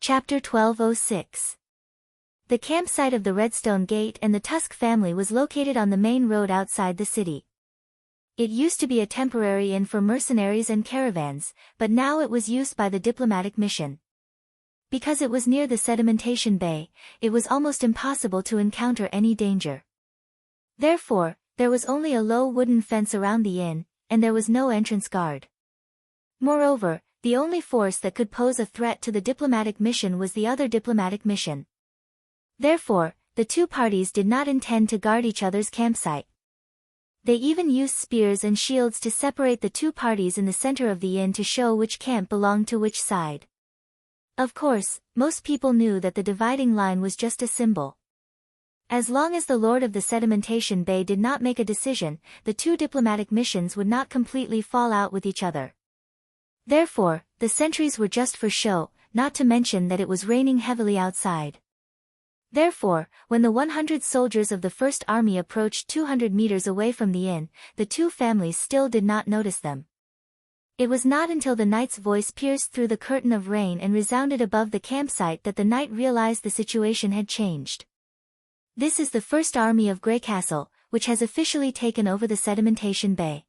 Chapter 1206. The campsite of the Redstone Gate and the Tusk family was located on the main road outside the city. It used to be a temporary inn for mercenaries and caravans, but now it was used by the diplomatic mission. Because it was near the sedimentation bay, it was almost impossible to encounter any danger. Therefore, there was only a low wooden fence around the inn, and there was no entrance guard. Moreover, the only force that could pose a threat to the diplomatic mission was the other diplomatic mission. Therefore, the two parties did not intend to guard each other's campsite. They even used spears and shields to separate the two parties in the center of the inn to show which camp belonged to which side. Of course, most people knew that the dividing line was just a symbol. As long as the Lord of the Sedimentation Bay did not make a decision, the two diplomatic missions would not completely fall out with each other. Therefore, the sentries were just for show, not to mention that it was raining heavily outside. Therefore, when the 100 soldiers of the First Army approached 200 meters away from the inn, the two families still did not notice them. It was not until the knight's voice pierced through the curtain of rain and resounded above the campsite that the knight realized the situation had changed. This is the First Army of Greycastle, which has officially taken over the Sedimentation Bay.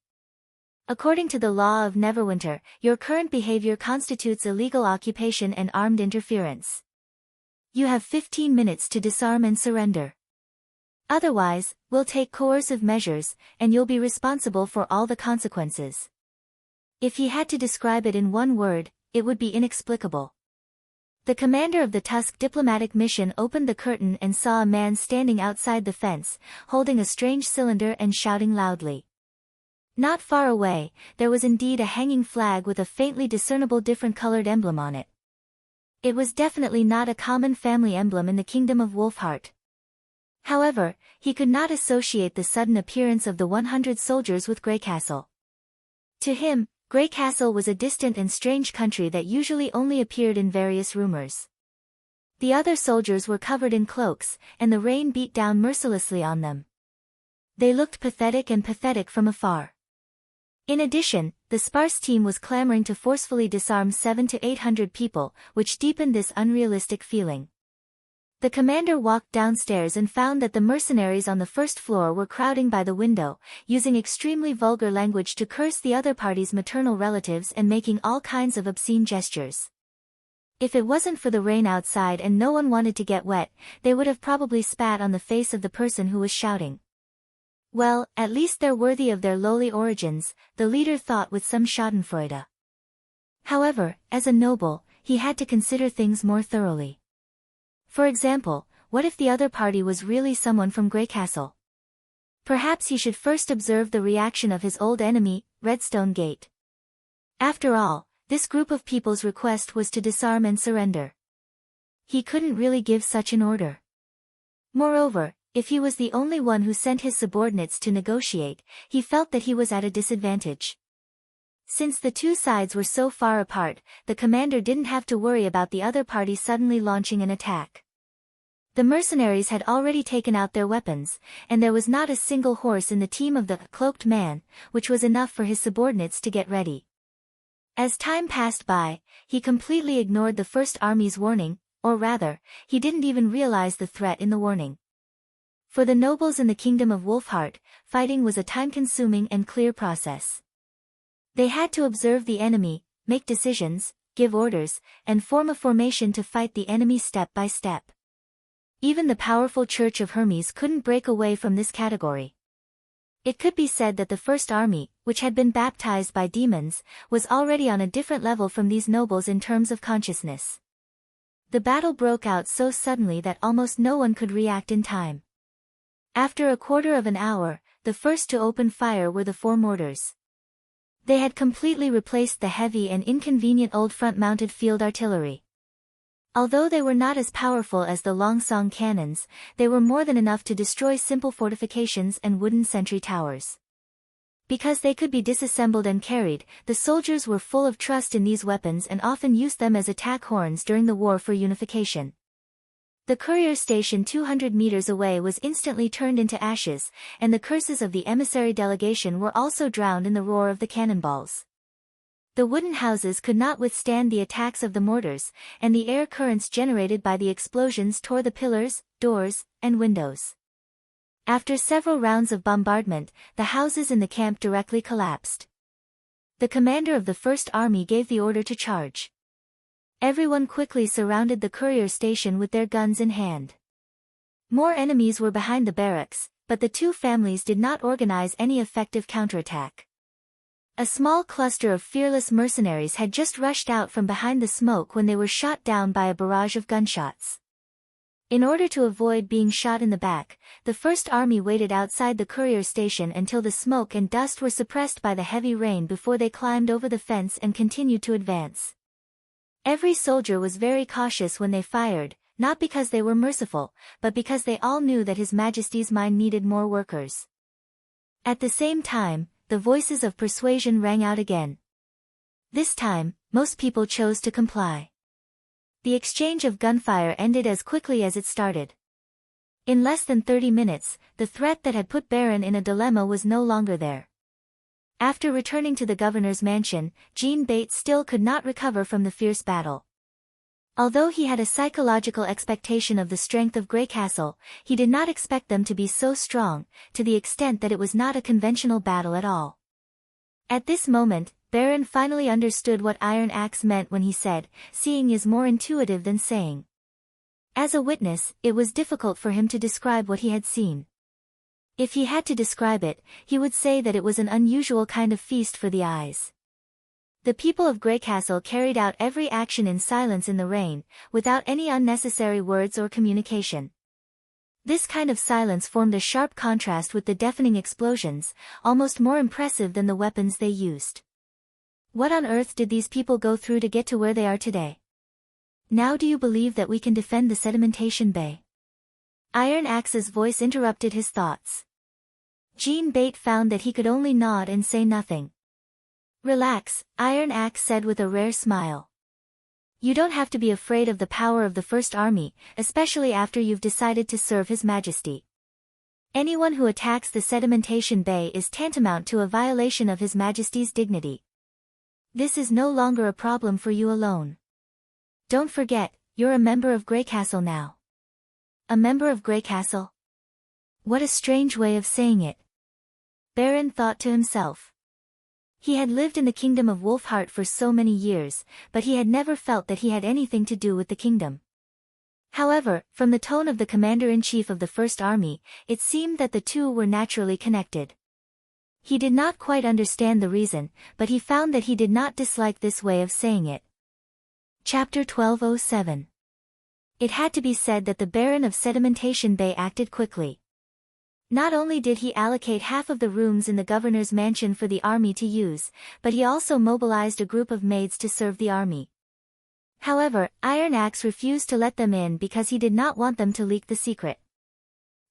According to the law of Neverwinter, your current behavior constitutes illegal occupation and armed interference. You have 15 minutes to disarm and surrender. Otherwise, we'll take coercive measures, and you'll be responsible for all the consequences. If he had to describe it in one word, it would be inexplicable. The commander of the Tusk diplomatic mission opened the curtain and saw a man standing outside the fence, holding a strange cylinder and shouting loudly. Not far away, there was indeed a hanging flag with a faintly discernible different-colored emblem on it. It was definitely not a common family emblem in the kingdom of Wolfheart. However, he could not associate the sudden appearance of the 100 soldiers with Greycastle. To him, Greycastle was a distant and strange country that usually only appeared in various rumors. The other soldiers were covered in cloaks, and the rain beat down mercilessly on them. They looked pathetic from afar. In addition, the sparse team was clamoring to forcefully disarm 700 to 800 people, which deepened this unrealistic feeling. The commander walked downstairs and found that the mercenaries on the first floor were crowding by the window, using extremely vulgar language to curse the other party's maternal relatives and making all kinds of obscene gestures. If it wasn't for the rain outside and no one wanted to get wet, they would have probably spat on the face of the person who was shouting. Well, at least they're worthy of their lowly origins, the leader thought with some schadenfreude. However, as a noble, he had to consider things more thoroughly. For example, what if the other party was really someone from Greycastle? Perhaps he should first observe the reaction of his old enemy, Redstone Gate. After all, this group of people's request was to disarm and surrender. He couldn't really give such an order. Moreover, if he was the only one who sent his subordinates to negotiate, he felt that he was at a disadvantage. Since the two sides were so far apart, the commander didn't have to worry about the other party suddenly launching an attack. The mercenaries had already taken out their weapons, and there was not a single horse in the team of the cloaked man, which was enough for his subordinates to get ready. As time passed by, he completely ignored the First Army's warning, or rather, he didn't even realize the threat in the warning. For the nobles in the kingdom of Wolfheart, fighting was a time-consuming and clear process. They had to observe the enemy, make decisions, give orders, and form a formation to fight the enemy step by step. Even the powerful Church of Hermes couldn't break away from this category. It could be said that the First Army, which had been baptized by demons, was already on a different level from these nobles in terms of consciousness. The battle broke out so suddenly that almost no one could react in time. After a quarter of an hour, the first to open fire were the 4 mortars. They had completely replaced the heavy and inconvenient old front-mounted field artillery. Although they were not as powerful as the Longsong cannons, they were more than enough to destroy simple fortifications and wooden sentry towers. Because they could be disassembled and carried, the soldiers were full of trust in these weapons and often used them as attack horns during the war for unification. The courier station 200 meters away was instantly turned into ashes, and the curses of the emissary delegation were also drowned in the roar of the cannonballs. The wooden houses could not withstand the attacks of the mortars, and the air currents generated by the explosions tore the pillars, doors, and windows. After several rounds of bombardment, the houses in the camp directly collapsed. The commander of the First Army gave the order to charge. Everyone quickly surrounded the courier station with their guns in hand. More enemies were behind the barracks, but the two families did not organize any effective counterattack. A small cluster of fearless mercenaries had just rushed out from behind the smoke when they were shot down by a barrage of gunshots. In order to avoid being shot in the back, the First Army waited outside the courier station until the smoke and dust were suppressed by the heavy rain before they climbed over the fence and continued to advance. Every soldier was very cautious when they fired, not because they were merciful, but because they all knew that His Majesty's mine needed more workers. At the same time, the voices of persuasion rang out again. This time, most people chose to comply. The exchange of gunfire ended as quickly as it started. In less than 30 minutes, the threat that had put Baron in a dilemma was no longer there. After returning to the governor's mansion, Jean Bates still could not recover from the fierce battle. Although he had a psychological expectation of the strength of Greycastle, he did not expect them to be so strong, to the extent that it was not a conventional battle at all. At this moment, Baron finally understood what Iron Axe meant when he said, "Seeing is more intuitive than saying." As a witness, it was difficult for him to describe what he had seen. If he had to describe it, he would say that it was an unusual kind of feast for the eyes. The people of Greycastle carried out every action in silence in the rain, without any unnecessary words or communication. This kind of silence formed a sharp contrast with the deafening explosions, almost more impressive than the weapons they used. What on earth did these people go through to get to where they are today? Now do you believe that we can defend the sedimentation bay? Iron Axe's voice interrupted his thoughts. Jean Bate found that he could only nod and say nothing. "Relax," Iron Axe said with a rare smile. "You don't have to be afraid of the power of the First Army, especially after you've decided to serve His Majesty. Anyone who attacks the sedimentation bay is tantamount to a violation of His Majesty's dignity. This is no longer a problem for you alone. Don't forget, you're a member of Greycastle now." A member of Greycastle? What a strange way of saying it. Baron thought to himself. He had lived in the kingdom of Wolfheart for so many years, but he had never felt that he had anything to do with the kingdom. However, from the tone of the commander-in-chief of the First Army, it seemed that the two were naturally connected. He did not quite understand the reason, but he found that he did not dislike this way of saying it. Chapter 1207. It had to be said that the Baron of Sedimentation Bay acted quickly. Not only did he allocate half of the rooms in the governor's mansion for the army to use, but he also mobilized a group of maids to serve the army. However, Iron Axe refused to let them in because he did not want them to leak the secret.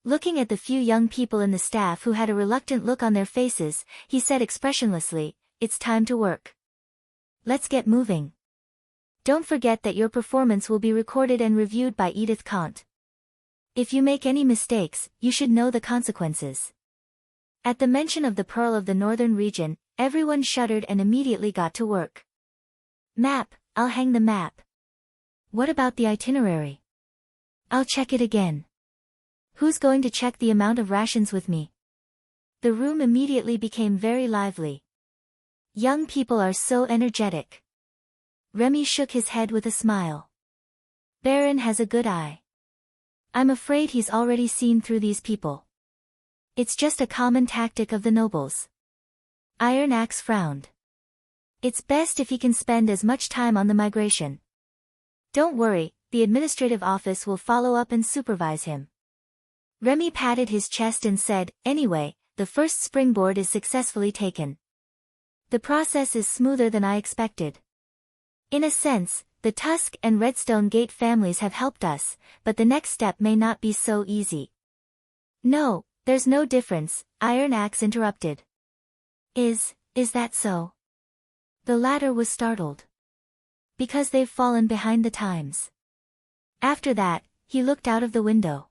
Looking at the few young people in the staff who had a reluctant look on their faces, he said expressionlessly, "It's time to work. Let's get moving. Don't forget that your performance will be recorded and reviewed by Edith Kant. If you make any mistakes, you should know the consequences." At the mention of the Pearl of the Northern Region, everyone shuddered and immediately got to work. "Map, I'll hang the map." "What about the itinerary?" "I'll check it again." "Who's going to check the amount of rations with me?" The room immediately became very lively. Young people are so energetic. Remy shook his head with a smile. "Baron has a good eye. I'm afraid he's already seen through these people. It's just a common tactic of the nobles." Iron Axe frowned. "It's best if he can spend as much time on the migration. Don't worry, the administrative office will follow up and supervise him." Remy patted his chest and said, "Anyway, the first springboard is successfully taken. The process is smoother than I expected. In a sense, the Tusk and Redstone Gate families have helped us, but the next step may not be so easy." "No, there's no difference," Iron Axe interrupted. Is that so?" The latter was startled. "Because they've fallen behind the times." After that, he looked out of the window.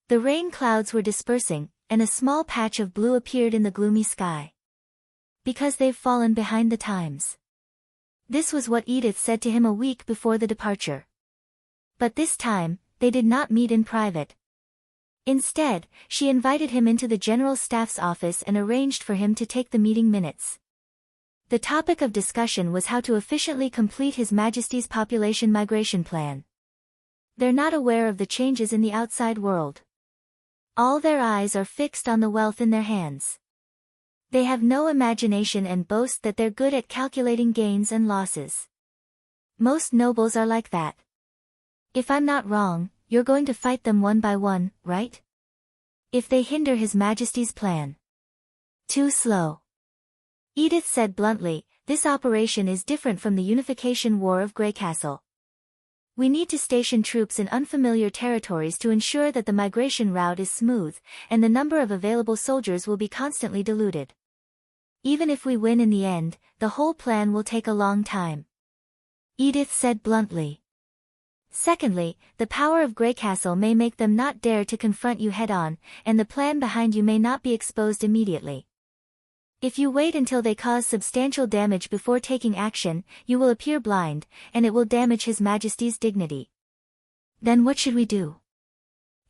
The rain clouds were dispersing, and a small patch of blue appeared in the gloomy sky. "Because they've fallen behind the times." This was what Edith said to him a week before the departure. But this time, they did not meet in private. Instead, she invited him into the General Staff's office and arranged for him to take the meeting minutes. The topic of discussion was how to efficiently complete His Majesty's population migration plan. They're not aware of the changes in the outside world. All their eyes are fixed on the wealth in their hands. They have no imagination and boast that they're good at calculating gains and losses. Most nobles are like that. If I'm not wrong, you're going to fight them one by one, right? If they hinder His Majesty's plan. Too slow. Edith said bluntly, this operation is different from the Unification War of Greycastle. We need to station troops in unfamiliar territories to ensure that the migration route is smooth, and the number of available soldiers will be constantly diluted. Even if we win in the end, the whole plan will take a long time. Edith said bluntly. Secondly, the power of Greycastle may make them not dare to confront you head-on, and the plan behind you may not be exposed immediately. If you wait until they cause substantial damage before taking action, you will appear blind, and it will damage His Majesty's dignity. Then what should we do?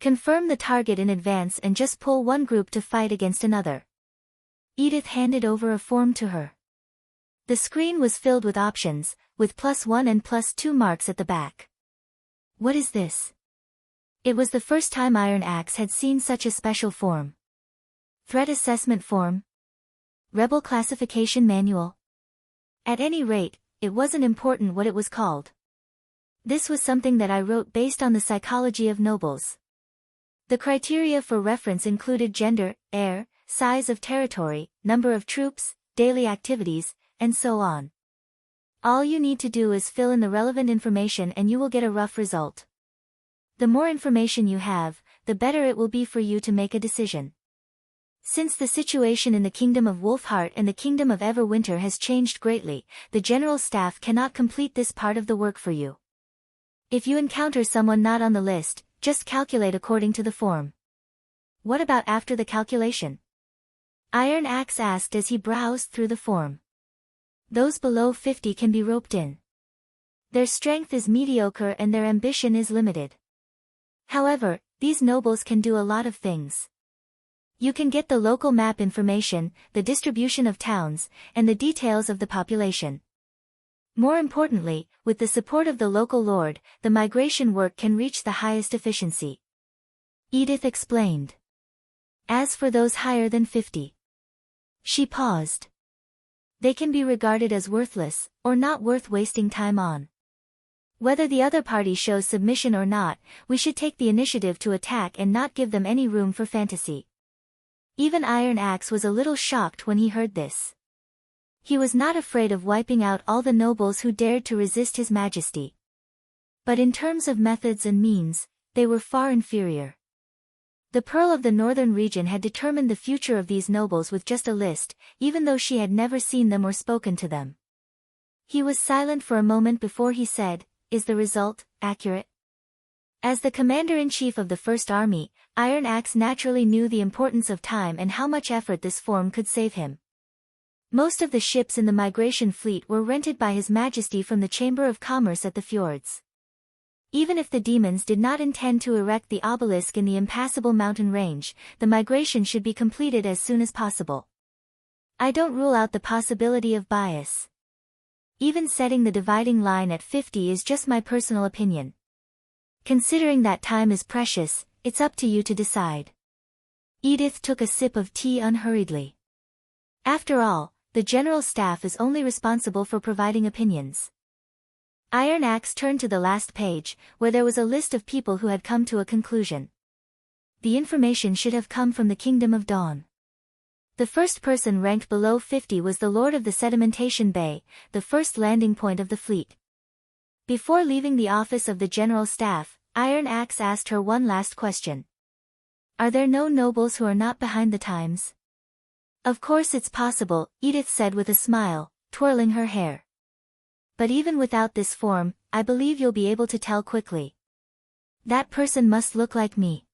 Confirm the target in advance and just pull one group to fight against another. Edith handed over a form to her. The screen was filled with options, with +1 and +2 marks at the back. What is this? It was the first time Iron Axe had seen such a special form. Threat assessment form? Rebel classification manual? At any rate, it wasn't important what it was called. This was something that I wrote based on the psychology of nobles. The criteria for reference included gender, heir, size of territory, number of troops, daily activities, and so on. All you need to do is fill in the relevant information and you will get a rough result. The more information you have, the better it will be for you to make a decision. Since the situation in the Kingdom of Wolfheart and the Kingdom of Everwinter has changed greatly, the General Staff cannot complete this part of the work for you. If you encounter someone not on the list, just calculate according to the form. What about after the calculation? Iron Axe asked as he browsed through the form. Those below 50 can be roped in. Their strength is mediocre and their ambition is limited. However, these nobles can do a lot of things. You can get the local map information, the distribution of towns, and the details of the population. More importantly, with the support of the local lord, the migration work can reach the highest efficiency. Edith explained. As for those higher than 50. She paused. They can be regarded as worthless, or not worth wasting time on. Whether the other party shows submission or not, we should take the initiative to attack and not give them any room for fantasy. Even Iron Axe was a little shocked when he heard this. He was not afraid of wiping out all the nobles who dared to resist His Majesty. But in terms of methods and means, they were far inferior. The Pearl of the Northern region had determined the future of these nobles with just a list, even though she had never seen them or spoken to them. He was silent for a moment before he said, "Is the result accurate?" As the commander-in-chief of the First Army, Iron Axe naturally knew the importance of time and how much effort this form could save him. Most of the ships in the migration fleet were rented by His Majesty from the Chamber of Commerce at the fjords. Even if the demons did not intend to erect the obelisk in the impassable mountain range, the migration should be completed as soon as possible. I don't rule out the possibility of bias. Even setting the dividing line at 50 is just my personal opinion. Considering that time is precious, it's up to you to decide. Edith took a sip of tea unhurriedly. After all, the General Staff is only responsible for providing opinions. Iron Axe turned to the last page, where there was a list of people who had come to a conclusion. The information should have come from the Kingdom of Dawn. The first person ranked below 50 was the Lord of the Sedimentation Bay, the first landing point of the fleet. Before leaving the office of the General Staff, Iron Axe asked her one last question. Are there no nobles who are not behind the times? Of course it's possible, Edith said with a smile, twirling her hair. But even without this form, I believe you'll be able to tell quickly. That person must look like me.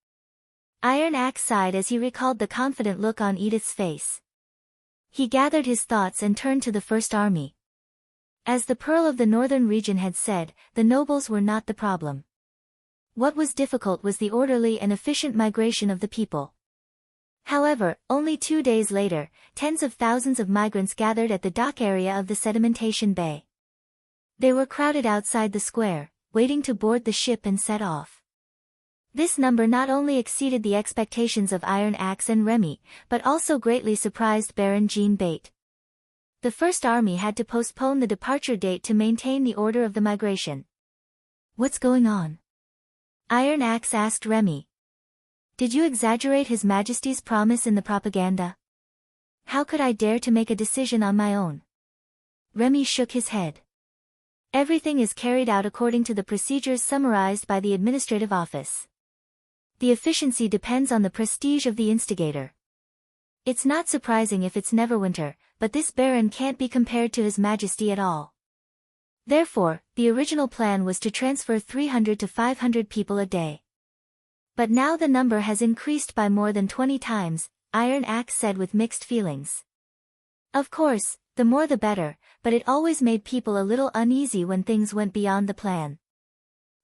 Iron Axe sighed as he recalled the confident look on Edith's face. He gathered his thoughts and turned to the First Army. As the Pearl of the Northern region had said, the nobles were not the problem. What was difficult was the orderly and efficient migration of the people. However, only 2 days later, tens of thousands of migrants gathered at the dock area of the sedimentation bay. They were crowded outside the square, waiting to board the ship and set off. This number not only exceeded the expectations of Iron Axe and Remy, but also greatly surprised Baron Jean Bate. The First Army had to postpone the departure date to maintain the order of the migration. "What's going on?" Iron Axe asked Remy. "Did you exaggerate His Majesty's promise in the propaganda?" "How could I dare to make a decision on my own?" Remy shook his head. "Everything is carried out according to the procedures summarized by the administrative office. The efficiency depends on the prestige of the instigator. It's not surprising if it's Neverwinter, but this Baron can't be compared to His Majesty at all." Therefore, the original plan was to transfer 300 to 500 people a day. But now the number has increased by more than 20 times, Iron Axe said with mixed feelings. Of course, the more the better, but it always made people a little uneasy when things went beyond the plan.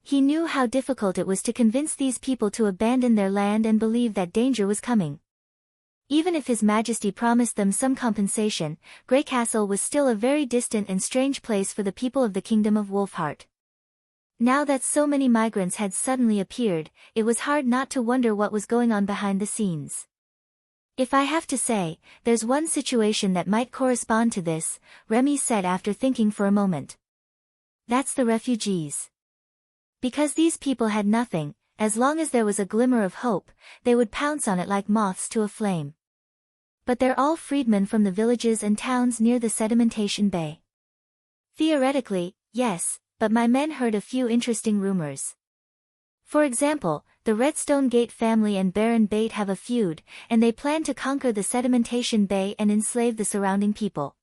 He knew how difficult it was to convince these people to abandon their land and believe that danger was coming. Even if His Majesty promised them some compensation, Greycastle was still a very distant and strange place for the people of the Kingdom of Wolfheart. Now that so many migrants had suddenly appeared, it was hard not to wonder what was going on behind the scenes. "If I have to say, there's one situation that might correspond to this," Remy said after thinking for a moment. "That's the refugees. Because these people had nothing, as long as there was a glimmer of hope, they would pounce on it like moths to a flame. But they're all freedmen from the villages and towns near the sedimentation bay." "Theoretically, yes, but my men heard a few interesting rumors. For example, the Redstone Gate family and Baron Bate have a feud, and they plan to conquer the sedimentation bay and enslave the surrounding people.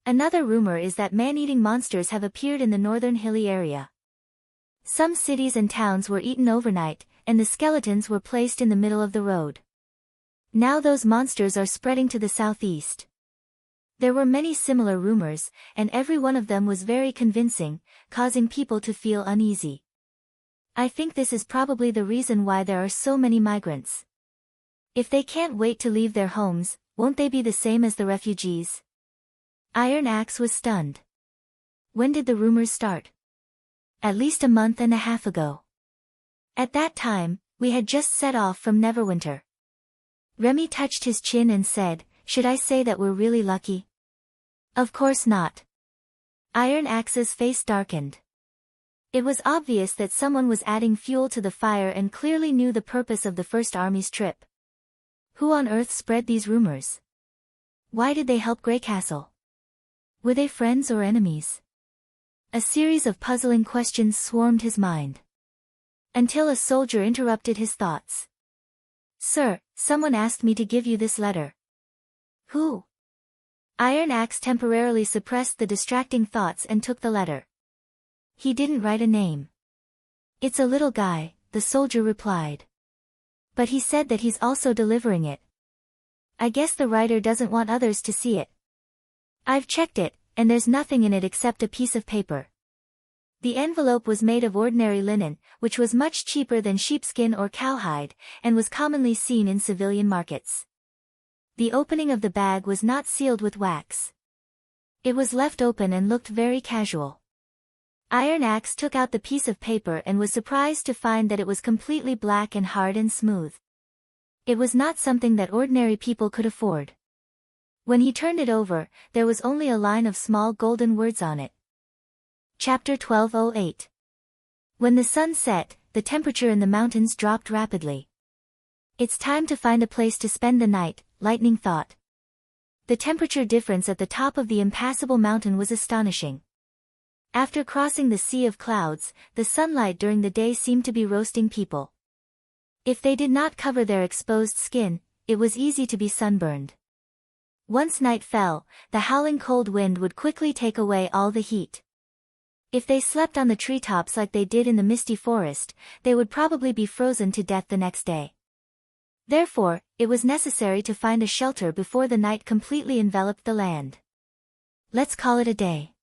Another rumor is that man-eating monsters have appeared in the northern hilly area. Some cities and towns were eaten overnight, and the skeletons were placed in the middle of the road. Now those monsters are spreading to the southeast." There were many similar rumors, and every one of them was very convincing, causing people to feel uneasy. "I think this is probably the reason why there are so many migrants. If they can't wait to leave their homes, won't they be the same as the refugees?" Iron Axe was stunned. "When did the rumors start?" "At least a month and a half ago. At that time, we had just set off from Neverwinter." Remy touched his chin and said, "Should I say that we're really lucky?" "Of course not." Iron Axe's face darkened. It was obvious that someone was adding fuel to the fire and clearly knew the purpose of the First Army's trip. Who on earth spread these rumors? Why did they help Greycastle? Were they friends or enemies? A series of puzzling questions swarmed his mind. Until a soldier interrupted his thoughts. "Sir, someone asked me to give you this letter." "Who?" Iron Axe temporarily suppressed the distracting thoughts and took the letter. "He didn't write a name." "It's a little guy," the soldier replied. "But he said that he's also delivering it. I guess the writer doesn't want others to see it. I've checked it, and there's nothing in it except a piece of paper." The envelope was made of ordinary linen, which was much cheaper than sheepskin or cowhide, and was commonly seen in civilian markets. The opening of the bag was not sealed with wax. It was left open and looked very casual. Iron Axe took out the piece of paper and was surprised to find that it was completely black and hard and smooth. It was not something that ordinary people could afford. When he turned it over, there was only a line of small golden words on it. Chapter 1208. When the sun set, the temperature in the mountains dropped rapidly. "It's time to find a place to spend the night," Lightning thought. The temperature difference at the top of the impassable mountain was astonishing. After crossing the sea of clouds, the sunlight during the day seemed to be roasting people. If they did not cover their exposed skin, it was easy to be sunburned. Once night fell, the howling cold wind would quickly take away all the heat. If they slept on the treetops like they did in the misty forest, they would probably be frozen to death the next day. Therefore, it was necessary to find a shelter before the night completely enveloped the land. "Let's call it a day."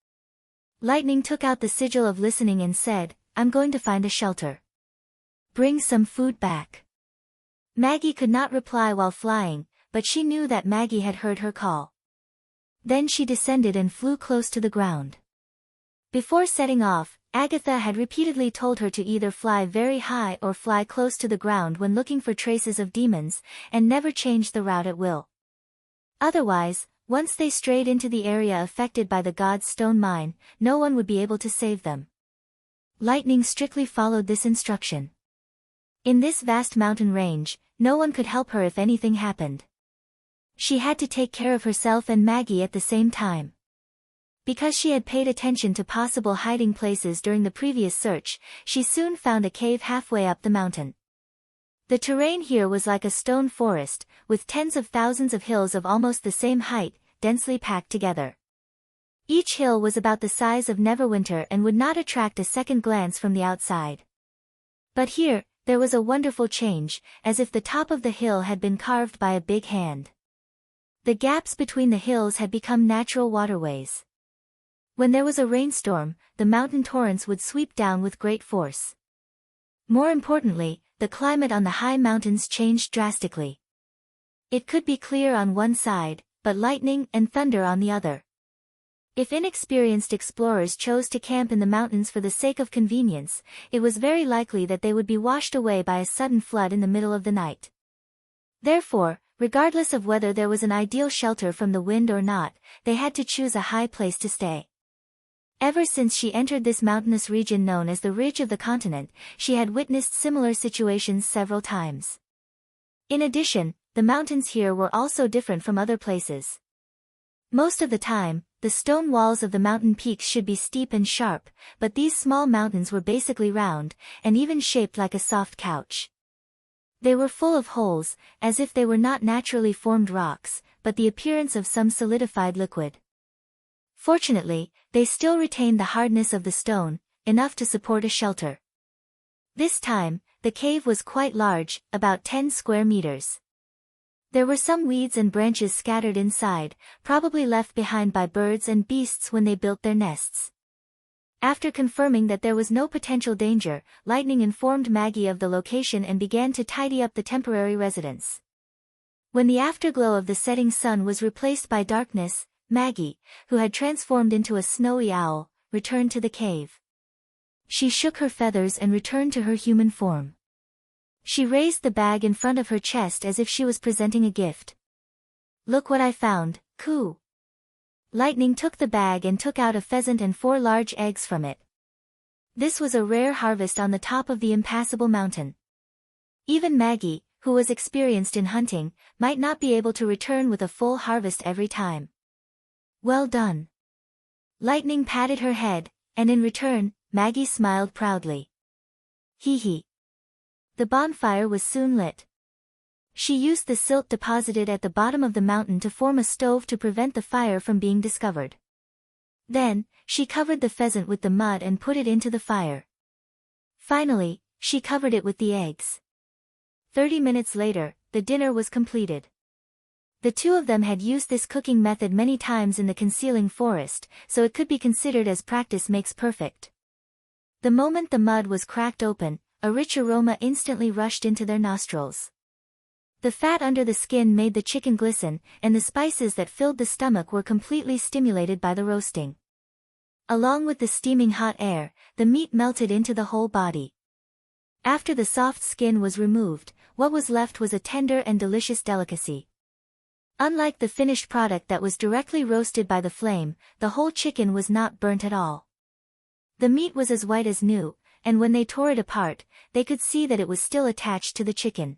Lightning took out the sigil of listening and said, I'm going to find a shelter. Bring some food back. Maggie could not reply while flying, but she knew that Maggie had heard her call. Then she descended and flew close to the ground. Before setting off, Agatha had repeatedly told her to either fly very high or fly close to the ground when looking for traces of demons, and never change the route at will. Otherwise, once they strayed into the area affected by the god's stone mine, no one would be able to save them. Lightning strictly followed this instruction. In this vast mountain range, no one could help her if anything happened. She had to take care of herself and Maggie at the same time. Because she had paid attention to possible hiding places during the previous search, she soon found a cave halfway up the mountain. The terrain here was like a stone forest, with tens of thousands of hills of almost the same height, densely packed together. Each hill was about the size of Neverwinter and would not attract a second glance from the outside. But here, there was a wonderful change, as if the top of the hill had been carved by a big hand. The gaps between the hills had become natural waterways. When there was a rainstorm, the mountain torrents would sweep down with great force. More importantly, the climate on the high mountains changed drastically. It could be clear on one side, but lightning and thunder on the other. If inexperienced explorers chose to camp in the mountains for the sake of convenience, it was very likely that they would be washed away by a sudden flood in the middle of the night. Therefore, regardless of whether there was an ideal shelter from the wind or not, they had to choose a high place to stay. Ever since she entered this mountainous region known as the Ridge of the Continent, she had witnessed similar situations several times. In addition, the mountains here were also different from other places. Most of the time, the stone walls of the mountain peaks should be steep and sharp, but these small mountains were basically round, and even shaped like a soft couch. They were full of holes, as if they were not naturally formed rocks, but the appearance of some solidified liquid. Fortunately, they still retained the hardness of the stone, enough to support a shelter. This time, the cave was quite large, about 10 square meters. There were some weeds and branches scattered inside, probably left behind by birds and beasts when they built their nests. After confirming that there was no potential danger, Lightning informed Maggie of the location and began to tidy up the temporary residence. When the afterglow of the setting sun was replaced by darkness, Maggie, who had transformed into a snowy owl, returned to the cave. She shook her feathers and returned to her human form. She raised the bag in front of her chest as if she was presenting a gift. Look what I found, Coo. Lightning took the bag and took out a pheasant and 4 large eggs from it. This was a rare harvest on the top of the impassable mountain. Even Maggie, who was experienced in hunting, might not be able to return with a full harvest every time. Well done. Lightning patted her head, and in return, Maggie smiled proudly. Hee hee. The bonfire was soon lit. She used the silt deposited at the bottom of the mountain to form a stove to prevent the fire from being discovered. Then, she covered the pheasant with the mud and put it into the fire. Finally, she covered it with the eggs. 30 minutes later, the dinner was completed. The two of them had used this cooking method many times in the concealing forest, so it could be considered as practice makes perfect. The moment the mud was cracked open, a rich aroma instantly rushed into their nostrils. The fat under the skin made the chicken glisten, and the spices that filled the stomach were completely stimulated by the roasting. Along with the steaming hot air, the meat melted into the whole body. After the soft skin was removed, what was left was a tender and delicious delicacy. Unlike the finished product that was directly roasted by the flame, the whole chicken was not burnt at all. The meat was as white as new, and when they tore it apart, they could see that it was still attached to the chicken.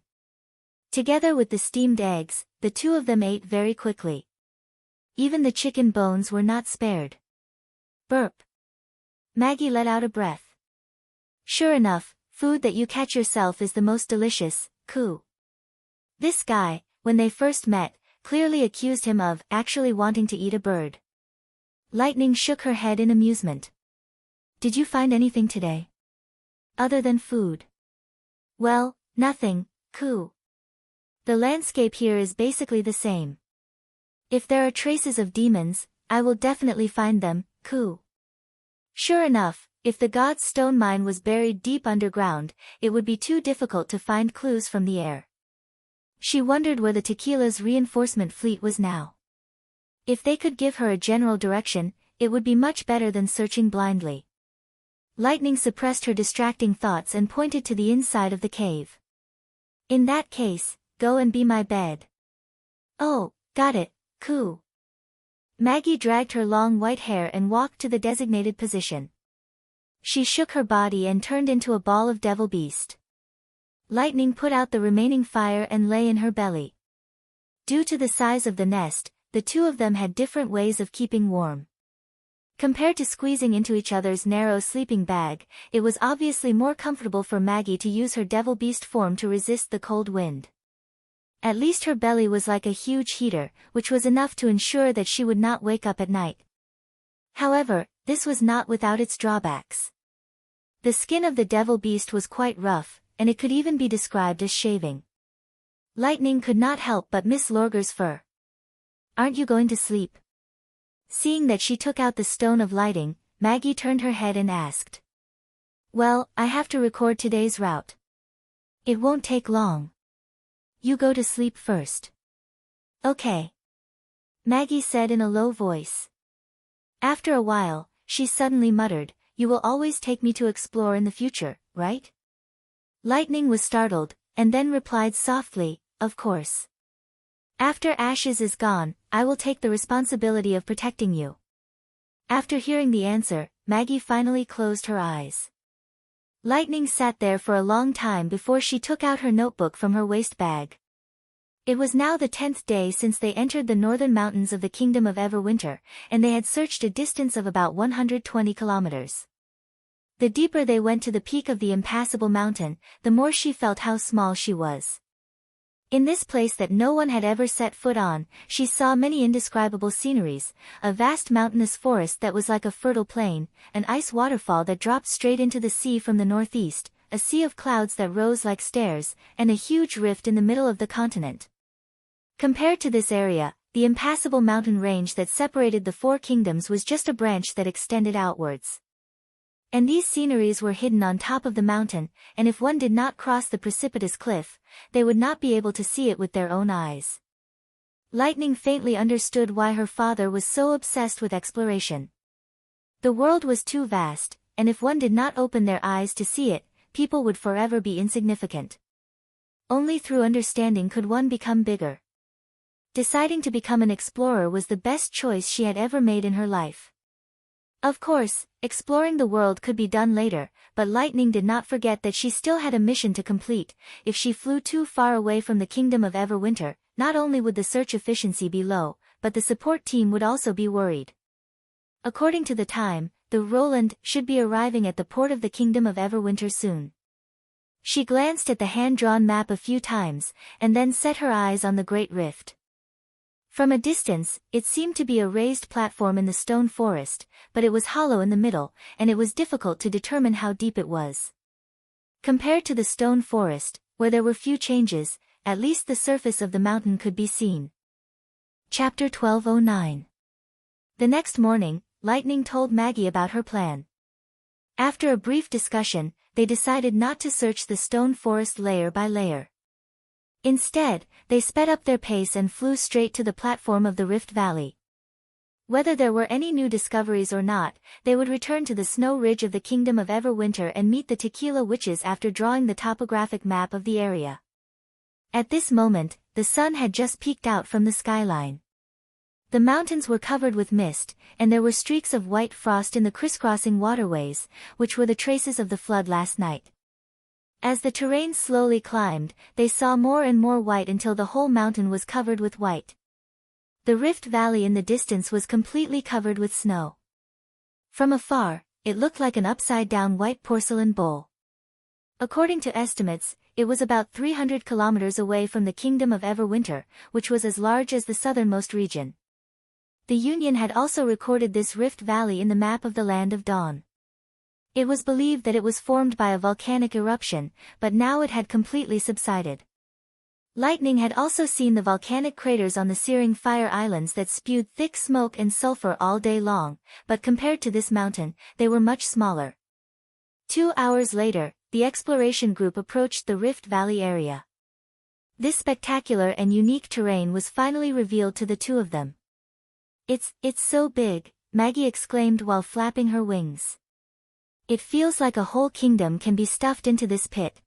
Together with the steamed eggs, the two of them ate very quickly. Even the chicken bones were not spared. Burp. Maggie let out a breath. Sure enough, food that you catch yourself is the most delicious, Coo. This guy, when they first met, clearly accused him of actually wanting to eat a bird. Lightning shook her head in amusement. Did you find anything today? Other than food? Well, nothing, Coo. The landscape here is basically the same. If there are traces of demons, I will definitely find them, Coo. Sure enough, if the god's stone mine was buried deep underground, it would be too difficult to find clues from the air. She wondered where the Tequila's reinforcement fleet was now. If they could give her a general direction, it would be much better than searching blindly. Lightning suppressed her distracting thoughts and pointed to the inside of the cave. In that case, go and be my bed. Oh, got it, coo. Maggie dragged her long white hair and walked to the designated position. She shook her body and turned into a ball of devil beast. Lightning put out the remaining fire and lay in her belly. Due to the size of the nest, the two of them had different ways of keeping warm. Compared to squeezing into each other's narrow sleeping bag, it was obviously more comfortable for Maggie to use her devil beast form to resist the cold wind. At least her belly was like a huge heater, which was enough to ensure that she would not wake up at night. However, this was not without its drawbacks. The skin of the devil beast was quite rough, and it could even be described as shaving. Lightning could not help but miss Lorger's fur. Aren't you going to sleep? Seeing that she took out the stone of lighting, Maggie turned her head and asked. Well, I have to record today's route. It won't take long. You go to sleep first. Okay. Maggie said in a low voice. After a while, she suddenly muttered, You will always take me to explore in the future, right? Lightning was startled, and then replied softly, Of course. After Ashes is gone, I will take the responsibility of protecting you. After hearing the answer, Maggie finally closed her eyes. Lightning sat there for a long time before she took out her notebook from her waist bag. It was now the 10th day since they entered the northern mountains of the Kingdom of Everwinter, and they had searched a distance of about 120 kilometers. The deeper they went to the peak of the impassable mountain, the more she felt how small she was. In this place that no one had ever set foot on, she saw many indescribable sceneries, a vast mountainous forest that was like a fertile plain, an ice waterfall that dropped straight into the sea from the northeast, a sea of clouds that rose like stairs, and a huge rift in the middle of the continent. Compared to this area, the impassable mountain range that separated the four kingdoms was just a branch that extended outwards. And these sceneries were hidden on top of the mountain, and if one did not cross the precipitous cliff, they would not be able to see it with their own eyes. Lightning faintly understood why her father was so obsessed with exploration. The world was too vast, and if one did not open their eyes to see it, people would forever be insignificant. Only through understanding could one become bigger. Deciding to become an explorer was the best choice she had ever made in her life. Of course, exploring the world could be done later, but Lightning did not forget that she still had a mission to complete. If she flew too far away from the Kingdom of Everwinter, not only would the search efficiency be low, but the support team would also be worried. According to the time, the Roland should be arriving at the port of the Kingdom of Everwinter soon. She glanced at the hand-drawn map a few times, and then set her eyes on the Great Rift. From a distance, it seemed to be a raised platform in the stone forest, but it was hollow in the middle, and it was difficult to determine how deep it was. Compared to the stone forest, where there were few changes, at least the surface of the mountain could be seen. Chapter 1209. The next morning, Lightning told Maggie about her plan. After a brief discussion, they decided not to search the stone forest layer by layer. Instead, they sped up their pace and flew straight to the platform of the Rift Valley. Whether there were any new discoveries or not, they would return to the snow ridge of the Kingdom of Everwinter and meet the Tequila Witches after drawing the topographic map of the area. At this moment, the sun had just peeked out from the skyline. The mountains were covered with mist, and there were streaks of white frost in the crisscrossing waterways, which were the traces of the flood last night. As the terrain slowly climbed, they saw more and more white until the whole mountain was covered with white. The Rift Valley in the distance was completely covered with snow. From afar, it looked like an upside-down white porcelain bowl. According to estimates, it was about 300 kilometers away from the Kingdom of Everwinter, which was as large as the southernmost region. The Union had also recorded this Rift Valley in the map of the Land of Dawn. It was believed that it was formed by a volcanic eruption, but now it had completely subsided. Lightning had also seen the volcanic craters on the searing fire islands that spewed thick smoke and sulfur all day long, but compared to this mountain, they were much smaller. 2 hours later, the exploration group approached the Rift Valley area. This spectacular and unique terrain was finally revealed to the two of them. It's so big," Maggie exclaimed while flapping her wings. "It feels like a whole kingdom can be stuffed into this pit."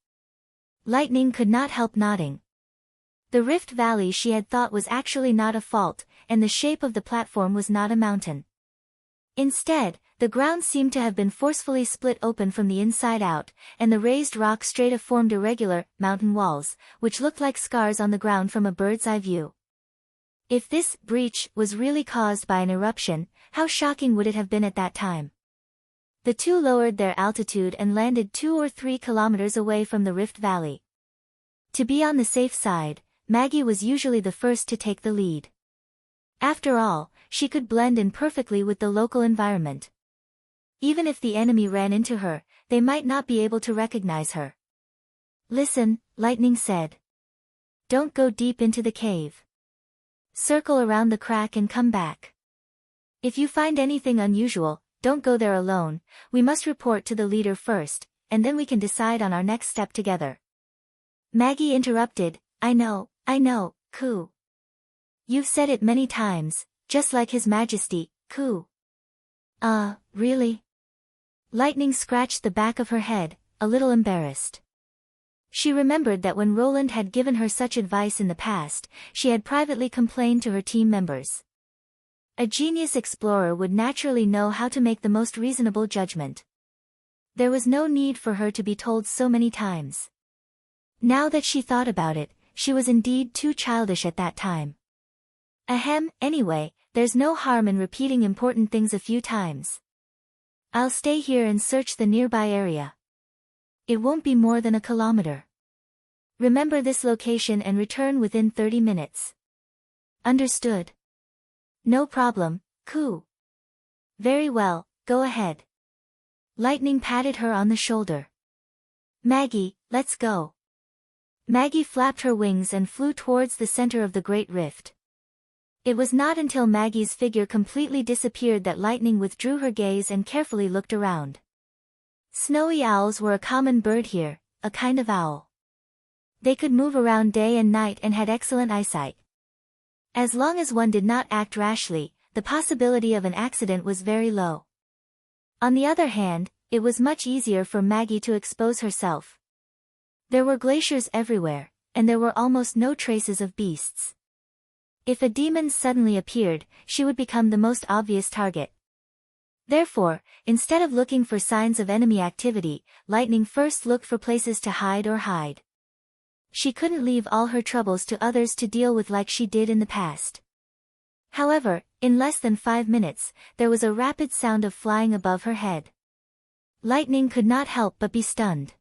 Lightning could not help nodding. The Rift Valley she had thought was actually not a fault, and the shape of the platform was not a mountain. Instead, the ground seemed to have been forcefully split open from the inside out, and the raised rock strata formed irregular, mountain walls, which looked like scars on the ground from a bird's eye view. If this breach was really caused by an eruption, how shocking would it have been at that time? The two lowered their altitude and landed 2 or 3 kilometers away from the Rift Valley. To be on the safe side, Maggie was usually the first to take the lead. After all, she could blend in perfectly with the local environment. Even if the enemy ran into her, they might not be able to recognize her. "Listen," Lightning said. "Don't go deep into the cave. Circle around the crack and come back. If you find anything unusual, don't go there alone. We must report to the leader first, and then we can decide on our next step together." Maggie interrupted, I know, Coo. "You've said it many times, just like His Majesty, Coo." Really?" Lightning scratched the back of her head, a little embarrassed. She remembered that when Roland had given her such advice in the past, she had privately complained to her team members. A genius explorer would naturally know how to make the most reasonable judgment. There was no need for her to be told so many times. Now that she thought about it, she was indeed too childish at that time. Anyway, there's no harm in repeating important things a few times. I'll stay here and search the nearby area. It won't be more than a kilometer. Remember this location and return within 30 minutes. Understood. No problem, Coo. Very well, go ahead. Lightning patted her on the shoulder. Maggie, let's go. Maggie flapped her wings and flew towards the center of the Great Rift. It was not until Maggie's figure completely disappeared that Lightning withdrew her gaze and carefully looked around. Snowy owls were a common bird here, a kind of owl. They could move around day and night and had excellent eyesight. As long as one did not act rashly, the possibility of an accident was very low. On the other hand, it was much easier for Maggie to expose herself. There were glaciers everywhere, and there were almost no traces of beasts. If a demon suddenly appeared, she would become the most obvious target. Therefore, instead of looking for signs of enemy activity, Lightning first looked for places to hide. She couldn't leave all her troubles to others to deal with like she did in the past. However, in less than 5 minutes, there was a rapid sound of flying above her head. Lightning could not help but be stunned.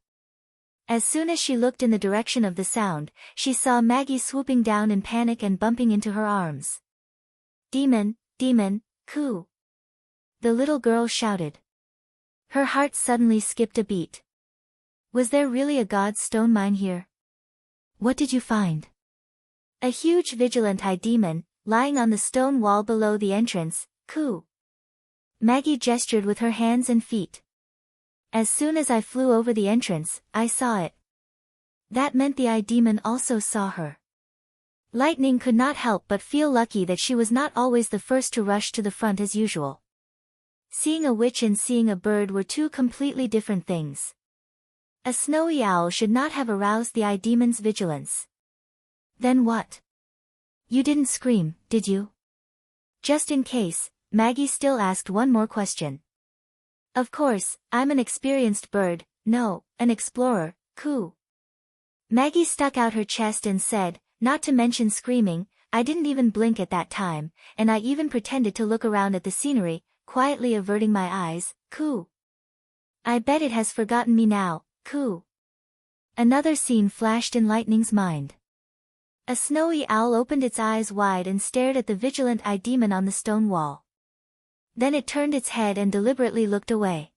As soon as she looked in the direction of the sound, she saw Maggie swooping down in panic and bumping into her arms. Demon, Coo! The little girl shouted. Her heart suddenly skipped a beat. Was there really a god's stone mine here? What did you find? A huge vigilant-eye demon, lying on the stone wall below the entrance, Coo! Maggie gestured with her hands and feet. As soon as I flew over the entrance, I saw it. That meant the eye demon also saw her. Lightning could not help but feel lucky that she was not always the first to rush to the front as usual. Seeing a witch and seeing a bird were two completely different things. A snowy owl should not have aroused the eye demon's vigilance. Then what? You didn't scream, did you? Just in case, Maggie still asked one more question. Of course, I'm an experienced bird, no, an explorer, Coo. Maggie stuck out her chest and said, not to mention screaming, I didn't even blink at that time, and I even pretended to look around at the scenery, quietly averting my eyes, Coo. I bet it has forgotten me now, Coo. Another scene flashed in Lightning's mind. A snowy owl opened its eyes wide and stared at the vigilant eye demon on the stone wall. Then it turned its head and deliberately looked away.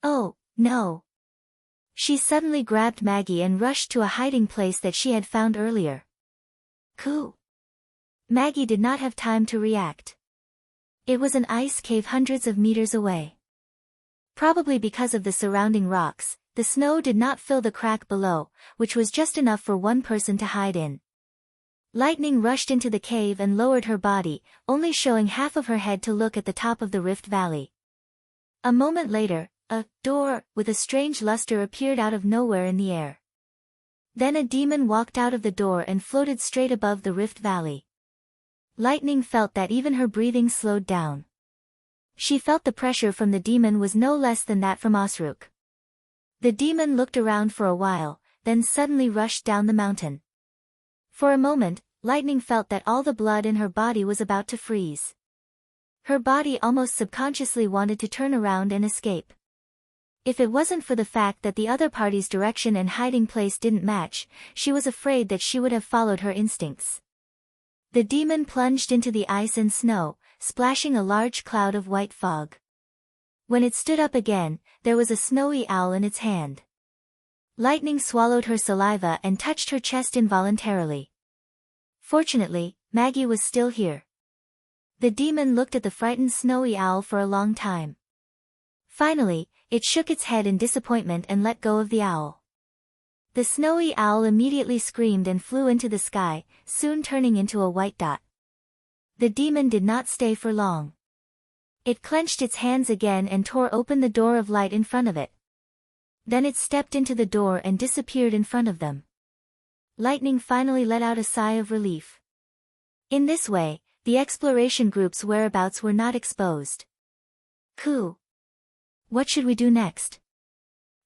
Oh, no. She suddenly grabbed Maggie and rushed to a hiding place that she had found earlier. Coo! Maggie did not have time to react. It was an ice cave hundreds of meters away. Probably because of the surrounding rocks, the snow did not fill the crack below, which was just enough for one person to hide in. Lightning rushed into the cave and lowered her body, only showing half of her head to look at the top of the rift valley. A moment later, a door with a strange luster appeared out of nowhere in the air. Then a demon walked out of the door and floated straight above the rift valley. Lightning felt that even her breathing slowed down. She felt the pressure from the demon was no less than that from Osruk. The demon looked around for a while, then suddenly rushed down the mountain. For a moment, Lightning felt that all the blood in her body was about to freeze. Her body almost subconsciously wanted to turn around and escape. If it wasn't for the fact that the other party's direction and hiding place didn't match, she was afraid that she would have followed her instincts. The demon plunged into the ice and snow, splashing a large cloud of white fog. When it stood up again, there was a snowy owl in its hand. Lightning swallowed her saliva and touched her chest involuntarily. Fortunately, Maggie was still here. The demon looked at the frightened snowy owl for a long time. Finally, it shook its head in disappointment and let go of the owl. The snowy owl immediately screamed and flew into the sky, soon turning into a white dot. The demon did not stay for long. It clenched its hands again and tore open the door of light in front of it. Then it stepped into the door and disappeared in front of them. Lightning finally let out a sigh of relief. In this way, the exploration group's whereabouts were not exposed. Coo! What should we do next?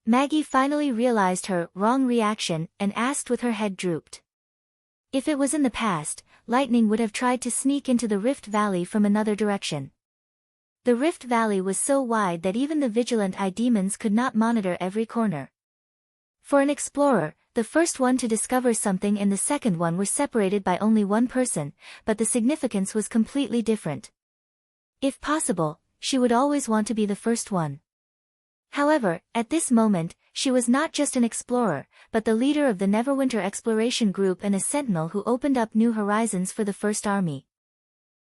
Maggie finally realized her wrong reaction and asked with her head drooped. If it was in the past, Lightning would have tried to sneak into the Rift Valley from another direction. The Rift Valley was so wide that even the vigilant eye demons could not monitor every corner. For an explorer, the first one to discover something and the second one were separated by only one person, but the significance was completely different. If possible, she would always want to be the first one. However, at this moment, she was not just an explorer, but the leader of the Neverwinter Exploration Group and a sentinel who opened up new horizons for the First Army.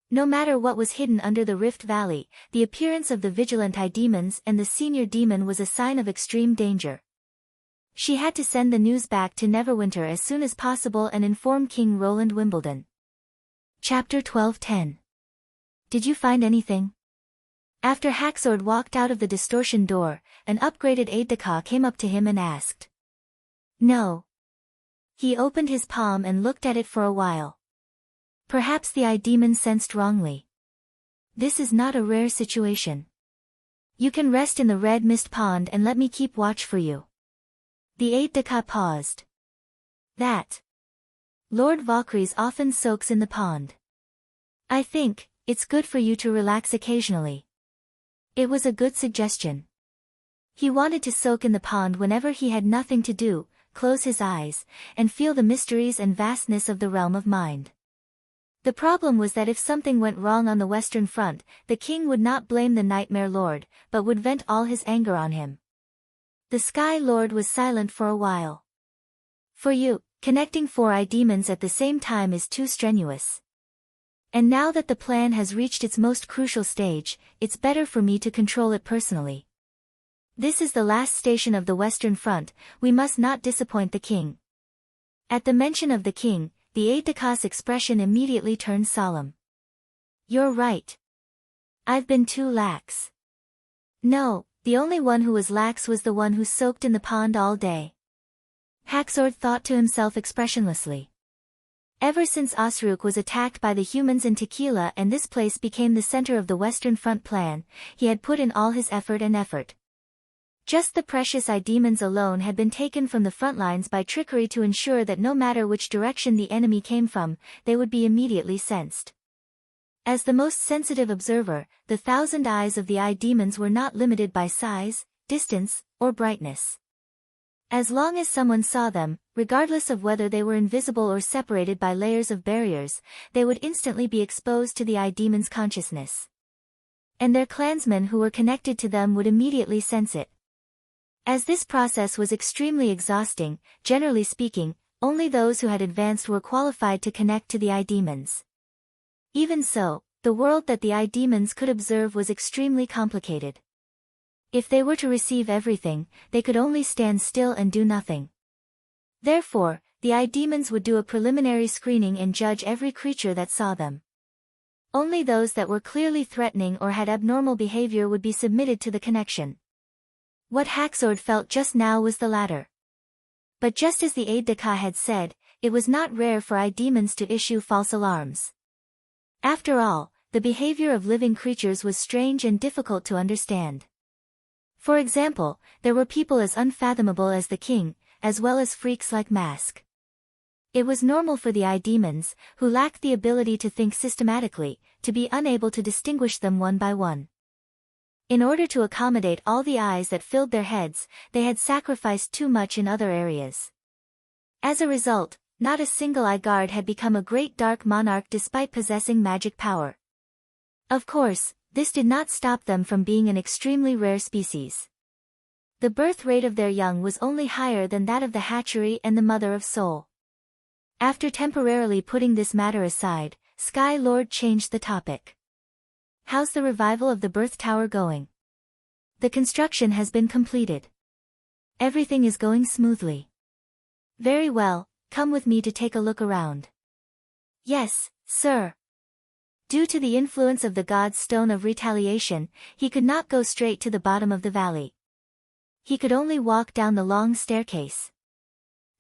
No matter what was hidden under the Rift Valley, the appearance of the vigilant eye demons and the senior demon was a sign of extreme danger. She had to send the news back to Neverwinter as soon as possible and inform King Roland Wimbledon. Chapter 12:10. Did you find anything? After Haxord walked out of the distortion door, an upgraded aide-de-camp came up to him and asked. No. He opened his palm and looked at it for a while. Perhaps the eye demon sensed wrongly. This is not a rare situation. You can rest in the red mist pond and let me keep watch for you. The aide-de-camp paused. That. Lord Valkyries often soaks in the pond. I think it's good for you to relax occasionally. It was a good suggestion. He wanted to soak in the pond whenever he had nothing to do, close his eyes, and feel the mysteries and vastness of the realm of mind. The problem was that if something went wrong on the Western Front, the king would not blame the Nightmare Lord, but would vent all his anger on him. The Sky Lord was silent for a while. For you, connecting 4 eye demons at the same time is too strenuous. And now that the plan has reached its most crucial stage, it's better for me to control it personally. This is the last station of the Western Front, we must not disappoint the king. At the mention of the king, the aide-de-camp's expression immediately turned solemn. You're right. I've been too lax. No, the only one who was lax was the one who soaked in the pond all day. Haxord thought to himself expressionlessly. Ever since Osruk was attacked by the humans in Tequila and this place became the center of the Western Front plan, he had put in all his effort. Just the precious eye demons alone had been taken from the front lines by trickery to ensure that no matter which direction the enemy came from, they would be immediately sensed. As the most sensitive observer, the 1,000 eyes of the eye demons were not limited by size, distance, or brightness. As long as someone saw them, regardless of whether they were invisible or separated by layers of barriers, they would instantly be exposed to the eye demon's consciousness. And their clansmen who were connected to them would immediately sense it. As this process was extremely exhausting, generally speaking, only those who had advanced were qualified to connect to the eye demons. Even so, the world that the eye demons could observe was extremely complicated. If they were to receive everything, they could only stand still and do nothing. Therefore, the eye demons would do a preliminary screening and judge every creature that saw them. Only those that were clearly threatening or had abnormal behavior would be submitted to the connection. What Haxord felt just now was the latter. But just as the aide-de-camp had said, it was not rare for eye demons to issue false alarms. After all, the behavior of living creatures was strange and difficult to understand. For example, there were people as unfathomable as the king, as well as freaks like Mask. It was normal for the eye demons, who lacked the ability to think systematically, to be unable to distinguish them one by one. In order to accommodate all the eyes that filled their heads, they had sacrificed too much in other areas. As a result, not a single eye guard had become a great dark monarch despite possessing magic power. Of course, this did not stop them from being an extremely rare species. The birth rate of their young was only higher than that of the hatchery and the mother of soul. After temporarily putting this matter aside, Sky Lord changed the topic. How's the revival of the birth tower going? The construction has been completed. Everything is going smoothly. Very well, come with me to take a look around. Yes, sir. Due to the influence of the god's stone of retaliation, he could not go straight to the bottom of the valley. He could only walk down the long staircase.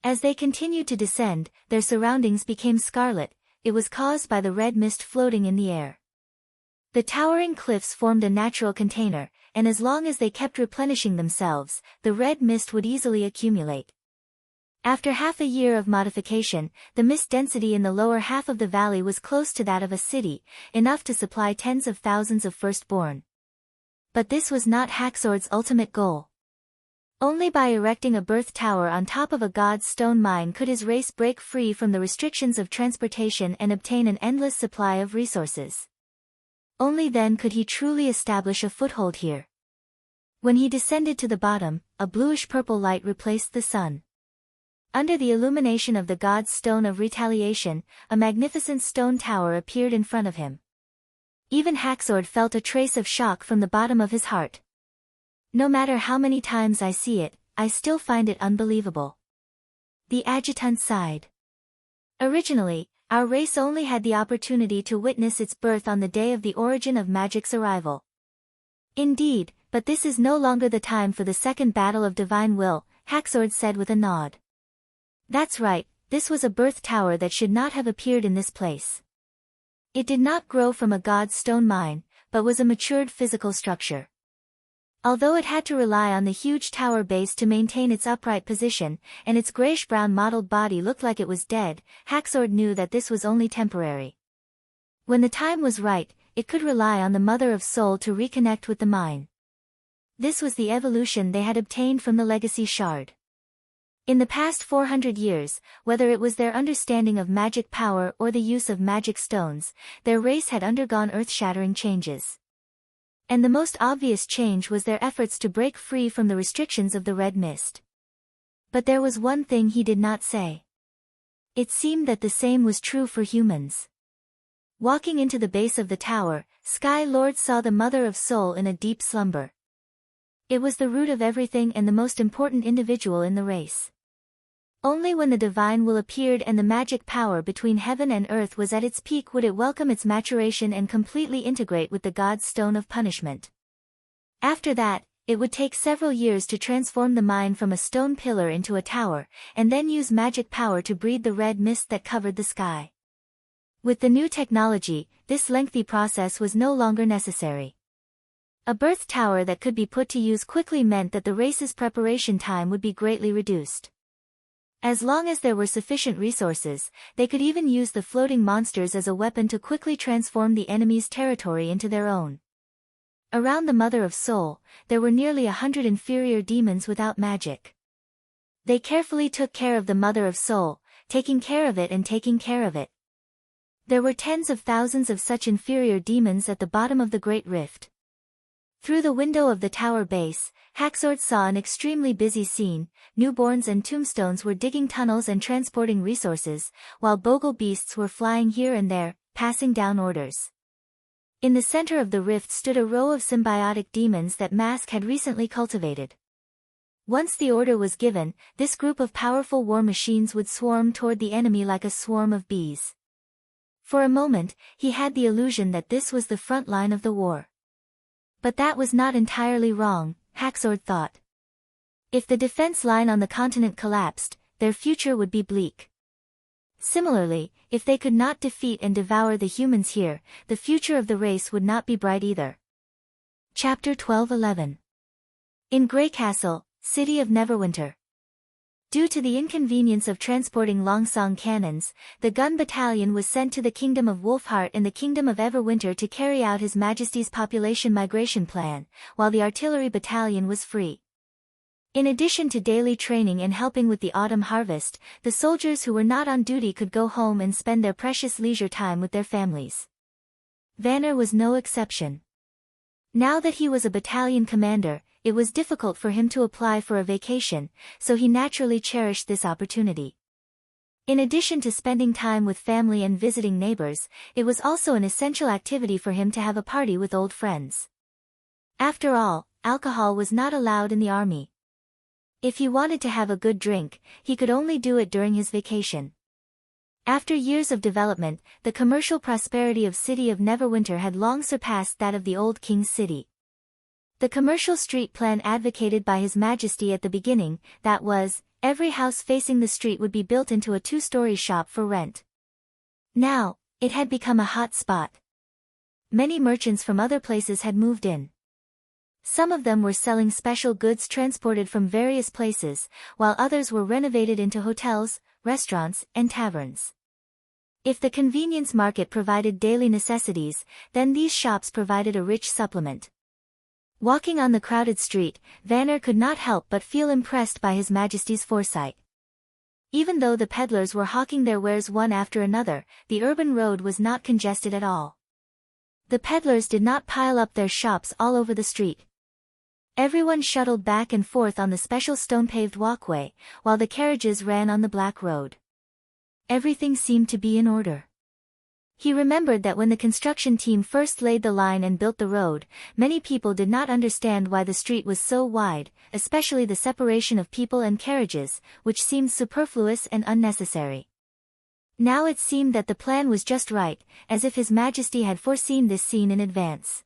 As they continued to descend, their surroundings became scarlet. It was caused by the red mist floating in the air. The towering cliffs formed a natural container, and as long as they kept replenishing themselves, the red mist would easily accumulate. After half a year of modification, the mist density in the lower half of the valley was close to that of a city, enough to supply tens of thousands of firstborn. But this was not Haxord's ultimate goal. Only by erecting a birth tower on top of a god's stone mine could his race break free from the restrictions of transportation and obtain an endless supply of resources. Only then could he truly establish a foothold here. When he descended to the bottom, a bluish-purple light replaced the sun. Under the illumination of the god's stone of retaliation, a magnificent stone tower appeared in front of him. Even Haxord felt a trace of shock from the bottom of his heart. No matter how many times I see it, I still find it unbelievable. The adjutant sighed. Originally, our race only had the opportunity to witness its birth on the day of the origin of magic's arrival. Indeed, but this is no longer the time for the second battle of divine will, Haxord said with a nod. That's right, this was a birth tower that should not have appeared in this place. It did not grow from a god's stone mine, but was a matured physical structure. Although it had to rely on the huge tower base to maintain its upright position, and its grayish-brown mottled body looked like it was dead, Haxord knew that this was only temporary. When the time was right, it could rely on the Mother of Soul to reconnect with the mine. This was the evolution they had obtained from the Legacy Shard. In the past 400 years, whether it was their understanding of magic power or the use of magic stones, their race had undergone earth-shattering changes. And the most obvious change was their efforts to break free from the restrictions of the red mist. But there was one thing he did not say. It seemed that the same was true for humans. Walking into the base of the tower, Sky Lord saw the Mother of Soul in a deep slumber. It was the root of everything and the most important individual in the race. Only when the divine will appeared and the magic power between heaven and earth was at its peak would it welcome its maturation and completely integrate with the god's stone of punishment. After that, it would take several years to transform the mine from a stone pillar into a tower, and then use magic power to breed the red mist that covered the sky. With the new technology, this lengthy process was no longer necessary. A birth tower that could be put to use quickly meant that the race's preparation time would be greatly reduced. As long as there were sufficient resources, they could even use the floating monsters as a weapon to quickly transform the enemy's territory into their own. Around the Mother of Soul, there were nearly 100 inferior demons without magic. They carefully took care of the Mother of Soul, taking care of it and taking care of it. There were tens of thousands of such inferior demons at the bottom of the Great Rift. Through the window of the tower base, Haxord saw an extremely busy scene. Newborns and tombstones were digging tunnels and transporting resources, while bogle beasts were flying here and there, passing down orders. In the center of the rift stood a row of symbiotic demons that Mask had recently cultivated. Once the order was given, this group of powerful war machines would swarm toward the enemy like a swarm of bees. For a moment, he had the illusion that this was the front line of the war. But that was not entirely wrong, Haxord thought. If the defense line on the continent collapsed, their future would be bleak. Similarly, if they could not defeat and devour the humans here, the future of the race would not be bright either. Chapter 12:11. In Grey Castle, City of Neverwinter. Due to the inconvenience of transporting Longsong cannons, the gun battalion was sent to the Kingdom of Wolfheart and the Kingdom of Everwinter to carry out His Majesty's population migration plan, while the artillery battalion was free. In addition to daily training and helping with the autumn harvest, the soldiers who were not on duty could go home and spend their precious leisure time with their families. Vanner was no exception. Now that he was a battalion commander, it was difficult for him to apply for a vacation, so he naturally cherished this opportunity. In addition to spending time with family and visiting neighbors, it was also an essential activity for him to have a party with old friends. After all, alcohol was not allowed in the army. If he wanted to have a good drink, he could only do it during his vacation. After years of development, the commercial prosperity of City of Neverwinter had long surpassed that of the old King's City. The commercial street plan advocated by His Majesty at the beginning, that was, every house facing the street would be built into a two-story shop for rent. Now, it had become a hot spot. Many merchants from other places had moved in. Some of them were selling special goods transported from various places, while others were renovated into hotels, restaurants, and taverns. If the convenience market provided daily necessities, then these shops provided a rich supplement. Walking on the crowded street, Vanner could not help but feel impressed by His Majesty's foresight. Even though the peddlers were hawking their wares one after another, the urban road was not congested at all. The peddlers did not pile up their shops all over the street. Everyone shuttled back and forth on the special stone-paved walkway, while the carriages ran on the black road. Everything seemed to be in order. He remembered that when the construction team first laid the line and built the road, many people did not understand why the street was so wide, especially the separation of people and carriages, which seemed superfluous and unnecessary. Now it seemed that the plan was just right, as if His Majesty had foreseen this scene in advance.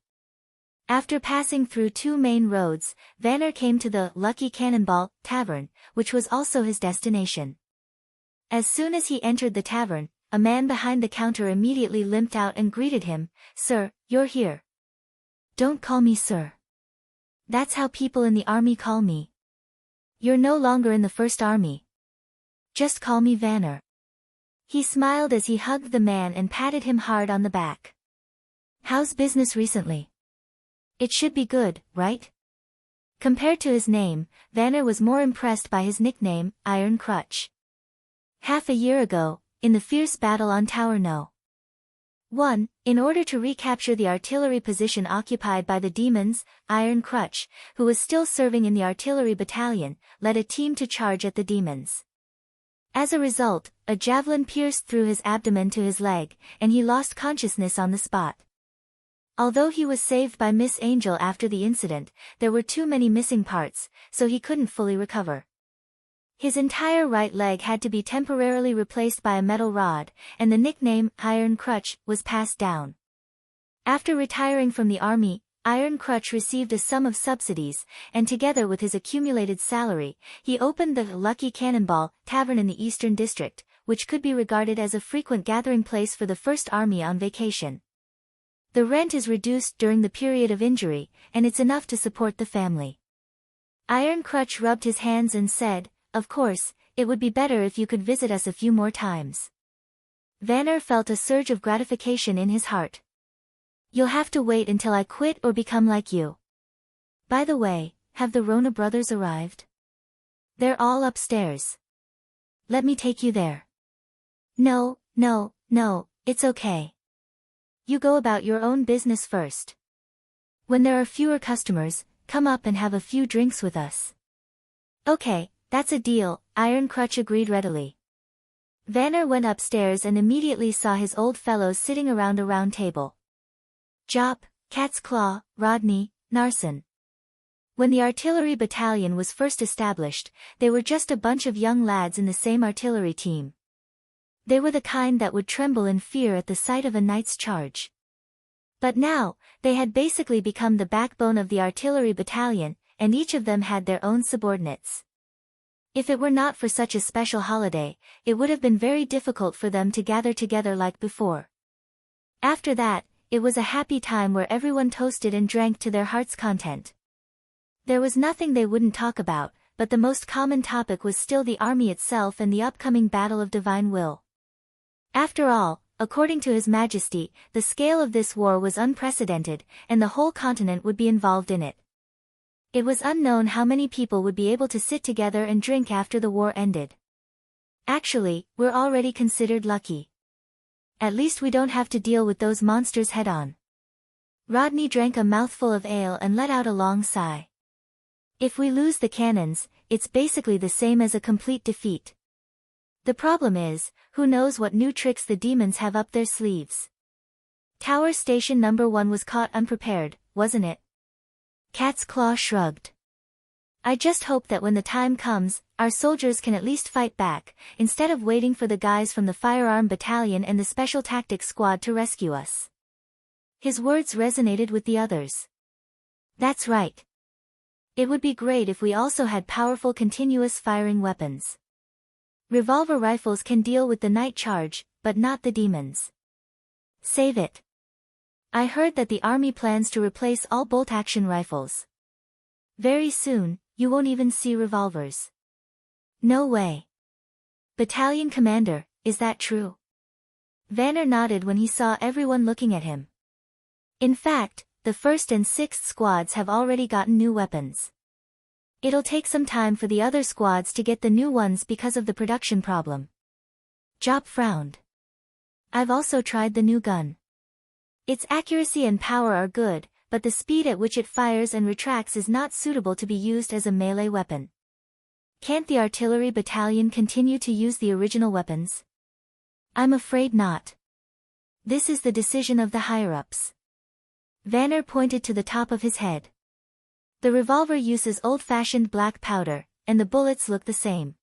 After passing through two main roads, Vanner came to the Lucky Cannonball Tavern, which was also his destination. As soon as he entered the tavern, a man behind the counter immediately limped out and greeted him. "Sir, you're here." "Don't call me sir. That's how people in the army call me. You're no longer in the First Army. Just call me Vanner." He smiled as he hugged the man and patted him hard on the back. "How's business recently? It should be good, right?" Compared to his name, Vanner was more impressed by his nickname, Iron Crutch. Half a year ago, in the fierce battle on Tower No. 1, in order to recapture the artillery position occupied by the demons, Iron Crutch, who was still serving in the artillery battalion, led a team to charge at the demons. As a result, a javelin pierced through his abdomen to his leg, and he lost consciousness on the spot. Although he was saved by Miss Angel after the incident, there were too many missing parts, so he couldn't fully recover. His entire right leg had to be temporarily replaced by a metal rod, and the nickname, Iron Crutch, was passed down. After retiring from the army, Iron Crutch received a sum of subsidies, and together with his accumulated salary, he opened the Lucky Cannonball Tavern in the Eastern District, which could be regarded as a frequent gathering place for the First Army on vacation. The rent is reduced during the period of injury, and it's enough to support the family. Iron Crutch rubbed his hands and said, "Of course, it would be better if you could visit us a few more times." Vanner felt a surge of gratification in his heart. "You'll have to wait until I quit or become like you. By the way, have the Rona brothers arrived?" "They're all upstairs. Let me take you there." No, it's okay. You go about your own business first. When there are fewer customers, come up and have a few drinks with us. Okay, that's a deal, Iron Crutch agreed readily. Vanner went upstairs and immediately saw his old fellows sitting around a round table. Jop, Cat's Claw, Rodney, Narsen. When the artillery battalion was first established, they were just a bunch of young lads in the same artillery team. They were the kind that would tremble in fear at the sight of a knight's charge. But now, they had basically become the backbone of the artillery battalion, and each of them had their own subordinates. If it were not for such a special holiday, it would have been very difficult for them to gather together like before. After that, it was a happy time where everyone toasted and drank to their heart's content. There was nothing they wouldn't talk about, but the most common topic was still the army itself and the upcoming Battle of Divine Will. After all, according to His Majesty, the scale of this war was unprecedented, and the whole continent would be involved in it. It was unknown how many people would be able to sit together and drink after the war ended. Actually, we're already considered lucky. At least we don't have to deal with those monsters head-on. Rodney drank a mouthful of ale and let out a long sigh. If we lose the cannons, it's basically the same as a complete defeat. The problem is, who knows what new tricks the demons have up their sleeves. Tower Station Number 1 was caught unprepared, wasn't it? Cat's Claw shrugged. I just hope that when the time comes, our soldiers can at least fight back, instead of waiting for the guys from the Firearm Battalion and the Special Tactics Squad to rescue us. His words resonated with the others. That's right. It would be great if we also had powerful continuous firing weapons. Revolver rifles can deal with the night charge, but not the demons. Save it. I heard that the army plans to replace all bolt-action rifles. Very soon, you won't even see revolvers. No way. Battalion Commander, is that true? Vanner nodded when he saw everyone looking at him. In fact, the 1st and 6th squads have already gotten new weapons. It'll take some time for the other squads to get the new ones because of the production problem. Jop frowned. I've also tried the new gun. Its accuracy and power are good, but the speed at which it fires and retracts is not suitable to be used as a melee weapon. Can't the artillery battalion continue to use the original weapons? I'm afraid not. This is the decision of the higher-ups. Vanner pointed to the top of his head. The revolver uses old-fashioned black powder, and the bullets look the same.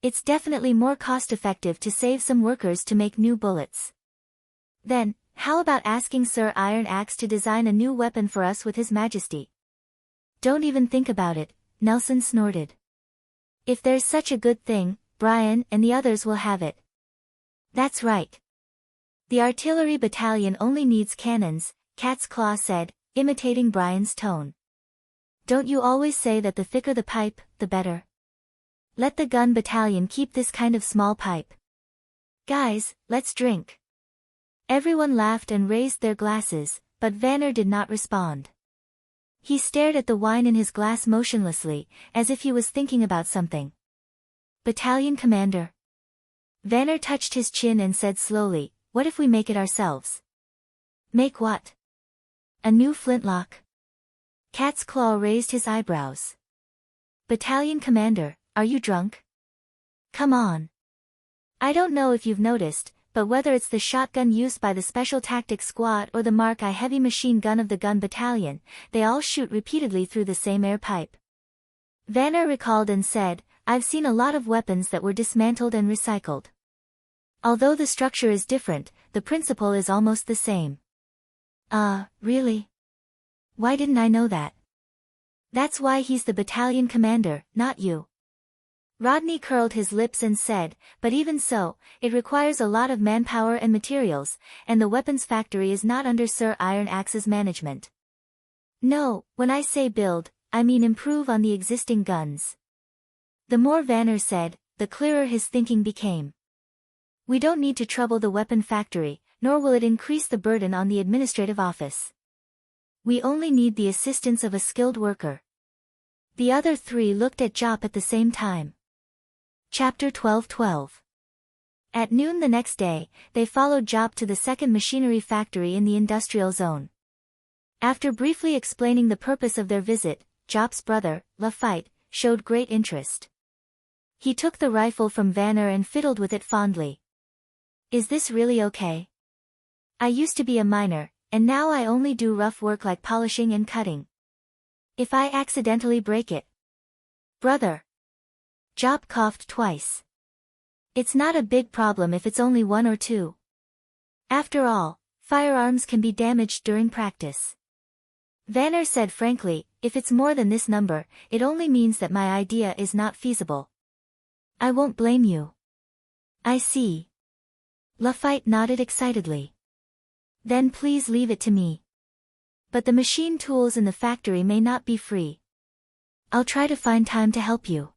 It's definitely more cost-effective to save some workers to make new bullets. Then, how about asking Sir Iron Axe to design a new weapon for us with His Majesty? Don't even think about it, Nelson snorted. If there's such a good thing, Brian and the others will have it. That's right. The artillery battalion only needs cannons, Cat's Claw said, imitating Brian's tone. Don't you always say that the thicker the pipe, the better? Let the gun battalion keep this kind of small pipe. Guys, let's drink. Everyone laughed and raised their glasses, but Vanner did not respond. He stared at the wine in his glass motionlessly, as if he was thinking about something. Battalion Commander. Vanner touched his chin and said slowly, what if we make it ourselves? Make what? A new flintlock? Cat's Claw raised his eyebrows. Battalion Commander, are you drunk? Come on. I don't know if you've noticed, but whether it's the shotgun used by the Special Tactics Squad or the Mark I heavy machine gun of the gun battalion, they all shoot repeatedly through the same air pipe. Vanner recalled and said, I've seen a lot of weapons that were dismantled and recycled. Although the structure is different, the principle is almost the same. Really? Why didn't I know that? That's why he's the battalion commander, not you. Rodney curled his lips and said, but even so, it requires a lot of manpower and materials, and the weapons factory is not under Sir Iron Axe's management. No, when I say build, I mean improve on the existing guns. The more Vanner said, the clearer his thinking became. We don't need to trouble the weapon factory, nor will it increase the burden on the administrative office. We only need the assistance of a skilled worker. The other three looked at Jop at the same time. Chapter 12:12. At noon the next day, they followed Jop to the second machinery factory in the industrial zone. After briefly explaining the purpose of their visit, Jop's brother, Lafitte, showed great interest. He took the rifle from Vanner and fiddled with it fondly. "Is this really okay? I used to be a miner, and now I only do rough work like polishing and cutting. If I accidentally break it..." "Brother." Jop coughed twice. "It's not a big problem if it's only one or two. After all, firearms can be damaged during practice." Vanner said frankly, "If it's more than this number, it only means that my idea is not feasible. I won't blame you." "I see." Lafitte nodded excitedly. "Then please leave it to me. But the machine tools in the factory may not be free. I'll try to find time to help you.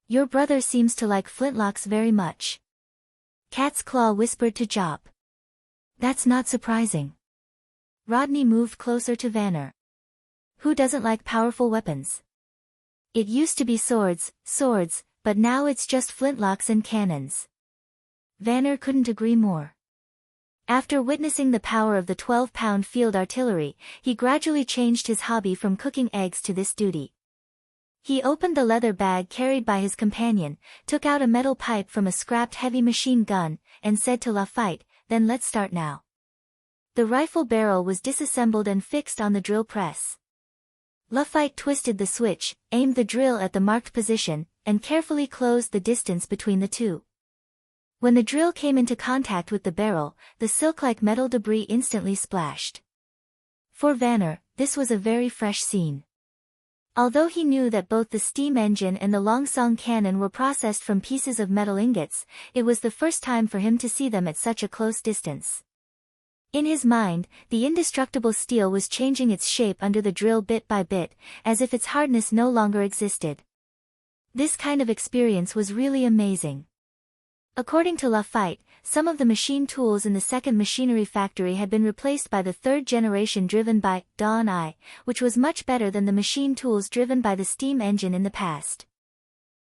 Your brother seems to like flintlocks very much." Cat's Claw whispered to Jop. "That's not surprising." Rodney moved closer to Vanner. "Who doesn't like powerful weapons? It used to be swords, but now it's just flintlocks and cannons." Vanner couldn't agree more. After witnessing the power of the 12-pound field artillery, he gradually changed his hobby from cooking eggs to this duty. He opened the leather bag carried by his companion, took out a metal pipe from a scrapped heavy machine gun, and said to Lafitte, "Then let's start now." The rifle barrel was disassembled and fixed on the drill press. Lafitte twisted the switch, aimed the drill at the marked position, and carefully closed the distance between the two. When the drill came into contact with the barrel, the silk-like metal debris instantly splashed. For Vanner, this was a very fresh scene. Although he knew that both the steam engine and the Longsong cannon were processed from pieces of metal ingots, it was the first time for him to see them at such a close distance. In his mind, the indestructible steel was changing its shape under the drill bit by bit, as if its hardness no longer existed. This kind of experience was really amazing. According to Lafitte, some of the machine tools in the second machinery factory had been replaced by the third generation driven by Dawn Eye, which was much better than the machine tools driven by the steam engine in the past.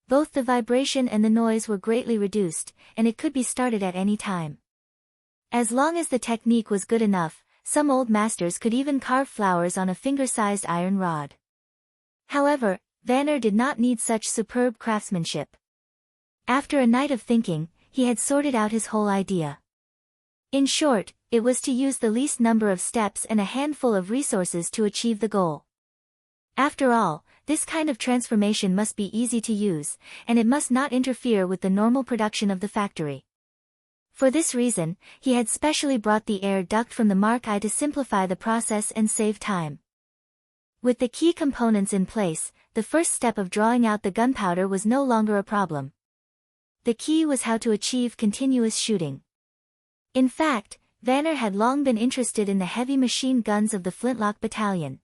Both the vibration and the noise were greatly reduced, and it could be started at any time. As long as the technique was good enough, some old masters could even carve flowers on a finger-sized iron rod. However, Vanner did not need such superb craftsmanship. After a night of thinking, he had sorted out his whole idea. In short, it was to use the least number of steps and a handful of resources to achieve the goal. After all, this kind of transformation must be easy to use, and it must not interfere with the normal production of the factory. For this reason, he had specially brought the air duct from the Mark I to simplify the process and save time. With the key components in place, the first step of drawing out the gunpowder was no longer a problem. The key was how to achieve continuous shooting. In fact, Vanner had long been interested in the heavy machine guns of the Flintlock Battalion.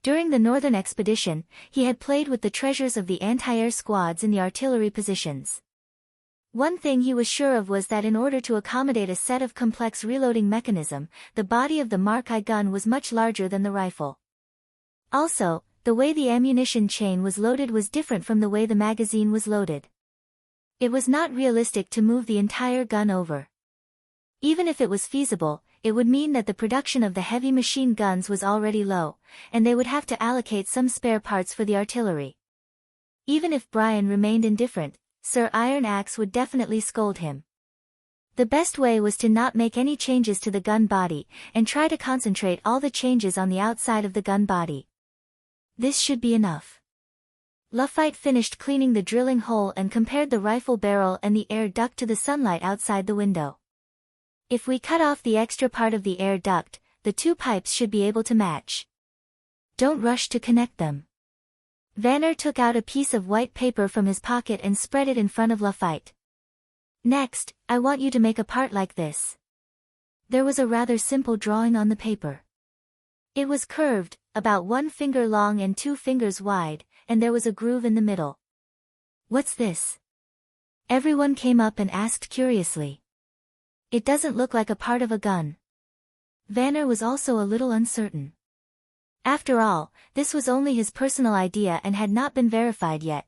During the Northern Expedition, he had played with the treasures of the anti-air squads in the artillery positions. One thing he was sure of was that in order to accommodate a set of complex reloading mechanism, the body of the Mark I gun was much larger than the rifle. Also, the way the ammunition chain was loaded was different from the way the magazine was loaded. It was not realistic to move the entire gun over. Even if it was feasible, it would mean that the production of the heavy machine guns was already low, and they would have to allocate some spare parts for the artillery. Even if Brian remained indifferent, Sir Iron Axe would definitely scold him. The best way was to not make any changes to the gun body, and try to concentrate all the changes on the outside of the gun body. This should be enough. Lafitte finished cleaning the drilling hole and compared the rifle barrel and the air duct to the sunlight outside the window. If we cut off the extra part of the air duct, the two pipes should be able to match. Don't rush to connect them. Vanner took out a piece of white paper from his pocket and spread it in front of Lafitte. Next, I want you to make a part like this. There was a rather simple drawing on the paper. It was curved, about 1 finger long and 2 fingers wide, and there was a groove in the middle. What's this? Everyone came up and asked curiously. It doesn't look like a part of a gun. Vanner was also a little uncertain. After all, this was only his personal idea and had not been verified yet.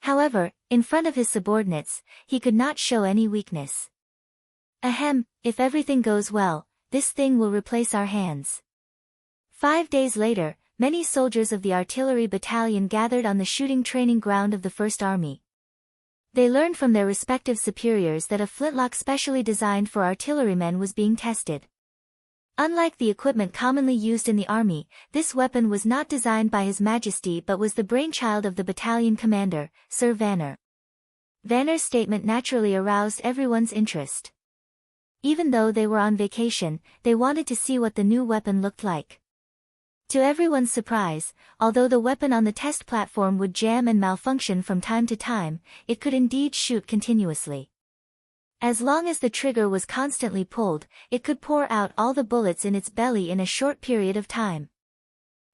However, in front of his subordinates, he could not show any weakness. Ahem, if everything goes well, this thing will replace our hands. 5 days later, many soldiers of the artillery battalion gathered on the shooting training ground of the First Army. They learned from their respective superiors that a flintlock specially designed for artillerymen was being tested. Unlike the equipment commonly used in the army, this weapon was not designed by His Majesty but was the brainchild of the battalion commander, Sir Vanner. Vanner's statement naturally aroused everyone's interest. Even though they were on vacation, they wanted to see what the new weapon looked like. To everyone's surprise, although the weapon on the test platform would jam and malfunction from time to time, it could indeed shoot continuously. As long as the trigger was constantly pulled, it could pour out all the bullets in its belly in a short period of time.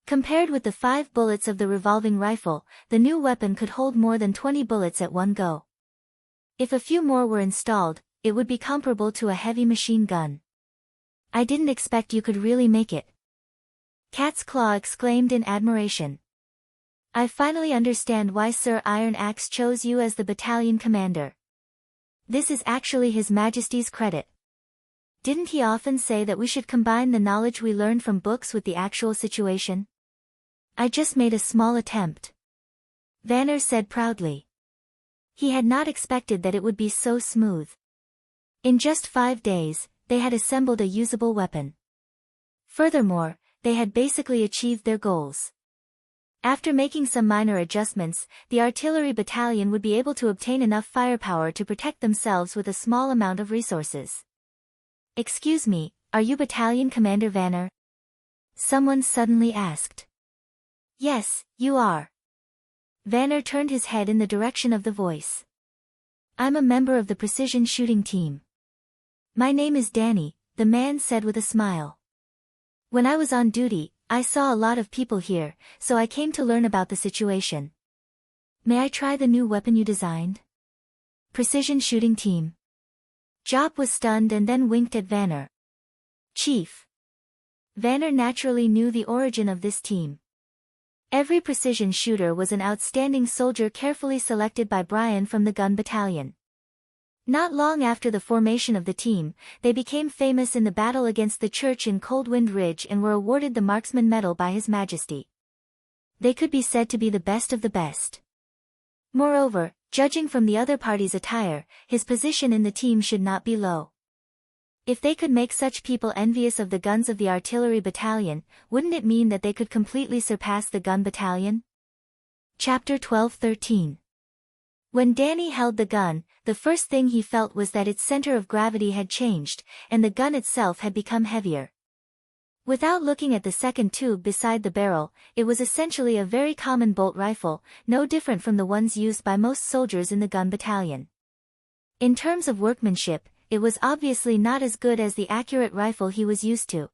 Compared with the 5 bullets of the revolving rifle, the new weapon could hold more than 20 bullets at one go. If a few more were installed, it would be comparable to a heavy machine gun. "I didn't expect you could really make it," Cat's Claw exclaimed in admiration. "I finally understand why Sir Iron Axe chose you as the battalion commander. This is actually His Majesty's credit. Didn't he often say that we should combine the knowledge we learned from books with the actual situation? I just made a small attempt," Vanner said proudly. He had not expected that it would be so smooth. In just 5 days, they had assembled a usable weapon. Furthermore, they had basically achieved their goals. After making some minor adjustments, the artillery battalion would be able to obtain enough firepower to protect themselves with a small amount of resources. "Excuse me, are you Battalion Commander Vanner?" someone suddenly asked. "Yes, you are." Vanner turned his head in the direction of the voice. "I'm a member of the precision shooting team." "My name is Danny," the man said with a smile. "When I was on duty, I saw a lot of people here, so I came to learn about the situation. May I try the new weapon you designed?" "Precision shooting team." Jop was stunned and then winked at Vanner. "Chief." Vanner naturally knew the origin of this team. Every precision shooter was an outstanding soldier carefully selected by Brian from the gun battalion. Not long after the formation of the team, they became famous in the battle against the church in Coldwind Ridge and were awarded the Marksman Medal by His Majesty. They could be said to be the best of the best. Moreover, judging from the other party's attire, his position in the team should not be low. If they could make such people envious of the guns of the artillery battalion, wouldn't it mean that they could completely surpass the gun battalion? Chapter 12-13. When Danny held the gun, the first thing he felt was that its center of gravity had changed, and the gun itself had become heavier. Without looking at the second tube beside the barrel, it was essentially a very common bolt rifle, no different from the ones used by most soldiers in the gun battalion. In terms of workmanship, it was obviously not as good as the accurate rifle he was used to.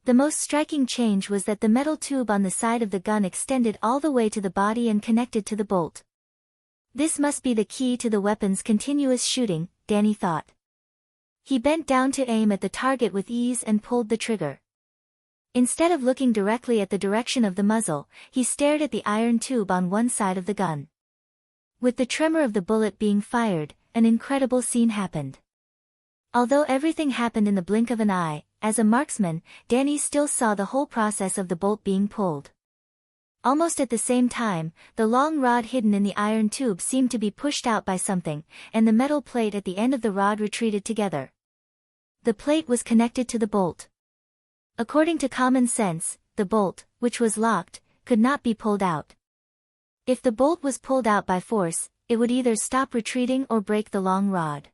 The most striking change was that the metal tube on the side of the gun extended all the way to the body and connected to the bolt. This must be the key to the weapon's continuous shooting, Danny thought. He bent down to aim at the target with ease and pulled the trigger. Instead of looking directly at the direction of the muzzle, he stared at the iron tube on one side of the gun. With the tremor of the bullet being fired, an incredible scene happened. Although everything happened in the blink of an eye, as a marksman, Danny still saw the whole process of the bolt being pulled. Almost at the same time, the long rod hidden in the iron tube seemed to be pushed out by something, and the metal plate at the end of the rod retreated together. The plate was connected to the bolt. According to common sense, the bolt, which was locked, could not be pulled out. If the bolt was pulled out by force, it would either stop retreating or break the long rod.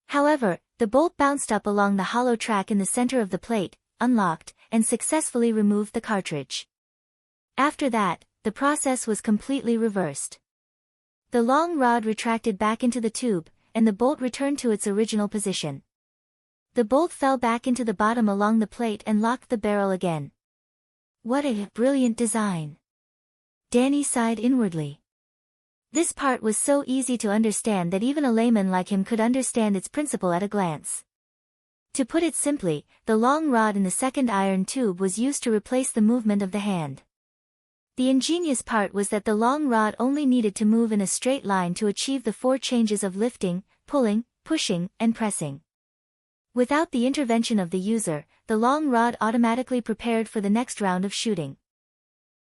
However, the bolt bounced up along the hollow track in the center of the plate, unlocked, and successfully removed the cartridge. After that, the process was completely reversed. The long rod retracted back into the tube, and the bolt returned to its original position. The bolt fell back into the bottom along the plate and locked the barrel again. What a brilliant design! Danny sighed inwardly. This part was so easy to understand that even a layman like him could understand its principle at a glance. To put it simply, the long rod in the second iron tube was used to replace the movement of the hand. The ingenious part was that the long rod only needed to move in a straight line to achieve the 4 changes of lifting, pulling, pushing, and pressing. Without the intervention of the user, the long rod automatically prepared for the next round of shooting.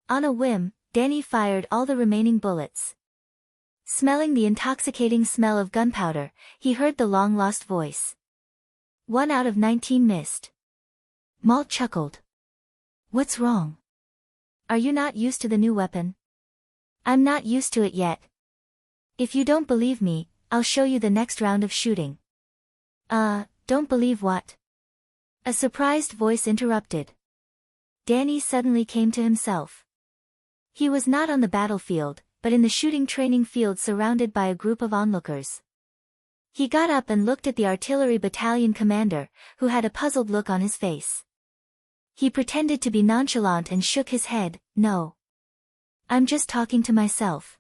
On a whim, Danny fired all the remaining bullets. Smelling the intoxicating smell of gunpowder, he heard the long-lost voice. 1 out of 19 missed. Malt chuckled. What's wrong? Are you not used to the new weapon? I'm not used to it yet. If you don't believe me, I'll show you the next round of shooting. Don't believe what? A surprised voice interrupted. Danny suddenly came to himself. He was not on the battlefield, but in the shooting training field surrounded by a group of onlookers. He got up and looked at the artillery battalion commander, who had a puzzled look on his face. He pretended to be nonchalant and shook his head. No. I'm just talking to myself.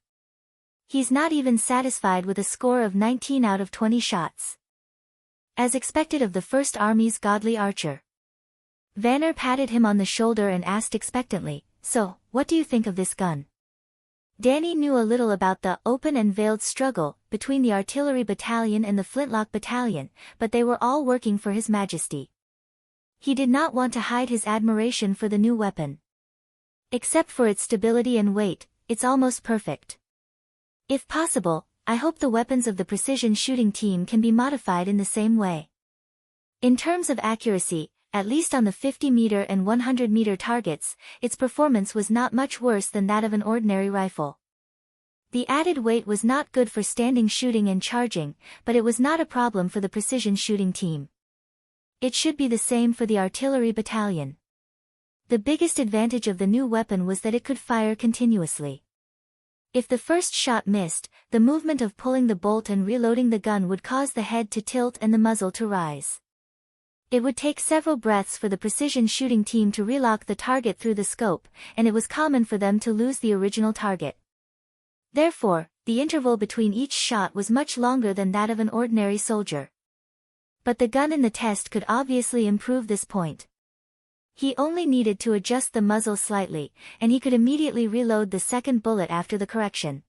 He's not even satisfied with a score of 19 out of 20 shots. As expected of the First Army's godly archer. Vanner patted him on the shoulder and asked expectantly, So, what do you think of this gun? Danny knew a little about the open and veiled struggle between the artillery battalion and the flintlock battalion, but they were all working for His Majesty. He did not want to hide his admiration for the new weapon. Except for its stability and weight, it's almost perfect. If possible, I hope the weapons of the precision shooting team can be modified in the same way. In terms of accuracy, at least on the 50-meter and 100-meter targets, its performance was not much worse than that of an ordinary rifle. The added weight was not good for standing shooting and charging, but it was not a problem for the precision shooting team. It should be the same for the artillery battalion. The biggest advantage of the new weapon was that it could fire continuously. If the first shot missed, the movement of pulling the bolt and reloading the gun would cause the head to tilt and the muzzle to rise. It would take several breaths for the precision shooting team to relock the target through the scope, and it was common for them to lose the original target. Therefore, the interval between each shot was much longer than that of an ordinary soldier. But the gun in the test could obviously improve this point. He only needed to adjust the muzzle slightly, and he could immediately reload the second bullet after the correction.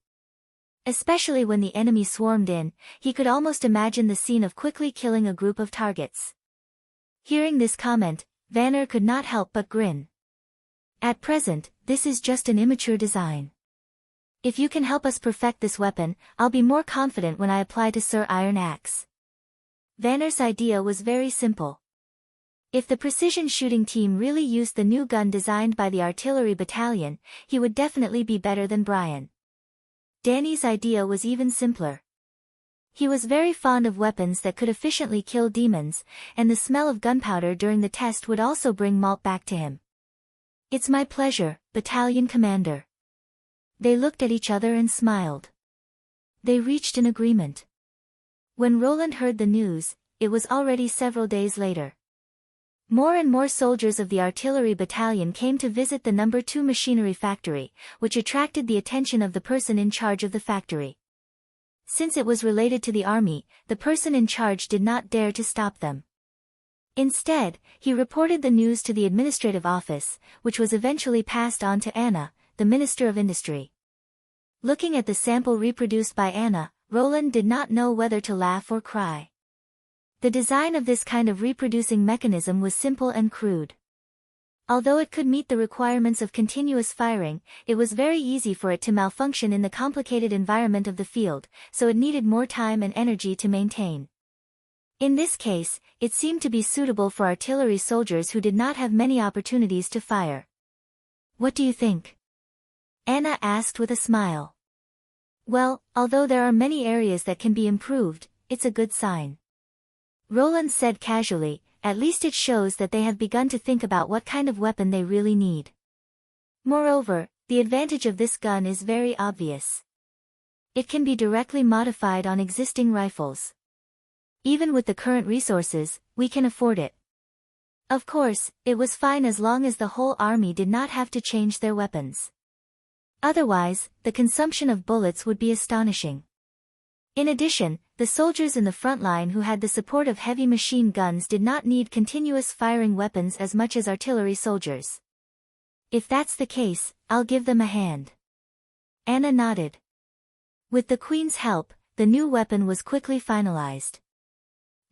Especially when the enemy swarmed in, he could almost imagine the scene of quickly killing a group of targets. Hearing this comment, Vanner could not help but grin. At present, this is just an immature design. If you can help us perfect this weapon, I'll be more confident when I apply to Sir Iron Axe. Vanner's idea was very simple. If the precision shooting team really used the new gun designed by the artillery battalion, he would definitely be better than Brian. Danny's idea was even simpler. He was very fond of weapons that could efficiently kill demons, and the smell of gunpowder during the test would also bring Malt back to him. It's my pleasure, Battalion Commander. They looked at each other and smiled. They reached an agreement. When Roland heard the news, it was already several days later. More and more soldiers of the artillery battalion came to visit the No. 2 machinery factory, which attracted the attention of the person in charge of the factory. Since it was related to the army, the person in charge did not dare to stop them. Instead, he reported the news to the administrative office, which was eventually passed on to Anna, the Minister of Industry. Looking at the sample reproduced by Anna, Roland did not know whether to laugh or cry. The design of this kind of reproducing mechanism was simple and crude. Although it could meet the requirements of continuous firing, it was very easy for it to malfunction in the complicated environment of the field, so it needed more time and energy to maintain. In this case, it seemed to be suitable for artillery soldiers who did not have many opportunities to fire. What do you think? Anna asked with a smile. Well, although there are many areas that can be improved, it's a good sign. Roland said casually, at least it shows that they have begun to think about what kind of weapon they really need. Moreover, the advantage of this gun is very obvious. It can be directly modified on existing rifles. Even with the current resources, we can afford it. Of course, it was fine as long as the whole army did not have to change their weapons. Otherwise, the consumption of bullets would be astonishing. In addition, the soldiers in the front line who had the support of heavy machine guns did not need continuous firing weapons as much as artillery soldiers. If that's the case, I'll give them a hand. Anna nodded. With the Queen's help, the new weapon was quickly finalized.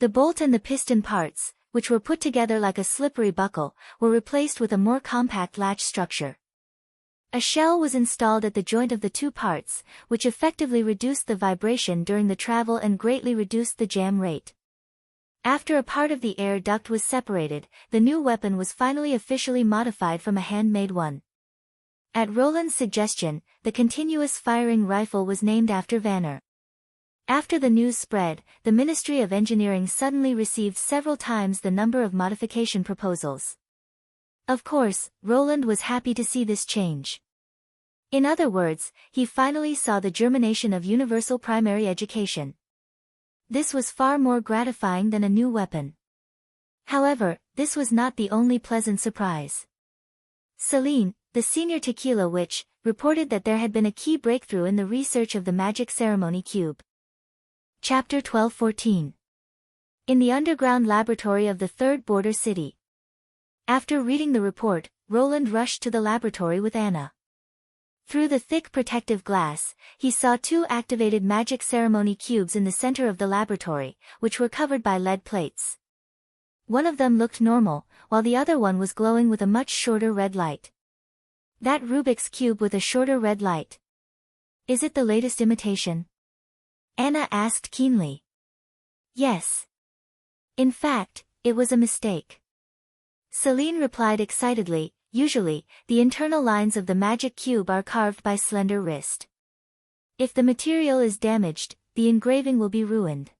The bolt and the piston parts, which were put together like a slippery buckle, were replaced with a more compact latch structure. A shell was installed at the joint of the two parts, which effectively reduced the vibration during the travel and greatly reduced the jam rate. After a part of the air duct was separated, the new weapon was finally officially modified from a handmade one. At Roland's suggestion, the continuous firing rifle was named after Vanner. After the news spread, the Ministry of Engineering suddenly received several times the number of modification proposals. Of course, Roland was happy to see this change. In other words, he finally saw the germination of universal primary education. This was far more gratifying than a new weapon. However, this was not the only pleasant surprise. Celine, the senior tequila witch, reported that there had been a key breakthrough in the research of the magic ceremony cube. Chapter 12:14. In the underground laboratory of the third border city. After reading the report, Roland rushed to the laboratory with Anna. Through the thick protective glass, he saw two activated magic ceremony cubes in the center of the laboratory, which were covered by lead plates. One of them looked normal, while the other one was glowing with a much shorter red light. That Rubik's Cube with a shorter red light. Is it the latest imitation? Anna asked keenly. Yes. In fact, it was a mistake. Celine replied excitedly, usually, the internal lines of the magic cube are carved by slender wrist. If the material is damaged, the engraving will be ruined.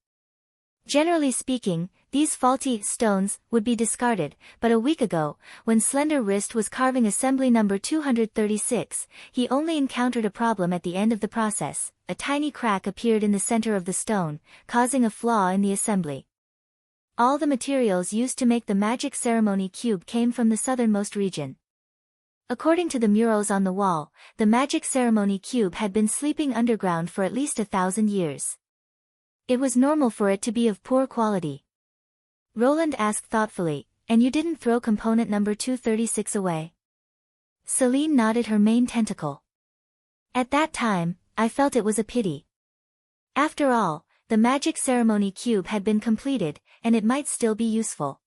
Generally speaking, these faulty stones would be discarded, but a week ago, when Slender Wrist was carving assembly number 236, he only encountered a problem at the end of the process. A tiny crack appeared in the center of the stone, causing a flaw in the assembly. All the materials used to make the magic ceremony cube came from the southernmost region. According to the murals on the wall, the magic ceremony cube had been sleeping underground for at least 1,000 years. It was normal for it to be of poor quality. Roland asked thoughtfully, and you didn't throw component number 236 away? Celine nodded her main tentacle. At that time, I felt it was a pity. After all, the magic ceremony cube had been completed, and it might still be useful.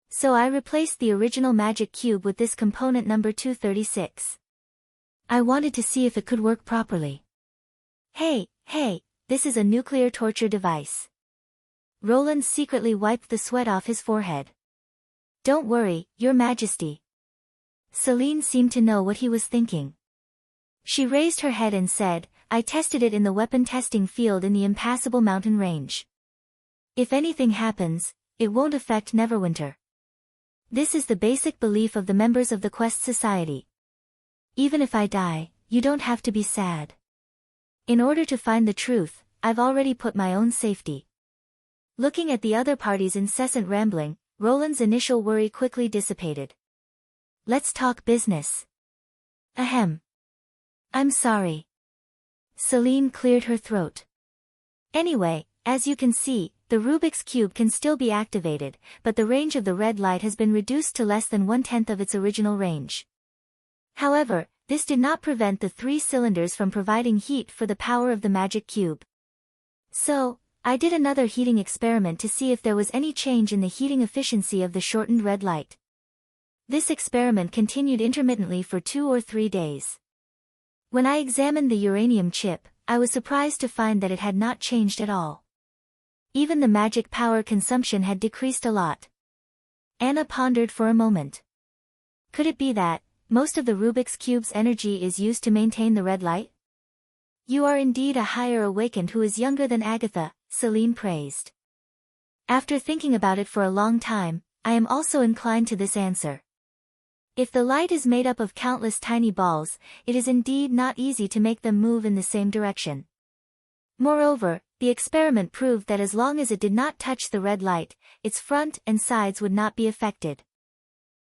So I replaced the original magic cube with this component number 236. I wanted to see if it could work properly. Hey, this is a nuclear torture device. Roland secretly wiped the sweat off his forehead. Don't worry, Your Majesty. Celine seemed to know what he was thinking. She raised her head and said, I tested it in the weapon testing field in the impassable mountain range. If anything happens, it won't affect Neverwinter. This is the basic belief of the members of the Quest Society. Even if I die, you don't have to be sad. In order to find the truth, I've already put my own safety. Looking at the other party's incessant rambling, Roland's initial worry quickly dissipated. Let's talk business. Ahem. I'm sorry. Celine cleared her throat. Anyway, as you can see, the Rubik's Cube can still be activated, but the range of the red light has been reduced to less than 1/10 of its original range. However, this did not prevent the 3 cylinders from providing heat for the power of the magic cube. So, I did another heating experiment to see if there was any change in the heating efficiency of the shortened red light. This experiment continued intermittently for 2 or 3 days. When I examined the uranium chip, I was surprised to find that it had not changed at all. Even the magic power consumption had decreased a lot. Anna pondered for a moment. Could it be that most of the Rubik's Cube's energy is used to maintain the red light? You are indeed a higher awakened who is younger than Agatha, Celine praised. After thinking about it for a long time, I am also inclined to this answer. If the light is made up of countless tiny balls, it is indeed not easy to make them move in the same direction. Moreover, the experiment proved that as long as it did not touch the red light, its front and sides would not be affected.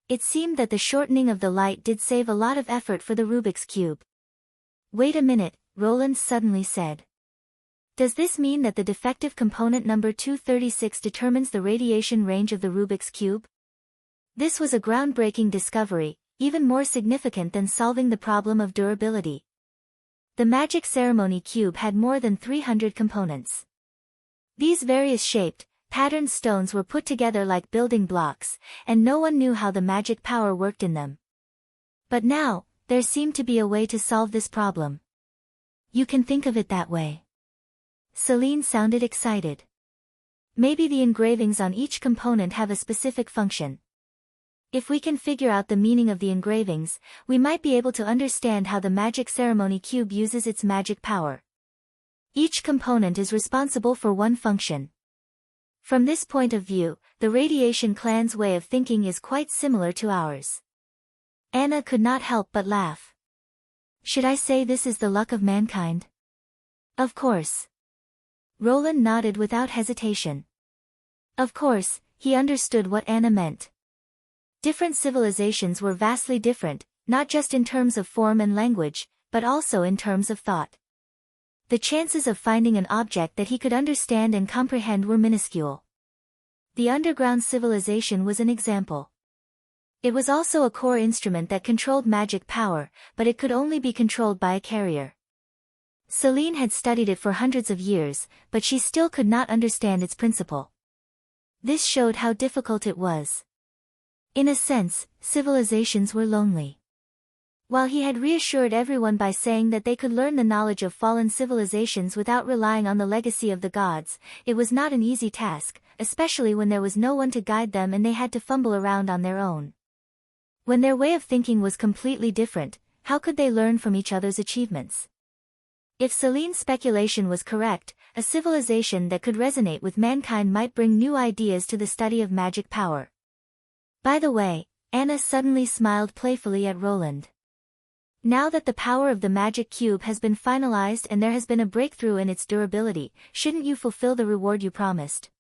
It seemed that the shortening of the light did save a lot of effort for the Rubik's Cube. Wait a minute, Roland suddenly said. Does this mean that the defective component number 236 determines the radiation range of the Rubik's Cube? This was a groundbreaking discovery, even more significant than solving the problem of durability. The magic ceremony cube had more than 300 components. These various shaped, Patterned stones were put together like building blocks, and no one knew how the magic power worked in them. But now, there seemed to be a way to solve this problem. You can think of it that way. Celine sounded excited. Maybe the engravings on each component have a specific function. If we can figure out the meaning of the engravings, we might be able to understand how the magic ceremony cube uses its magic power. Each component is responsible for one function. From this point of view, the Radiation Clan's way of thinking is quite similar to ours. Anna could not help but laugh. Should I say this is the luck of mankind? Of course. Roland nodded without hesitation. Of course, he understood what Anna meant. Different civilizations were vastly different, not just in terms of form and language, but also in terms of thought. The chances of finding an object that he could understand and comprehend were minuscule. The underground civilization was an example. It was also a core instrument that controlled magic power, but it could only be controlled by a carrier. Celine had studied it for hundreds of years, but she still could not understand its principle. This showed how difficult it was. In a sense, civilizations were lonely. While he had reassured everyone by saying that they could learn the knowledge of fallen civilizations without relying on the legacy of the gods, it was not an easy task, especially when there was no one to guide them and they had to fumble around on their own. When their way of thinking was completely different, how could they learn from each other's achievements? If Celine's speculation was correct, a civilization that could resonate with mankind might bring new ideas to the study of magic power. By the way, Anna suddenly smiled playfully at Roland. Now that the power of the magic cube has been finalized and there has been a breakthrough in its durability, shouldn't you fulfill the reward you promised?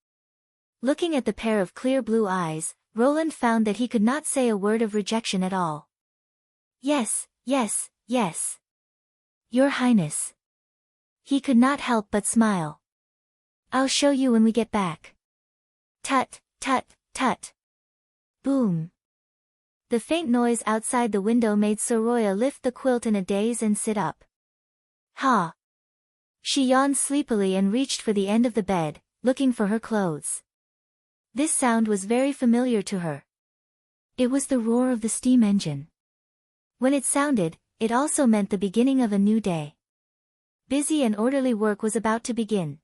Looking at the pair of clear blue eyes, Roland found that he could not say a word of rejection at all. Yes, yes, yes. Your Highness. He could not help but smile. I'll show you when we get back. Tut, tut, tut. Boom. The faint noise outside the window made Soroya lift the quilt in a daze and sit up. Ha! She yawned sleepily and reached for the end of the bed, looking for her clothes. This sound was very familiar to her. It was the roar of the steam engine. When it sounded, it also meant the beginning of a new day. Busy and orderly work was about to begin.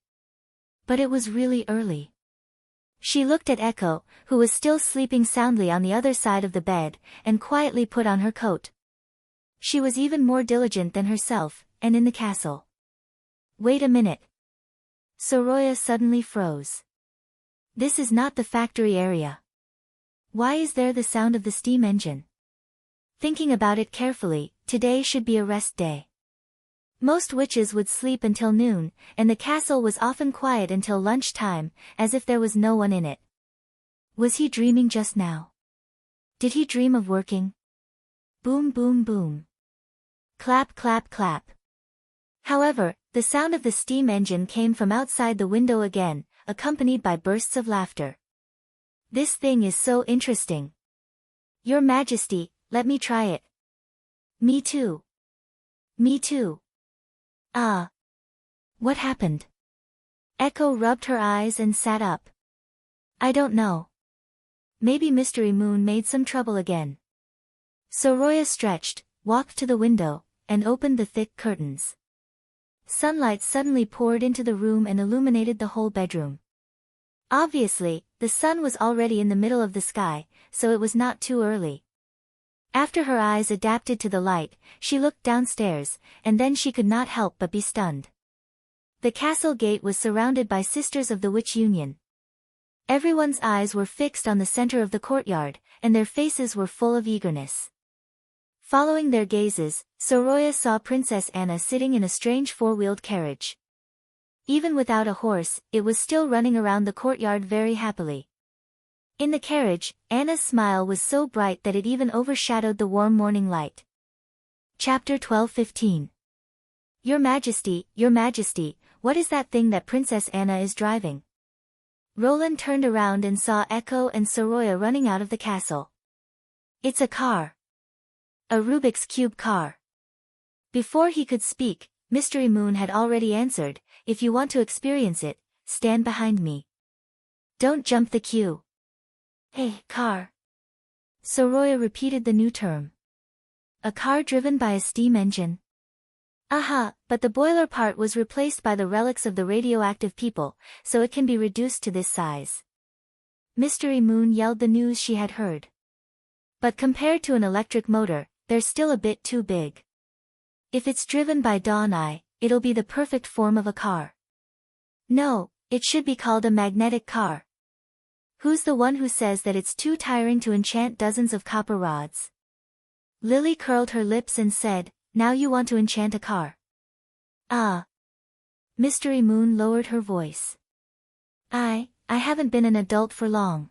But it was really early. She looked at Echo, who was still sleeping soundly on the other side of the bed, and quietly put on her coat. She was even more diligent than herself, and in the castle. Wait a minute. Soroya suddenly froze. This is not the factory area. Why is there the sound of the steam engine? Thinking about it carefully, today should be a rest day. Most witches would sleep until noon, and the castle was often quiet until lunchtime, as if there was no one in it. Was he dreaming just now? Did he dream of working? Boom boom boom. Clap clap clap. However, the sound of the steam engine came from outside the window again, accompanied by bursts of laughter. This thing is so interesting. Your Majesty, let me try it. Me too. Me too. Ah. What happened? Echo rubbed her eyes and sat up. I don't know. Maybe Mystery Moon made some trouble again. Soroya stretched, walked to the window, and opened the thick curtains. Sunlight suddenly poured into the room and illuminated the whole bedroom. Obviously, the sun was already in the middle of the sky, so it was not too early. After her eyes adapted to the light, she looked downstairs, and then she could not help but be stunned. The castle gate was surrounded by Sisters of the Witch Union. Everyone's eyes were fixed on the center of the courtyard, and their faces were full of eagerness. Following their gazes, Soroya saw Princess Anna sitting in a strange four-wheeled carriage. Even without a horse, it was still running around the courtyard very happily. In the carriage, Anna's smile was so bright that it even overshadowed the warm morning light. Chapter 12:15. Your Majesty, what is that thing that Princess Anna is driving? Roland turned around and saw Echo and Soroya running out of the castle. It's a car. A Rubik's Cube car. Before he could speak, Mystery Moon had already answered, if you want to experience it, stand behind me. Don't jump the queue. Hey, car. Soroya repeated the new term. A car driven by a steam engine. Aha, but the boiler part was replaced by the relics of the radioactive people, so it can be reduced to this size. Mystery Moon yelled the news she had heard. But compared to an electric motor, they're still a bit too big. If it's driven by Dawn Eye, it'll be the perfect form of a car. No, it should be called a magnetic car. Who's the one who says that it's too tiring to enchant dozens of copper rods? Lily curled her lips and said, now you want to enchant a car. Ah. Mystery Moon lowered her voice. I haven't been an adult for long.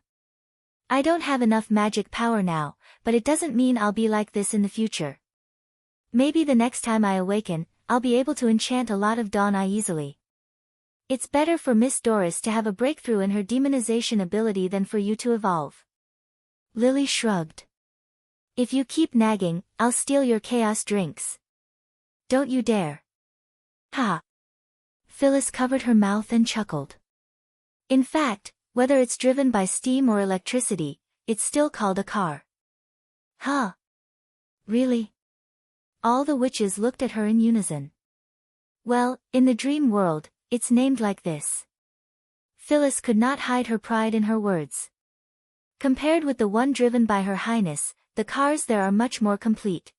I don't have enough magic power now, but it doesn't mean I'll be like this in the future. Maybe the next time I awaken, I'll be able to enchant a lot of Dawn Eye easily. It's better for Miss Doris to have a breakthrough in her demonization ability than for you to evolve. Lily shrugged. If you keep nagging, I'll steal your chaos drinks. Don't you dare. Ha. Phyllis covered her mouth and chuckled. In fact, whether it's driven by steam or electricity, it's still called a car. Huh? Really? All the witches looked at her in unison. Well, in the dream world, it's named like this. Phyllis could not hide her pride in her words. Compared with the one driven by Her Highness, the cars there are much more complete.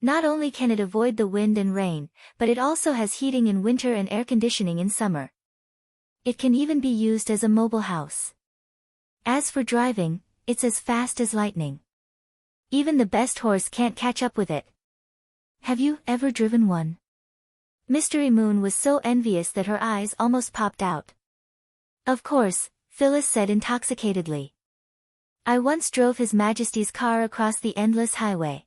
Not only can it avoid the wind and rain, but it also has heating in winter and air conditioning in summer. It can even be used as a mobile house. As for driving, it's as fast as lightning. Even the best horse can't catch up with it. Have you ever driven one? Mystery Moon was so envious that her eyes almost popped out. Of course, Phyllis said intoxicatedly. I once drove His Majesty's car across the endless highway.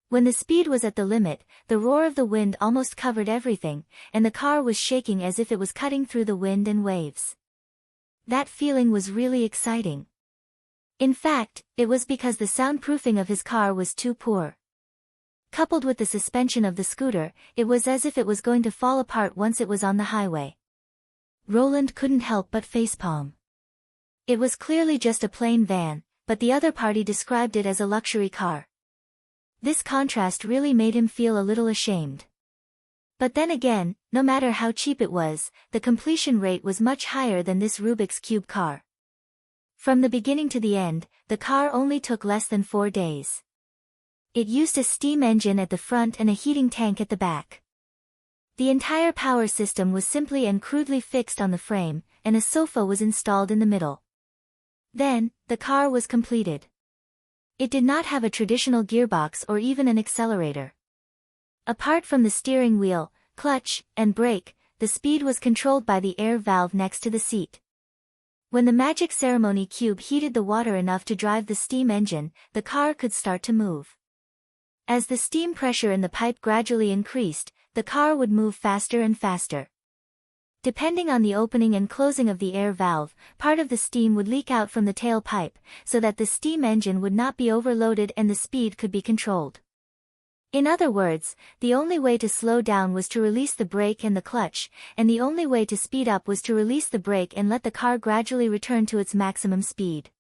When the speed was at the limit, the roar of the wind almost covered everything, and the car was shaking as if it was cutting through the wind and waves. That feeling was really exciting. In fact, it was because the soundproofing of his car was too poor. Coupled with the suspension of the scooter, it was as if it was going to fall apart once it was on the highway. Roland couldn't help but facepalm. It was clearly just a plain van, but the other party described it as a luxury car. This contrast really made him feel a little ashamed. But then again, no matter how cheap it was, the completion rate was much higher than this Rubik's Cube car. From the beginning to the end, the car only took less than 4 days. It used a steam engine at the front and a heating tank at the back. The entire power system was simply and crudely fixed on the frame, and a sofa was installed in the middle. Then, the car was completed. It did not have a traditional gearbox or even an accelerator. Apart from the steering wheel, clutch, and brake, the speed was controlled by the air valve next to the seat. When the magic ceremony cube heated the water enough to drive the steam engine, the car could start to move. As the steam pressure in the pipe gradually increased, the car would move faster and faster. Depending on the opening and closing of the air valve, part of the steam would leak out from the tailpipe, so that the steam engine would not be overloaded and the speed could be controlled. In other words, the only way to slow down was to release the brake and the clutch, and the only way to speed up was to release the brake and let the car gradually return to its maximum speed.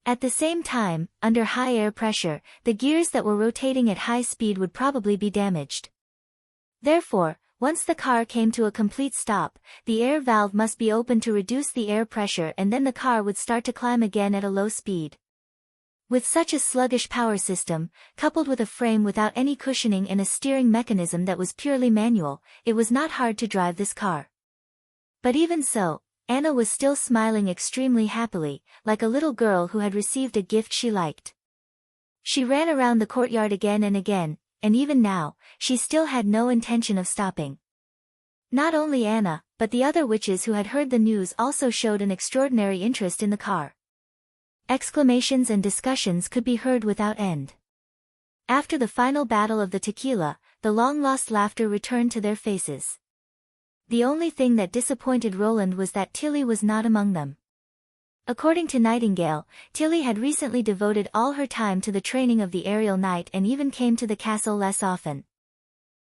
At the same time, under high air pressure, the gears that were rotating at high speed would probably be damaged. Therefore, once the car came to a complete stop, the air valve must be opened to reduce the air pressure and then the car would start to climb again at a low speed. With such a sluggish power system, coupled with a frame without any cushioning and a steering mechanism that was purely manual, it was not hard to drive this car. But even so, Anna was still smiling extremely happily, like a little girl who had received a gift she liked. She ran around the courtyard again, and even now, she still had no intention of stopping. Not only Anna, but the other witches who had heard the news also showed an extraordinary interest in the car. Exclamations and discussions could be heard without end. After the final battle of the tequila, the long-lost laughter returned to their faces. The only thing that disappointed Roland was that Tilly was not among them. According to Nightingale, Tilly had recently devoted all her time to the training of the aerial knight and even came to the castle less often.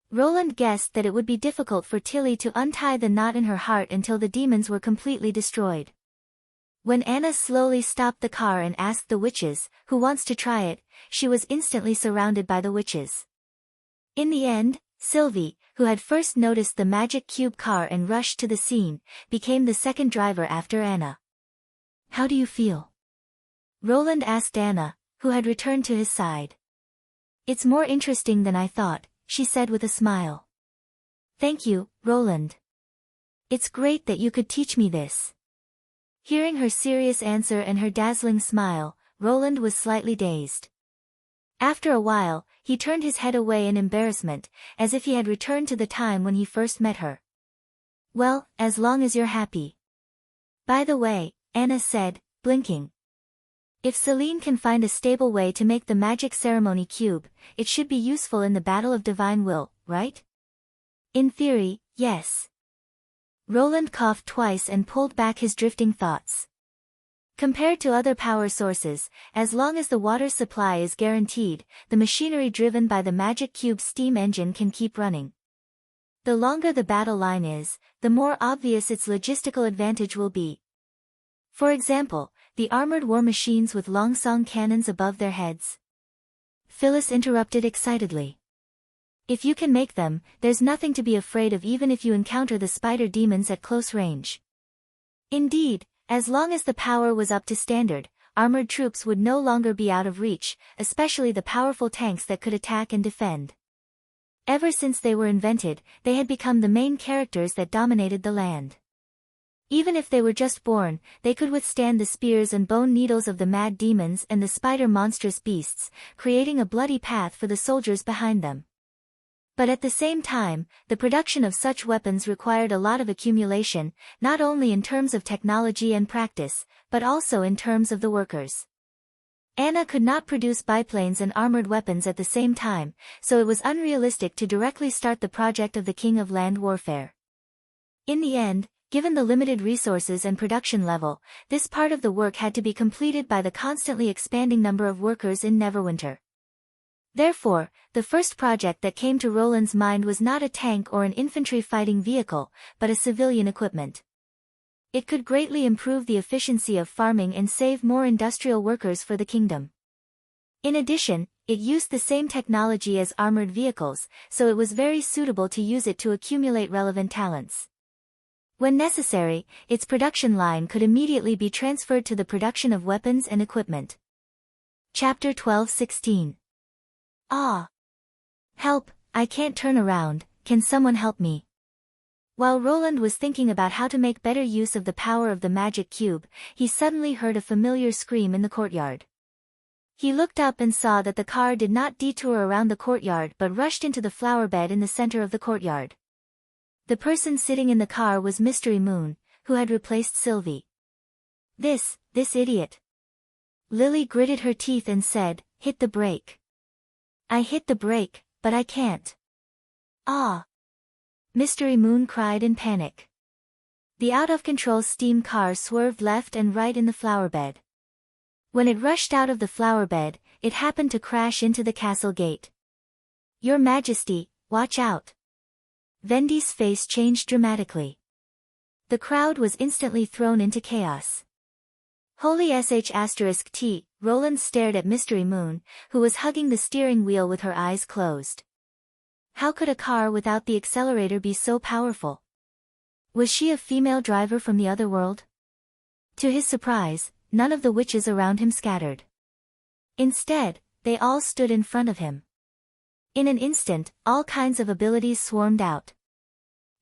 Roland guessed that it would be difficult for Tilly to untie the knot in her heart until the demons were completely destroyed. When Anna slowly stopped the car and asked the witches, "Who wants to try it?" she was instantly surrounded by the witches. In the end, Sylvie, who had first noticed the magic cube car and rushed to the scene, became the second driver after Anna. "How do you feel?" Roland asked Anna, who had returned to his side. "It's more interesting than I thought," she said with a smile. "Thank you, Roland. It's great that you could teach me this." Hearing her serious answer and her dazzling smile, Roland was slightly dazed. After a while, he turned his head away in embarrassment, as if he had returned to the time when he first met her. "Well, as long as you're happy." "By the way," Anna said, blinking. "If Celine can find a stable way to make the magic ceremony cube, it should be useful in the battle of divine will, right?" "In theory, yes." Roland coughed twice and pulled back his drifting thoughts. Compared to other power sources, as long as the water supply is guaranteed, the machinery driven by the magic cube steam engine can keep running. The longer the battle line is, the more obvious its logistical advantage will be. For example, the armored war machines with long-song cannons above their heads. Phyllis interrupted excitedly. "If you can make them, there's nothing to be afraid of even if you encounter the spider demons at close range." Indeed, as long as the power was up to standard, armored troops would no longer be out of reach, especially the powerful tanks that could attack and defend. Ever since they were invented, they had become the main characters that dominated the land. Even if they were just born, they could withstand the spears and bone needles of the mad demons and the spider monstrous beasts, creating a bloody path for the soldiers behind them. But at the same time, the production of such weapons required a lot of accumulation, not only in terms of technology and practice, but also in terms of the workers. Anna could not produce biplanes and armored weapons at the same time, so it was unrealistic to directly start the project of the King of Land Warfare. In the end, given the limited resources and production level, this part of the work had to be completed by the constantly expanding number of workers in Neverwinter. Therefore, the first project that came to Roland's mind was not a tank or an infantry fighting vehicle, but a civilian equipment. It could greatly improve the efficiency of farming and save more industrial workers for the kingdom. In addition, it used the same technology as armored vehicles, so it was very suitable to use it to accumulate relevant talents. When necessary, its production line could immediately be transferred to the production of weapons and equipment. Chapter 12:16. "Ah! Help, I can't turn around, can someone help me?" While Roland was thinking about how to make better use of the power of the magic cube, he suddenly heard a familiar scream in the courtyard. He looked up and saw that the car did not detour around the courtyard but rushed into the flower bed in the center of the courtyard. The person sitting in the car was Mystery Moon, who had replaced Sylvie. This idiot." Lily gritted her teeth and said, "Hit the brake." "I hit the brake, but I can't." "Ah!" Mystery Moon cried in panic. The out-of-control steam car swerved left and right in the flower bed. When it rushed out of the flower bed, it happened to crash into the castle gate. "Your Majesty, watch out." Vendi's face changed dramatically. The crowd was instantly thrown into chaos. Holy sh**t, Roland stared at Mystery Moon, who was hugging the steering wheel with her eyes closed. How could a car without the accelerator be so powerful? Was she a female driver from the other world? To his surprise, none of the witches around him scattered. Instead, they all stood in front of him. In an instant, all kinds of abilities swarmed out.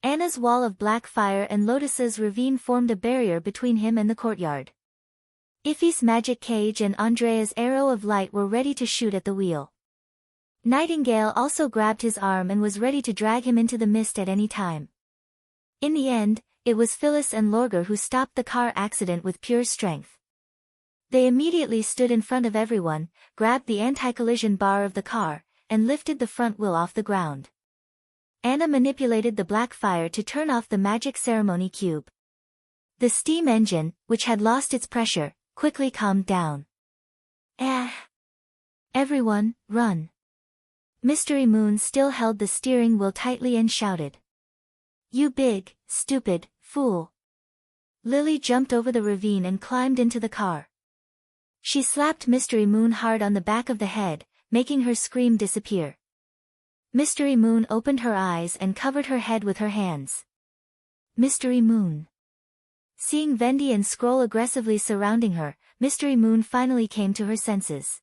Anna's wall of black fire and Lotus's ravine formed a barrier between him and the courtyard. Ify's magic cage and Andrea's arrow of light were ready to shoot at the wheel. Nightingale also grabbed his arm and was ready to drag him into the mist at any time. In the end, it was Phyllis and Lorgar who stopped the car accident with pure strength. They immediately stood in front of everyone, grabbed the anti-collision bar of the car, and lifted the front wheel off the ground. Anna manipulated the black fire to turn off the magic ceremony cube. The steam engine, which had lost its pressure, quickly calmed down. Everyone, run. Mystery Moon still held the steering wheel tightly and shouted. "You big, stupid, fool. Lily jumped over the ravine and climbed into the car. She slapped Mystery Moon hard on the back of the head, making her scream disappear. Mystery Moon opened her eyes and covered her head with her hands. Mystery Moon. Seeing Vendi and Scroll aggressively surrounding her, Mystery Moon finally came to her senses.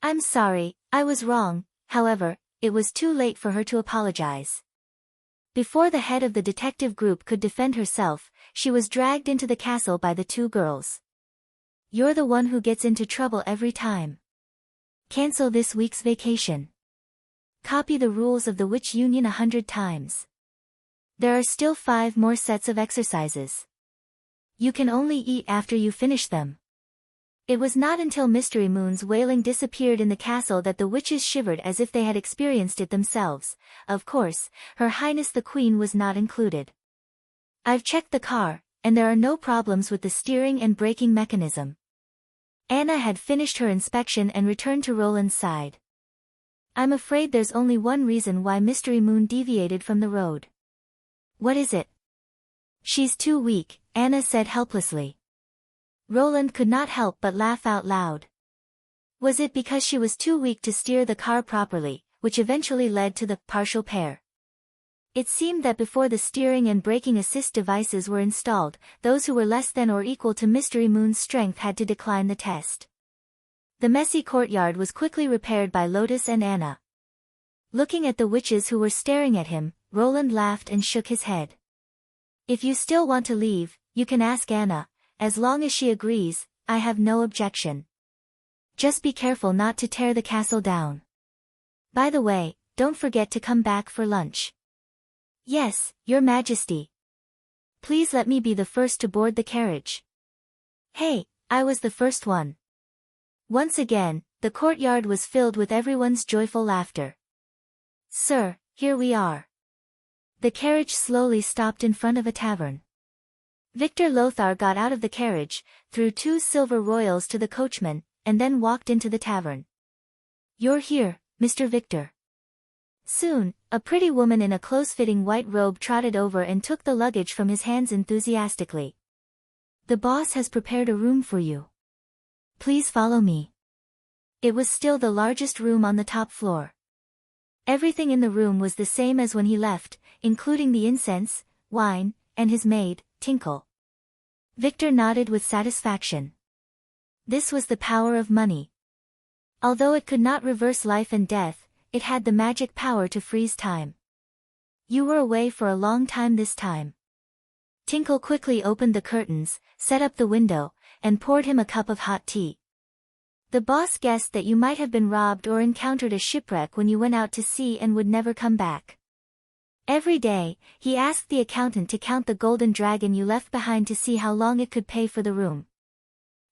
I'm sorry, I was wrong. However, it was too late for her to apologize. Before the head of the detective group could defend herself, she was dragged into the castle by the two girls. You're the one who gets into trouble every time. Cancel this week's vacation. Copy the rules of the Witch Union 100 times. There are still 5 more sets of exercises. You can only eat after you finish them. It was not until Mystery Moon's wailing disappeared in the castle that the witches shivered as if they had experienced it themselves. Of course, Her Highness the Queen was not included. I've checked the car, and there are no problems with the steering and braking mechanism. Anna had finished her inspection and returned to Roland's side. I'm afraid there's only one reason why Mystery Moon deviated from the road. What is it? She's too weak, Anna said helplessly. Roland could not help but laugh out loud. Was it because she was too weak to steer the car properly, which eventually led to the partial pair? It seemed that before the steering and braking assist devices were installed, those who were less than or equal to Mystery Moon's strength had to decline the test. The messy courtyard was quickly repaired by Lotus and Anna. Looking at the witches who were staring at him, Roland laughed and shook his head. If you still want to leave, you can ask Anna. As long as she agrees, I have no objection. Just be careful not to tear the castle down. By the way, don't forget to come back for lunch. Yes, Your Majesty. Please let me be the first to board the carriage. Hey, I was the first one. Once again, the courtyard was filled with everyone's joyful laughter. Sir, here we are. The carriage slowly stopped in front of a tavern. Victor Lothar got out of the carriage, threw 2 silver royals to the coachman, and then walked into the tavern. You're here, Mr. Victor. Soon, a pretty woman in a close-fitting white robe trotted over and took the luggage from his hands enthusiastically. The boss has prepared a room for you. Please follow me. It was still the largest room on the top floor. Everything in the room was the same as when he left, including the incense, wine, and his maid, Tinkle. Victor nodded with satisfaction. This was the power of money. Although it could not reverse life and death, it had the magic power to freeze time. You were away for a long time this time. Tinkle quickly opened the curtains, set up the window, and poured him a cup of hot tea. The boss guessed that you might have been robbed or encountered a shipwreck when you went out to sea and would never come back. Every day, he asked the accountant to count the golden dragon you left behind to see how long it could pay for the room.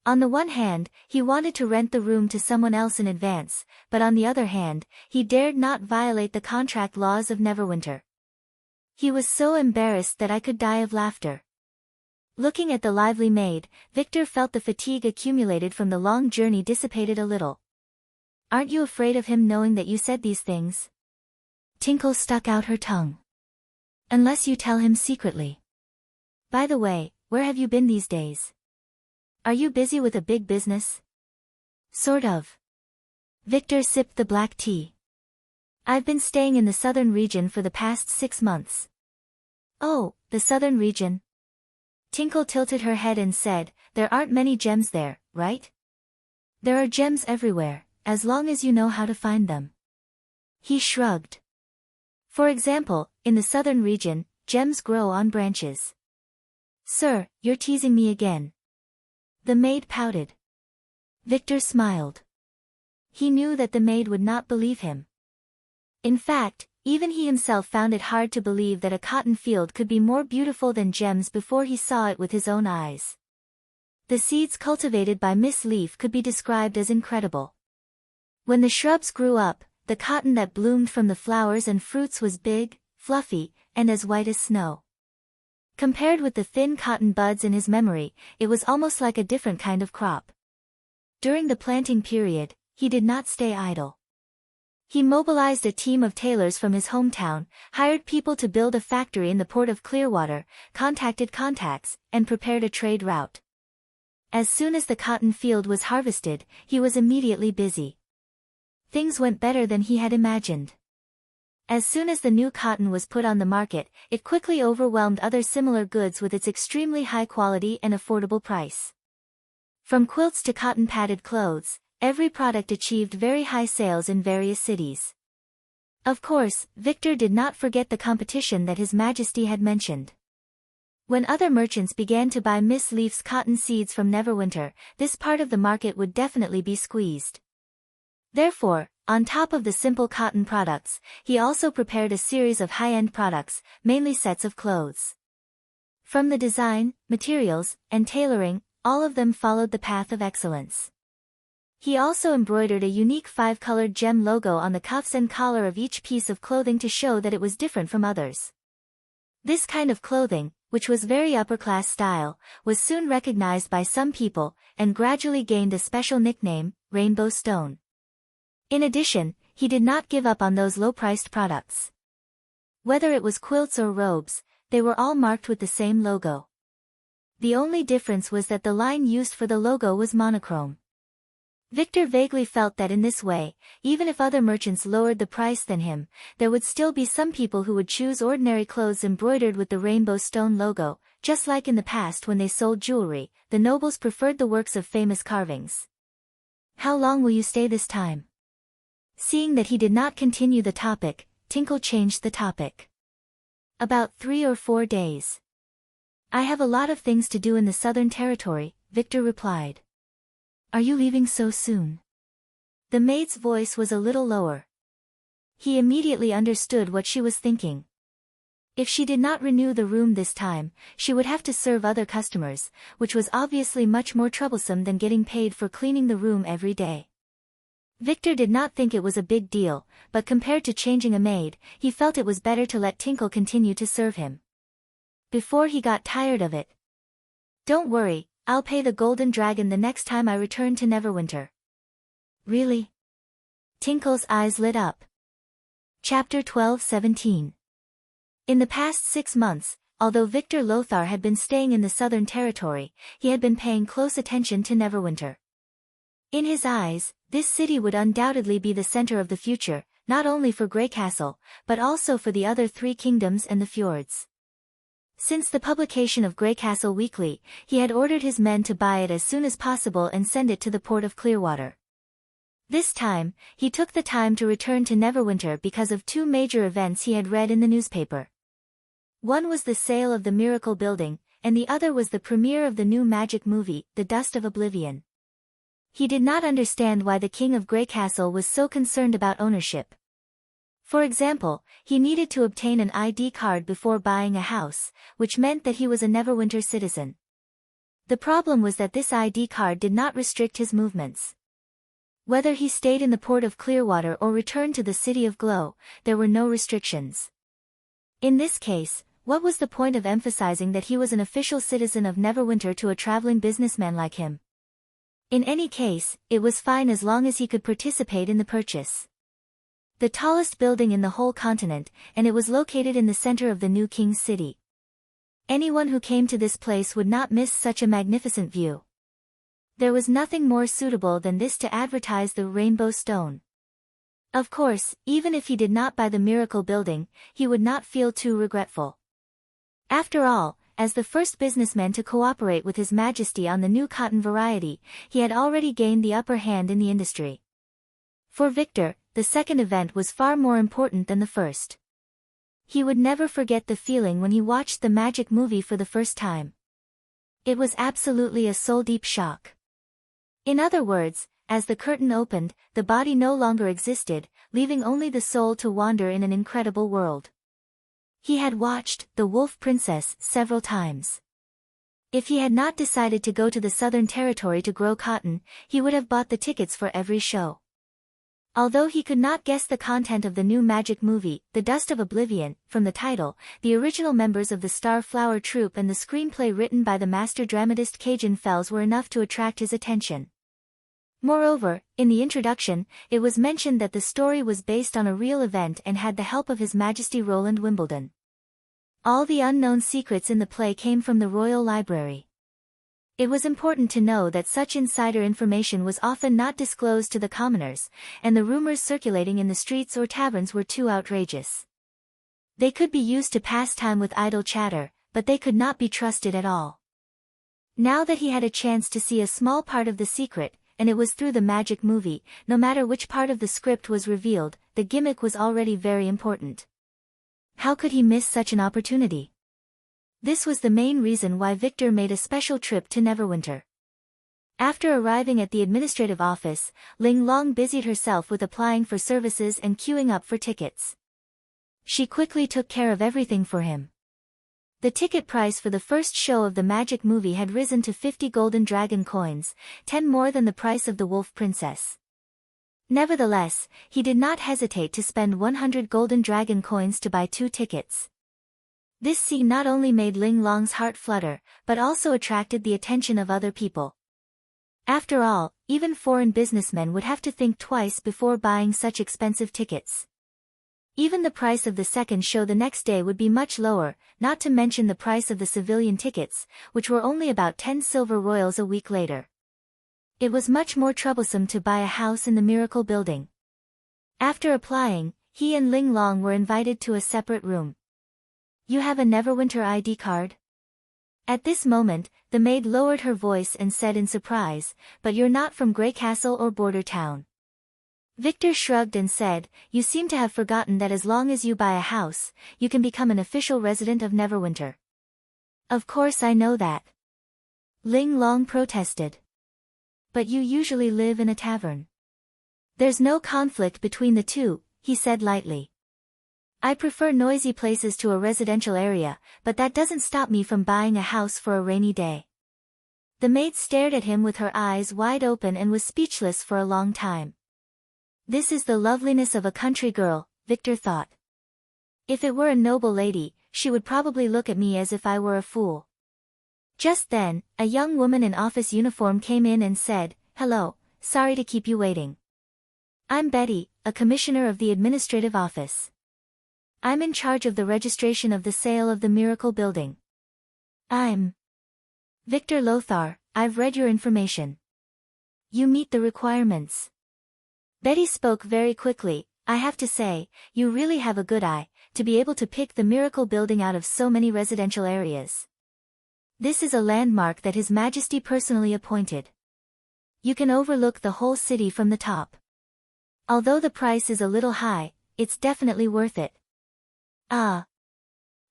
On the one hand, he wanted to rent the room to someone else in advance, but on the other hand, he dared not violate the contract laws of Neverwinter. He was so embarrassed that I could die of laughter. Looking at the lively maid, Victor felt the fatigue accumulated from the long journey dissipated a little. Aren't you afraid of him knowing that you said these things? Tinkle stuck out her tongue. Unless you tell him secretly. By the way, where have you been these days? Are you busy with a big business? Sort of. Victor sipped the black tea. I've been staying in the southern region for the past 6 months. Oh, the southern region. Tinkle tilted her head and said, there aren't many gems there, right? There are gems everywhere, as long as you know how to find them. He shrugged. For example, in the southern region, gems grow on branches. Sir, you're teasing me again. The maid pouted. Victor smiled. He knew that the maid would not believe him. In fact, even he himself found it hard to believe that a cotton field could be more beautiful than gems before he saw it with his own eyes. The seeds cultivated by Miss Leaf could be described as incredible. When the shrubs grew up, the cotton that bloomed from the flowers and fruits was big, fluffy, and as white as snow. Compared with the thin cotton buds in his memory, it was almost like a different kind of crop. During the planting period, he did not stay idle. He mobilized a team of tailors from his hometown, hired people to build a factory in the port of Clearwater, contacted contacts, and prepared a trade route. As soon as the cotton field was harvested, he was immediately busy. Things went better than he had imagined. As soon as the new cotton was put on the market, it quickly overwhelmed other similar goods with its extremely high quality and affordable price. From quilts to cotton-padded clothes, every product achieved very high sales in various cities. Of course, Victor did not forget the competition that His Majesty had mentioned. When other merchants began to buy Miss Leaf's cotton seeds from Neverwinter, this part of the market would definitely be squeezed. Therefore, on top of the simple cotton products, he also prepared a series of high-end products, mainly sets of clothes. From the design, materials, and tailoring, all of them followed the path of excellence. He also embroidered a unique 5-colored gem logo on the cuffs and collar of each piece of clothing to show that it was different from others. This kind of clothing, which was very upper-class style, was soon recognized by some people, and gradually gained a special nickname, Rainbow Stone. In addition, he did not give up on those low-priced products. Whether it was quilts or robes, they were all marked with the same logo. The only difference was that the line used for the logo was monochrome. Victor vaguely felt that in this way, even if other merchants lowered the price than him, there would still be some people who would choose ordinary clothes embroidered with the Rainbow Stone logo, just like in the past when they sold jewelry, the nobles preferred the works of famous carvings. "How long will you stay this time?" Seeing that he did not continue the topic, Tinkle changed the topic. "About 3 or 4 days. I have a lot of things to do in the Southern Territory," Victor replied. "Are you leaving so soon?" The maid's voice was a little lower. He immediately understood what she was thinking. If she did not renew the room this time, she would have to serve other customers, which was obviously much more troublesome than getting paid for cleaning the room every day. Victor did not think it was a big deal, but compared to changing a maid, he felt it was better to let Tinkle continue to serve him. Before he got tired of it. "Don't worry, I'll pay the Golden Dragon the next time I return to Neverwinter." "Really?" Tinkle's eyes lit up. Chapter 12-17. In the past 6 months, although Victor Lothar had been staying in the Southern Territory, he had been paying close attention to Neverwinter. In his eyes, this city would undoubtedly be the center of the future, not only for Greycastle, but also for the other 3 kingdoms and the fjords. Since the publication of Greycastle Weekly, he had ordered his men to buy it as soon as possible and send it to the port of Clearwater. This time, he took the time to return to Neverwinter because of 2 major events he had read in the newspaper. One was the sale of the Miracle Building, and the other was the premiere of the new magic movie, The Dust of Oblivion. He did not understand why the King of Greycastle was so concerned about ownership. For example, he needed to obtain an ID card before buying a house, which meant that he was a Neverwinter citizen. The problem was that this ID card did not restrict his movements. Whether he stayed in the port of Clearwater or returned to the City of Glow, there were no restrictions. In this case, what was the point of emphasizing that he was an official citizen of Neverwinter to a traveling businessman like him? In any case, it was fine as long as he could participate in the purchase. The tallest building in the whole continent, and it was located in the center of the new King's City. Anyone who came to this place would not miss such a magnificent view. There was nothing more suitable than this to advertise the Rainbow Stone. Of course, even if he did not buy the Miracle Building, he would not feel too regretful. After all, as the first businessman to cooperate with His Majesty on the new cotton variety, he had already gained the upper hand in the industry. For Victor, the second event was far more important than the first. He would never forget the feeling when he watched the magic movie for the first time. It was absolutely a soul-deep shock. In other words, as the curtain opened, the body no longer existed, leaving only the soul to wander in an incredible world. He had watched The Wolf Princess several times. If he had not decided to go to the Southern Territory to grow cotton, he would have bought the tickets for every show. Although he could not guess the content of the new magic movie, The Dust of Oblivion, from the title, the original members of the Star Flower Troupe and the screenplay written by the master dramatist Cajun Fells were enough to attract his attention. Moreover, in the introduction, it was mentioned that the story was based on a real event and had the help of His Majesty Roland Wimbledon. All the unknown secrets in the play came from the Royal Library. It was important to know that such insider information was often not disclosed to the commoners, and the rumors circulating in the streets or taverns were too outrageous. They could be used to pass time with idle chatter, but they could not be trusted at all. Now that he had a chance to see a small part of the secret, and it was through the magic movie, no matter which part of the script was revealed, the gimmick was already very important. How could he miss such an opportunity? This was the main reason why Victor made a special trip to Neverwinter. After arriving at the administrative office, Ling Long busied herself with applying for services and queuing up for tickets. She quickly took care of everything for him. The ticket price for the first show of the magic movie had risen to 50 golden dragon coins, 10 more than the price of the Wolf Princess. Nevertheless, he did not hesitate to spend 100 golden dragon coins to buy 2 tickets. This scene not only made Ling Long's heart flutter, but also attracted the attention of other people. After all, even foreign businessmen would have to think twice before buying such expensive tickets. Even the price of the second show the next day would be much lower, not to mention the price of the civilian tickets, which were only about 10 silver royals a week later. It was much more troublesome to buy a house in the Miracle Building. After applying, he and Ling Long were invited to a separate room. "You have a Neverwinter ID card?" At this moment, the maid lowered her voice and said in surprise, "But you're not from Grey Castle or Border Town." Victor shrugged and said, "You seem to have forgotten that as long as you buy a house, you can become an official resident of Neverwinter." "Of course I know that." Ling Long protested. "But you usually live in a tavern." "There's no conflict between the two," he said lightly. "I prefer noisy places to a residential area, but that doesn't stop me from buying a house for a rainy day." The maid stared at him with her eyes wide open and was speechless for a long time. This is the loveliness of a country girl, Victor thought. If it were a noble lady, she would probably look at me as if I were a fool. Just then, a young woman in office uniform came in and said, "Hello, sorry to keep you waiting. I'm Betty, a commissioner of the administrative office. I'm in charge of the registration of the sale of the Miracle Building." "I'm Victor Lothar, I've read your information. You meet the requirements." Betty spoke very quickly. "I have to say, you really have a good eye, to be able to pick the Miracle Building out of so many residential areas. This is a landmark that His Majesty personally appointed. You can overlook the whole city from the top. Although the price is a little high, it's definitely worth it." "Ah."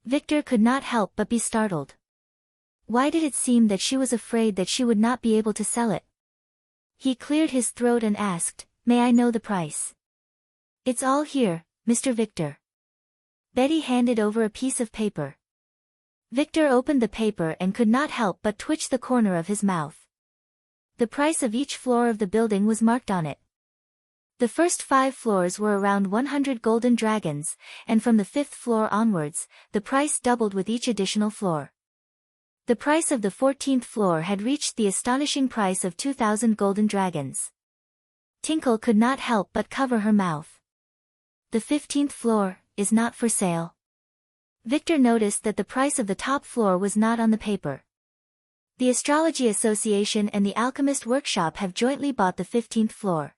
Victor could not help but be startled. Why did it seem that she was afraid that she would not be able to sell it? He cleared his throat and asked, "May I know the price?" "It's all here, Mr. Victor." Betty handed over a piece of paper. Victor opened the paper and could not help but twitch the corner of his mouth. The price of each floor of the building was marked on it. The first 5 floors were around 100 golden dragons, and from the 5th floor onwards, the price doubled with each additional floor. The price of the 14th floor had reached the astonishing price of 2,000 golden dragons. Tinkle could not help but cover her mouth. "The 15th floor is not for sale." Victor noticed that the price of the top floor was not on the paper. The Astrology Association and the Alchemist Workshop have jointly bought the 15th floor.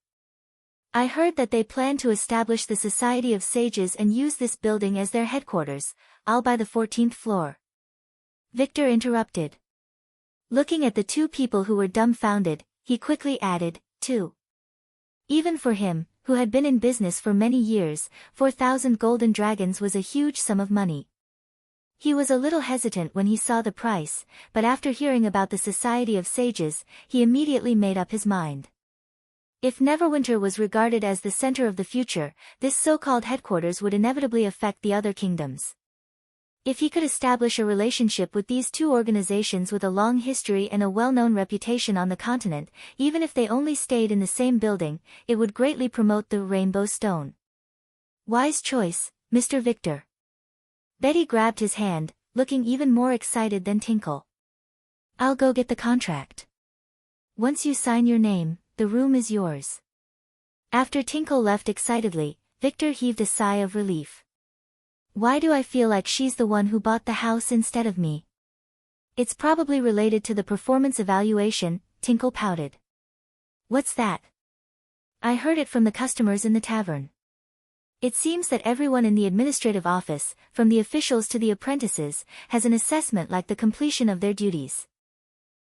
I heard that they plan to establish the Society of Sages and use this building as their headquarters. I'll buy the 14th floor. Victor interrupted. Looking at the 2 people who were dumbfounded, he quickly added, 2. Even for him, who had been in business for many years, 4,000 golden dragons was a huge sum of money. He was a little hesitant when he saw the price, but after hearing about the Society of Sages, he immediately made up his mind. If Neverwinter was regarded as the center of the future, this so-called headquarters would inevitably affect the other kingdoms. If he could establish a relationship with these 2 organizations with a long history and a well-known reputation on the continent, even if they only stayed in the same building, it would greatly promote the Rainbow Stone. Wise choice, Mr. Victor. Betty grabbed his hand, looking even more excited than Tinkle. "I'll go get the contract. Once you sign your name, the room is yours." After Tinkle left excitedly, Victor heaved a sigh of relief. "Why do I feel like she's the one who bought the house instead of me?" "It's probably related to the performance evaluation," Tinkle pouted. "What's that?" "I heard it from the customers in the tavern. It seems that everyone in the administrative office, from the officials to the apprentices, has an assessment like the completion of their duties.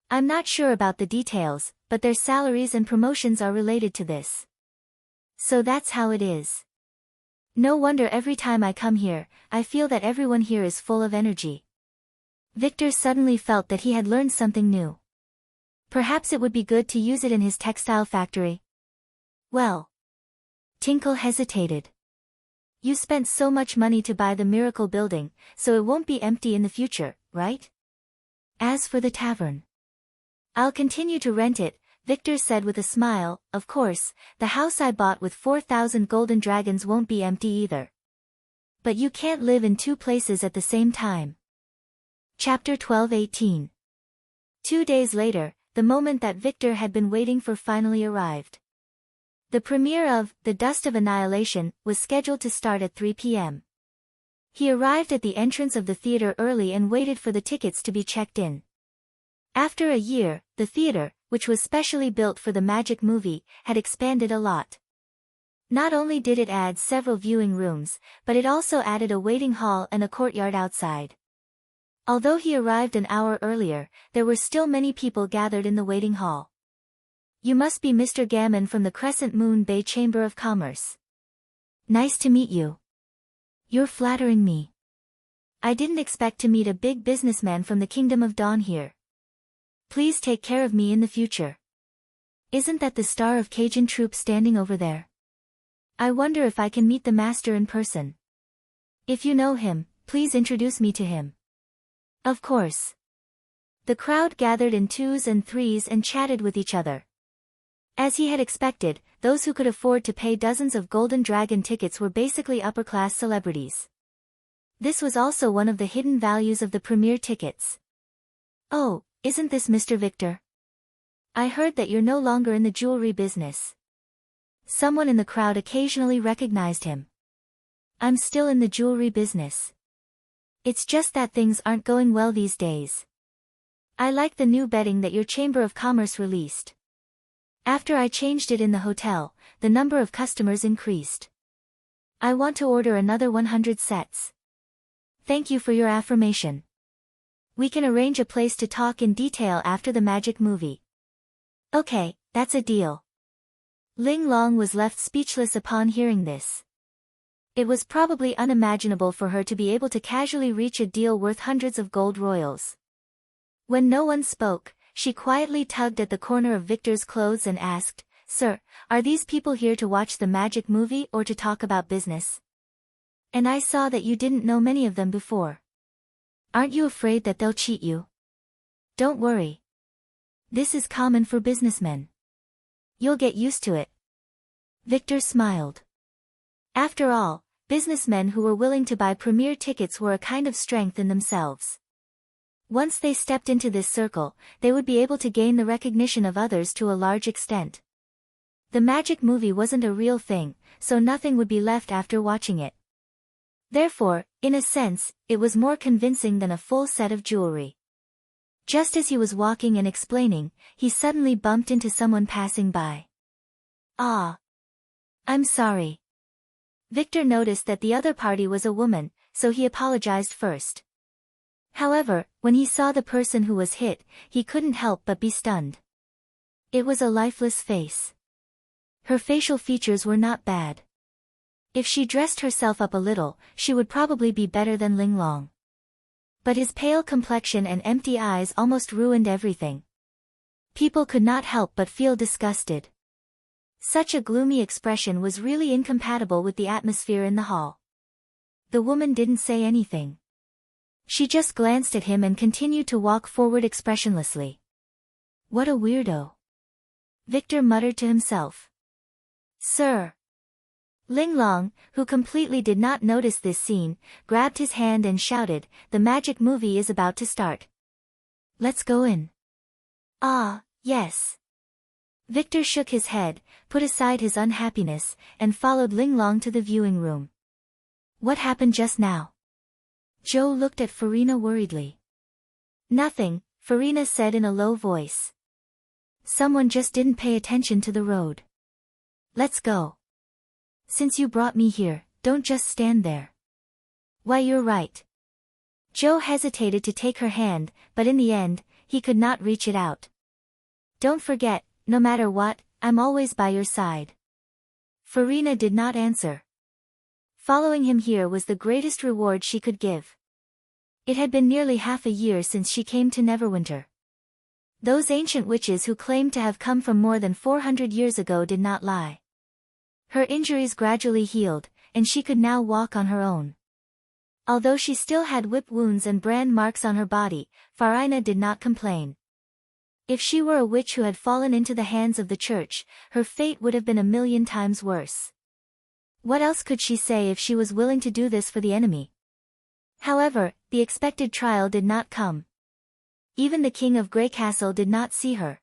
I'm not sure about the details, but their salaries and promotions are related to this. So that's how it is. No wonder every time I come here, I feel that everyone here is full of energy." Victor suddenly felt that he had learned something new. Perhaps it would be good to use it in his textile factory. "Well." Tinkle hesitated. "You spent so much money to buy the miracle building, so it won't be empty in the future, right?" "As for the tavern, I'll continue to rent it," Victor said with a smile. "Of course, the house I bought with 4,000 golden dragons won't be empty either. But you can't live in two places at the same time." Chapter 12:18. 2 days later, the moment that Victor had been waiting for finally arrived. The premiere of The Dust of Annihilation was scheduled to start at 3 p.m. He arrived at the entrance of the theater early and waited for the tickets to be checked in. After a year, the theater, which was specially built for the magic movie, had expanded a lot. Not only did it add several viewing rooms, but it also added a waiting hall and a courtyard outside. Although he arrived an hour earlier, there were still many people gathered in the waiting hall. "You must be Mr. Gammon from the Crescent Moon Bay Chamber of Commerce. Nice to meet you." "You're flattering me. I didn't expect to meet a big businessman from the Kingdom of Dawn here. Please take care of me in the future. Isn't that the star of Cajun Troupe standing over there? I wonder if I can meet the master in person. If you know him, please introduce me to him." "Of course." The crowd gathered in twos and threes and chatted with each other. As he had expected, those who could afford to pay dozens of golden dragon tickets were basically upper-class celebrities. This was also one of the hidden values of the premiere tickets. "Oh, isn't this Mr. Victor? I heard that you're no longer in the jewelry business." Someone in the crowd occasionally recognized him. "I'm still in the jewelry business. It's just that things aren't going well these days. I like the new bedding that your Chamber of Commerce released. After I changed it in the hotel, the number of customers increased. I want to order another 100 sets. Thank you for your affirmation. We can arrange a place to talk in detail after the magic movie." "Okay, that's a deal." Ling Long was left speechless upon hearing this. It was probably unimaginable for her to be able to casually reach a deal worth hundreds of gold royals. When no one spoke, she quietly tugged at the corner of Victor's clothes and asked, "Sir, are these people here to watch the magic movie or to talk about business? And I saw that you didn't know many of them before. Aren't you afraid that they'll cheat you?" "Don't worry. This is common for businessmen. You'll get used to it." Victor smiled. After all, businessmen who were willing to buy premiere tickets were a kind of strength in themselves. Once they stepped into this circle, they would be able to gain the recognition of others to a large extent. The magic movie wasn't a real thing, so nothing would be left after watching it. Therefore, in a sense, it was more convincing than a full set of jewelry. Just as he was walking and explaining, he suddenly bumped into someone passing by. "Ah. I'm sorry." Victor noticed that the other party was a woman, so he apologized first. However, when he saw the person who was hit, he couldn't help but be stunned. It was a lifeless face. Her facial features were not bad. If she dressed herself up a little, she would probably be better than Ling Long. But his pale complexion and empty eyes almost ruined everything. People could not help but feel disgusted. Such a gloomy expression was really incompatible with the atmosphere in the hall. The woman didn't say anything. She just glanced at him and continued to walk forward expressionlessly. "What a weirdo," Victor muttered to himself. "Sir." Ling Long, who completely did not notice this scene, grabbed his hand and shouted, "The magic movie is about to start. Let's go in." "Ah, yes." Victor shook his head, put aside his unhappiness, and followed Ling Long to the viewing room. What happened just now? Joe looked at Farina worriedly. Nothing, Farina said in a low voice. Someone just didn't pay attention to the road. Let's go. Since you brought me here, don't just stand there. Why, you're right. Joe hesitated to take her hand, but in the end, he could not reach it out. Don't forget, no matter what, I'm always by your side. Farina did not answer. Following him here was the greatest reward she could give. It had been nearly half a year since she came to Neverwinter. Those ancient witches who claimed to have come from more than 400 years ago did not lie. Her injuries gradually healed, and she could now walk on her own. Although she still had whip wounds and brand marks on her body, Farina did not complain. If she were a witch who had fallen into the hands of the church, her fate would have been 1,000,000 times worse. What else could she say if she was willing to do this for the enemy? However, the expected trial did not come. Even the king of Grey Castle did not see her.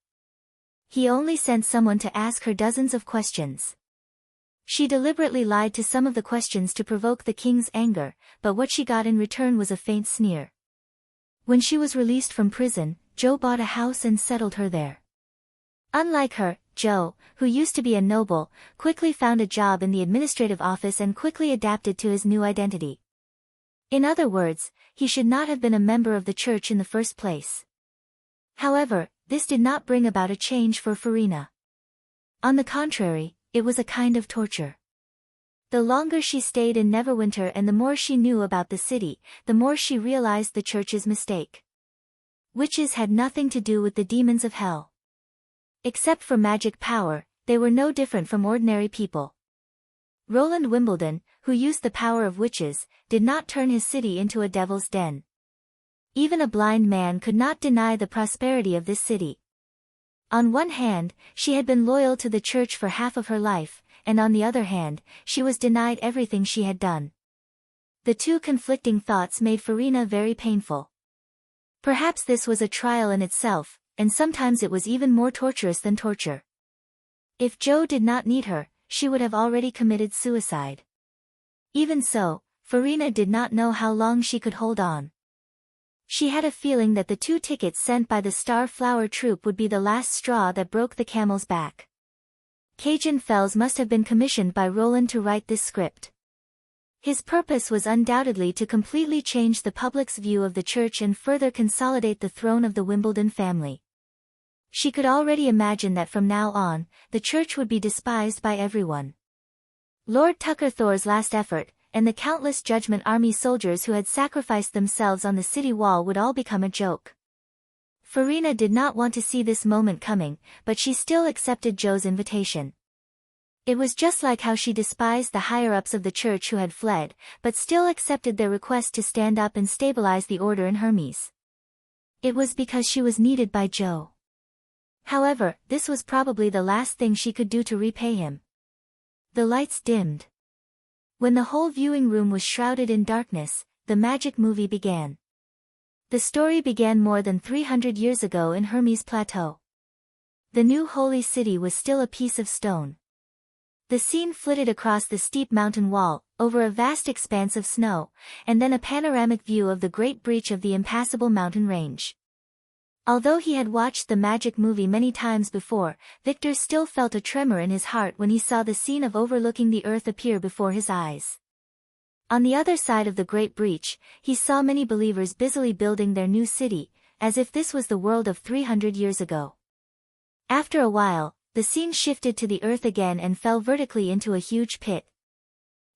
He only sent someone to ask her dozens of questions. She deliberately lied to some of the questions to provoke the king's anger, but what she got in return was a faint sneer. When she was released from prison, Joe bought a house and settled her there. Unlike her, Joe, who used to be a noble, quickly found a job in the administrative office and quickly adapted to his new identity. In other words, he should not have been a member of the church in the first place. However, this did not bring about a change for Farina. On the contrary, it was a kind of torture. The longer she stayed in Neverwinter and the more she knew about the city, the more she realized the church's mistake. Witches had nothing to do with the demons of hell. Except for magic power, they were no different from ordinary people. Roland Wimbledon, who used the power of witches, did not turn his city into a devil's den. Even a blind man could not deny the prosperity of this city. On one hand, she had been loyal to the church for half of her life, and on the other hand, she was denied everything she had done. The two conflicting thoughts made Farina very painful. Perhaps this was a trial in itself, and sometimes it was even more torturous than torture. If Joe did not need her, she would have already committed suicide. Even so, Farina did not know how long she could hold on. She had a feeling that the 2 tickets sent by the Star Flower Troupe would be the last straw that broke the camel's back. Cajun Fells must have been commissioned by Roland to write this script. His purpose was undoubtedly to completely change the public's view of the church and further consolidate the throne of the Wimbledon family. She could already imagine that from now on, the church would be despised by everyone. Lord Tuckerthor's last effort, and the countless Judgment Army soldiers who had sacrificed themselves on the city wall would all become a joke. Farina did not want to see this moment coming, but she still accepted Joe's invitation. It was just like how she despised the higher-ups of the church who had fled, but still accepted their request to stand up and stabilize the order in Hermes. It was because she was needed by Joe. However, this was probably the last thing she could do to repay him. The lights dimmed. When the whole viewing room was shrouded in darkness, the magic movie began. The story began more than 300 years ago in Hermes Plateau. The new holy city was still a piece of stone. The scene flitted across the steep mountain wall, over a vast expanse of snow, and then a panoramic view of the great breach of the impassable mountain range. Although he had watched the magic movie many times before, Victor still felt a tremor in his heart when he saw the scene of overlooking the earth appear before his eyes. On the other side of the great breach, he saw many believers busily building their new city, as if this was the world of 300 years ago. After a while, the scene shifted to the earth again and fell vertically into a huge pit.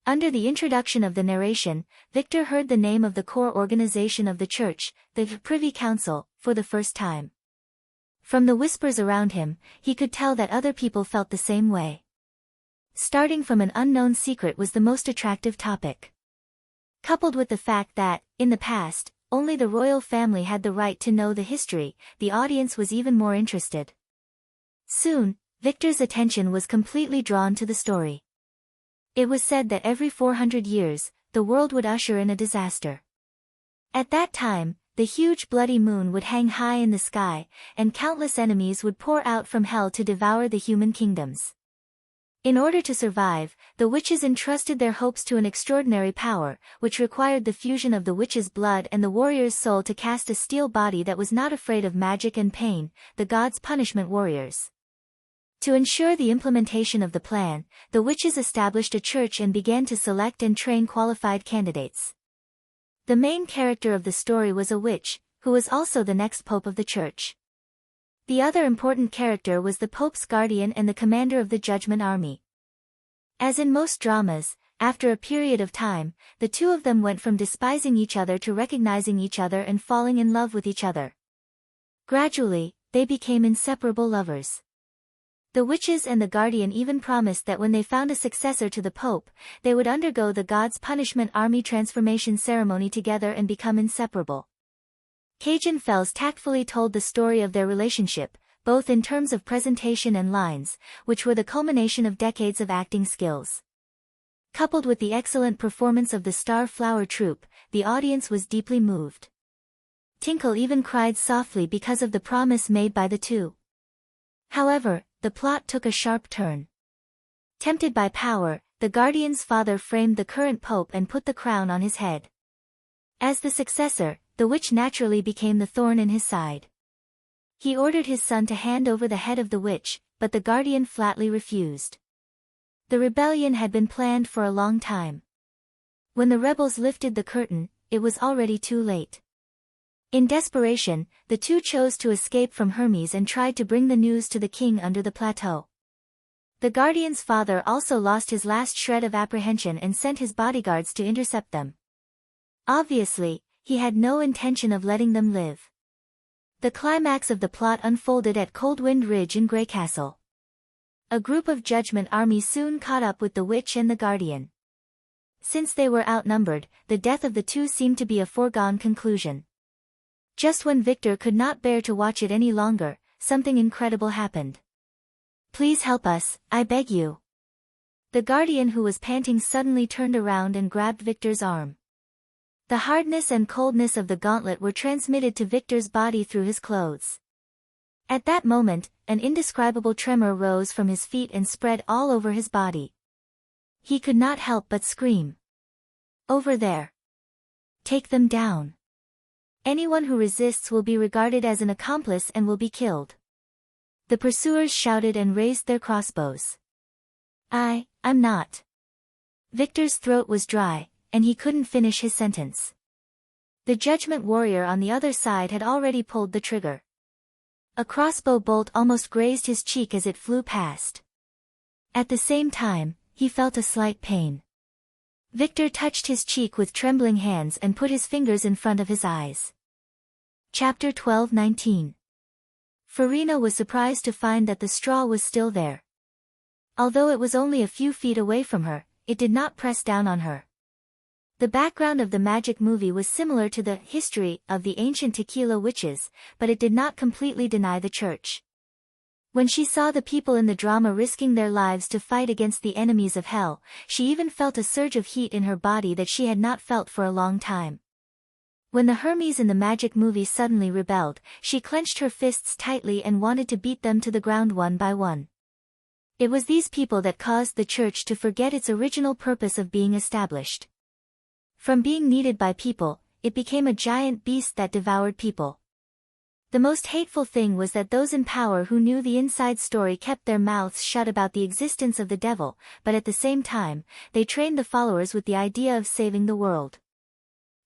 Under the introduction of the narration, Victor heard the name of the core organization of the church, the Privy Council, for the first time. From the whispers around him, he could tell that other people felt the same way. Starting from an unknown secret was the most attractive topic. Coupled with the fact that, in the past, only the royal family had the right to know the history, the audience was even more interested. Soon, Victor's attention was completely drawn to the story. It was said that every 400 years, the world would usher in a disaster. At that time, the huge bloody moon would hang high in the sky, and countless enemies would pour out from hell to devour the human kingdoms. In order to survive, the witches entrusted their hopes to an extraordinary power, which required the fusion of the witch's blood and the warrior's soul to cast a steel body that was not afraid of magic and pain, the gods' punishment warriors. To ensure the implementation of the plan, the witches established a church and began to select and train qualified candidates. The main character of the story was a witch, who was also the next pope of the church. The other important character was the Pope's guardian and the commander of the Judgment Army. As in most dramas, after a period of time, the two of them went from despising each other to recognizing each other and falling in love with each other. Gradually, they became inseparable lovers. The witches and the guardian even promised that when they found a successor to the Pope, they would undergo the God's Punishment Army transformation ceremony together and become inseparable. Cajun Fells tactfully told the story of their relationship, both in terms of presentation and lines, which were the culmination of decades of acting skills. Coupled with the excellent performance of the Star Flower Troupe, the audience was deeply moved. Tinkle even cried softly because of the promise made by the two. However, the plot took a sharp turn. Tempted by power, the guardian's father framed the current pope and put the crown on his head. As the successor, the witch naturally became the thorn in his side. He ordered his son to hand over the head of the witch, but the guardian flatly refused. The rebellion had been planned for a long time. When the rebels lifted the curtain, it was already too late. In desperation, the two chose to escape from Hermes and tried to bring the news to the king under the plateau. The guardian's father also lost his last shred of apprehension and sent his bodyguards to intercept them. Obviously, he had no intention of letting them live. The climax of the plot unfolded at Coldwind Ridge in Greycastle. A group of Judgment Army soon caught up with the witch and the guardian. Since they were outnumbered, the death of the two seemed to be a foregone conclusion. Just when Victor could not bear to watch it any longer, something incredible happened. "Please help us, I beg you." The guardian, who was panting, suddenly turned around and grabbed Victor's arm. The hardness and coldness of the gauntlet were transmitted to Victor's body through his clothes. At that moment, an indescribable tremor rose from his feet and spread all over his body. He could not help but scream. "Over there! Take them down! Anyone who resists will be regarded as an accomplice and will be killed." The pursuers shouted and raised their crossbows. I'm not." Victor's throat was dry, and he couldn't finish his sentence. The Judgment Warrior on the other side had already pulled the trigger. A crossbow bolt almost grazed his cheek as it flew past. At the same time, he felt a slight pain. Victor touched his cheek with trembling hands and put his fingers in front of his eyes. Chapter 12:19. Farina was surprised to find that the straw was still there. Although it was only a few feet away from her, it did not press down on her. The background of the magic movie was similar to the history of the ancient Tequila witches, but it did not completely deny the church. When she saw the people in the drama risking their lives to fight against the enemies of hell, she even felt a surge of heat in her body that she had not felt for a long time. When the Hermes in the magic movie suddenly rebelled, she clenched her fists tightly and wanted to beat them to the ground one by one. It was these people that caused the church to forget its original purpose of being established. From being needed by people, it became a giant beast that devoured people. The most hateful thing was that those in power who knew the inside story kept their mouths shut about the existence of the devil, but at the same time, they trained the followers with the idea of saving the world.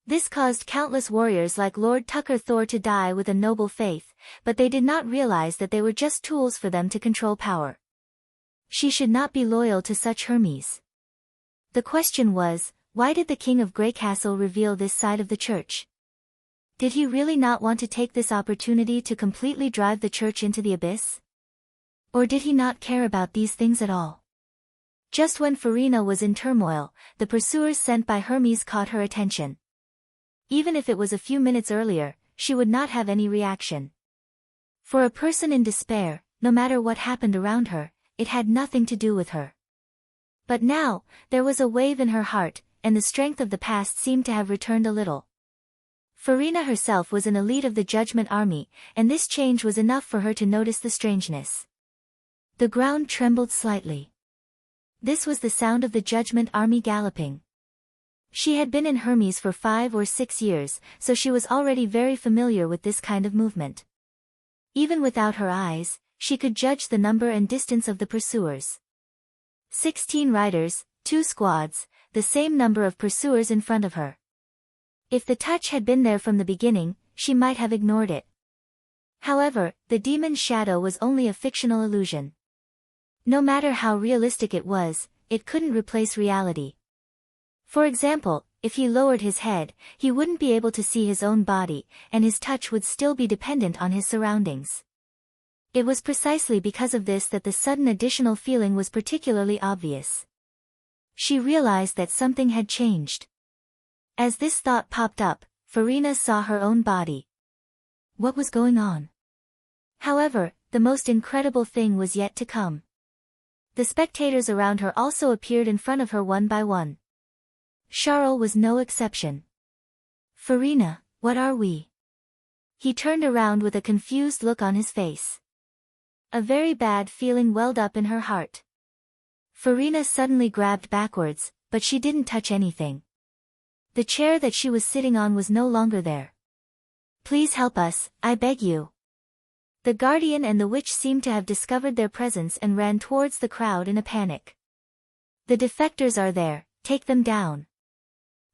This caused countless warriors like Lord Tucker Thor to die with a noble faith, but they did not realize that they were just tools for them to control power. She should not be loyal to such Hermes. The question was, why did the king of Greycastle reveal this side of the church? Did he really not want to take this opportunity to completely drive the church into the abyss? Or did he not care about these things at all? Just when Farina was in turmoil, the pursuers sent by Hermes caught her attention. Even if it was a few minutes earlier, she would not have any reaction. For a person in despair, no matter what happened around her, it had nothing to do with her. But now, there was a wave in her heart, and the strength of the past seemed to have returned a little. Farina herself was an elite of the Judgment Army, and this change was enough for her to notice the strangeness. The ground trembled slightly. This was the sound of the Judgment Army galloping. She had been in Hermes for 5 or 6 years, so she was already very familiar with this kind of movement. Even without her eyes, she could judge the number and distance of the pursuers. 16 riders, 2 squads, the same number of pursuers in front of her. If the touch had been there from the beginning, she might have ignored it. However, the demon's shadow was only a fictional illusion. No matter how realistic it was, it couldn't replace reality. For example, if he lowered his head, he wouldn't be able to see his own body, and his touch would still be dependent on his surroundings. It was precisely because of this that the sudden additional feeling was particularly obvious. She realized that something had changed. As this thought popped up, Farina saw her own body. What was going on? However, the most incredible thing was yet to come. The spectators around her also appeared in front of her one by one. Charles was no exception. Farina, what are we? He turned around with a confused look on his face. A very bad feeling welled up in her heart. Farina suddenly grabbed backwards, but she didn't touch anything. The chair that she was sitting on was no longer there. Please help us, I beg you. The guardian and the witch seemed to have discovered their presence and ran towards the crowd in a panic. The defectors are there, take them down.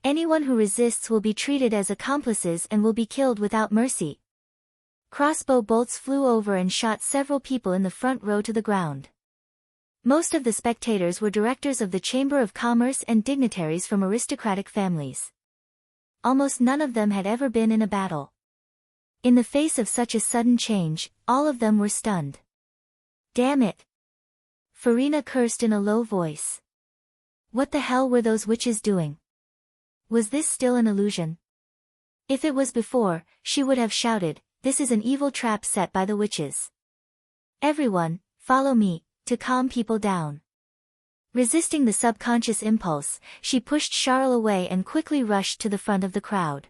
Anyone who resists will be treated as accomplices and will be killed without mercy. Crossbow bolts flew over and shot several people in the front row to the ground. Most of the spectators were directors of the Chamber of Commerce and dignitaries from aristocratic families. Almost none of them had ever been in a battle. In the face of such a sudden change, all of them were stunned. Damn it! Farina cursed in a low voice. What the hell were those witches doing? Was this still an illusion? If it was before, she would have shouted, "This is an evil trap set by the witches. Everyone, follow me," to calm people down. Resisting the subconscious impulse, she pushed Charles away and quickly rushed to the front of the crowd.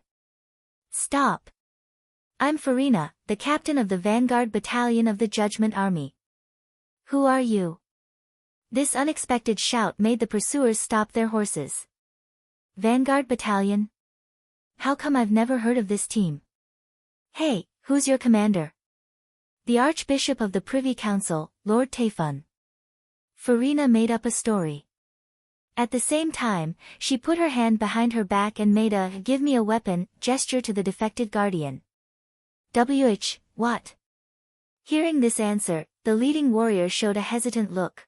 Stop! I'm Farina, the captain of the Vanguard Battalion of the Judgment Army. Who are you? This unexpected shout made the pursuers stop their horses. Vanguard Battalion? How come I've never heard of this team? Hey, who's your commander? The Archbishop of the Privy Council, Lord Tayfun. Farina made up a story. At the same time, she put her hand behind her back and made a "give me a weapon" gesture to the defected guardian. What? Hearing this answer, the leading warrior showed a hesitant look.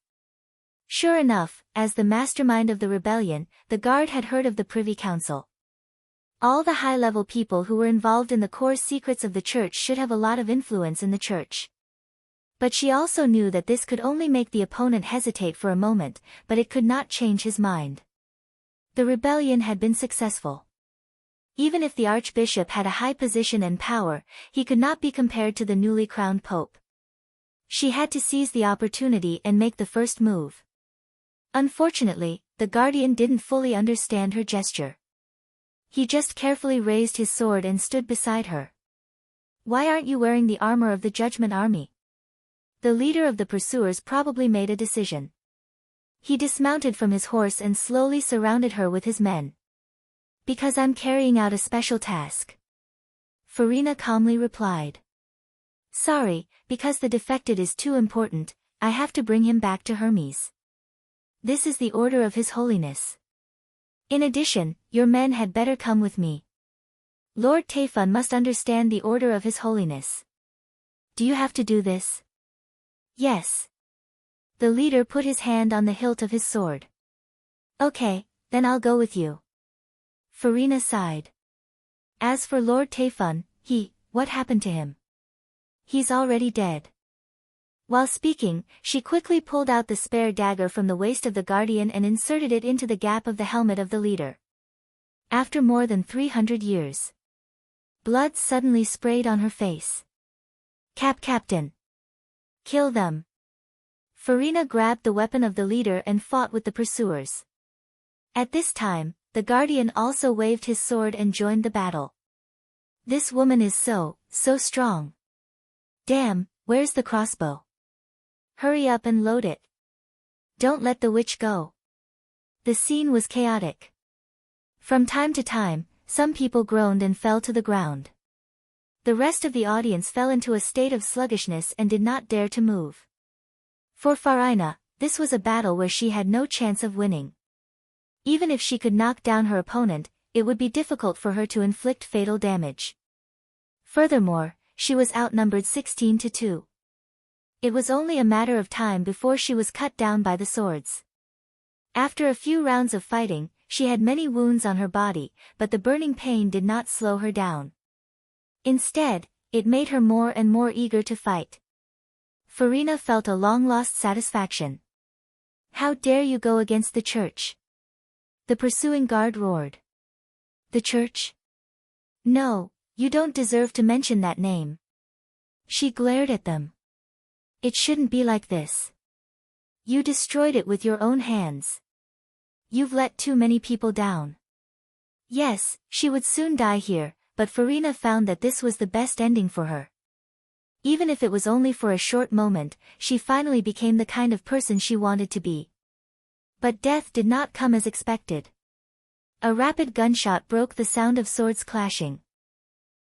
Sure enough, as the mastermind of the rebellion, the guard had heard of the Privy Council. All the high-level people who were involved in the core secrets of the church should have a lot of influence in the church. But she also knew that this could only make the opponent hesitate for a moment, but it could not change his mind. The rebellion had been successful. Even if the archbishop had a high position and power, he could not be compared to the newly crowned pope. She had to seize the opportunity and make the first move. Unfortunately, the guardian didn't fully understand her gesture. He just carefully raised his sword and stood beside her. Why aren't you wearing the armor of the Judgment Army? The leader of the pursuers probably made a decision. He dismounted from his horse and slowly surrounded her with his men. Because I'm carrying out a special task. Farina calmly replied. Sorry, because the defected is too important, I have to bring him back to Hermes. This is the order of His Holiness. In addition, your men had better come with me. Lord Tayfun must understand the order of His Holiness. Do you have to do this? Yes. The leader put his hand on the hilt of his sword. Okay, then I'll go with you. Farina sighed. As for Lord Tayfun, what happened to him? He's already dead. While speaking, she quickly pulled out the spare dagger from the waist of the guardian and inserted it into the gap of the helmet of the leader. After more than 300 years. Blood suddenly sprayed on her face. Captain. Kill them. Farina grabbed the weapon of the leader and fought with the pursuers. At this time, the guardian also waved his sword and joined the battle. This woman is so strong. Damn, where's the crossbow? Hurry up and load it. Don't let the witch go. The scene was chaotic. From time to time, some people groaned and fell to the ground. The rest of the audience fell into a state of sluggishness and did not dare to move. For Farina, this was a battle where she had no chance of winning. Even if she could knock down her opponent, it would be difficult for her to inflict fatal damage. Furthermore, she was outnumbered 16-2. It was only a matter of time before she was cut down by the swords. After a few rounds of fighting, she had many wounds on her body, but the burning pain did not slow her down. Instead, it made her more and more eager to fight. Farina felt a long-lost satisfaction. How dare you go against the church? The pursuing guard roared. The church? No, you don't deserve to mention that name. She glared at them. It shouldn't be like this. You destroyed it with your own hands. You've let too many people down. Yes, she would soon die here, but Farina found that this was the best ending for her. Even if it was only for a short moment, she finally became the kind of person she wanted to be. But death did not come as expected. A rapid gunshot broke the sound of swords clashing.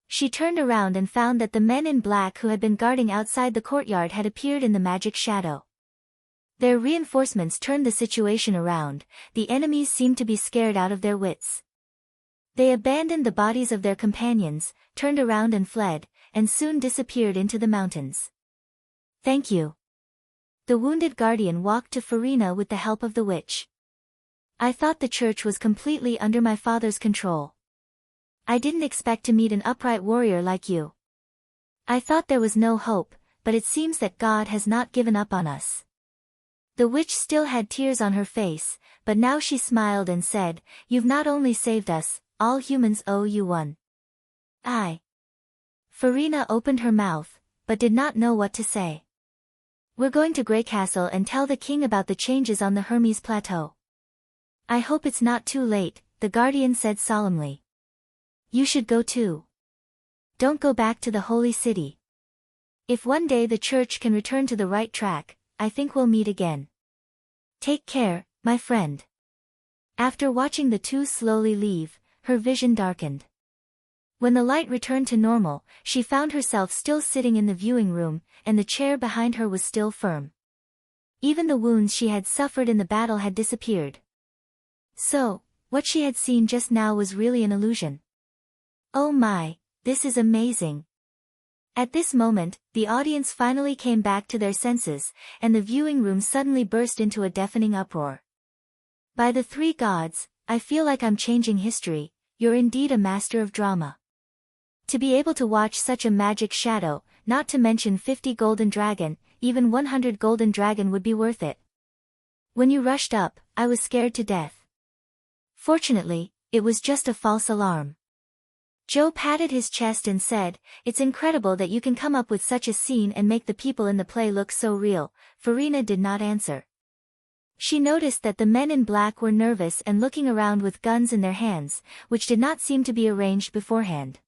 She turned around and found that the men in black who had been guarding outside the courtyard had appeared in the magic shadow. Their reinforcements turned the situation around. The enemies seemed to be scared out of their wits. They abandoned the bodies of their companions, turned around and fled, and soon disappeared into the mountains. Thank you. The wounded guardian walked to Farina with the help of the witch. I thought the church was completely under my father's control. I didn't expect to meet an upright warrior like you. I thought there was no hope, but it seems that God has not given up on us. The witch still had tears on her face, but now she smiled and said, You've not only saved us, all humans owe you one. Farina opened her mouth, but did not know what to say. We're going to Grey Castle and tell the king about the changes on the Hermes Plateau. I hope it's not too late, the guardian said solemnly. You should go too. Don't go back to the holy city. If one day the church can return to the right track, I think we'll meet again. Take care, my friend. After watching the two slowly leave, her vision darkened. When the light returned to normal, she found herself still sitting in the viewing room, and the chair behind her was still firm. Even the wounds she had suffered in the battle had disappeared. So, what she had seen just now was really an illusion. Oh my, this is amazing. At this moment, the audience finally came back to their senses, and the viewing room suddenly burst into a deafening uproar. By the three gods, I feel like I'm changing history. You're indeed a master of drama. To be able to watch such a magic shadow, not to mention 50 golden dragon, even 100 golden dragon would be worth it. When you rushed up, I was scared to death. Fortunately, it was just a false alarm. Joe patted his chest and said, It's incredible that you can come up with such a scene and make the people in the play look so real. Farina did not answer. She noticed that the men in black were nervous and looking around with guns in their hands, which did not seem to be arranged beforehand.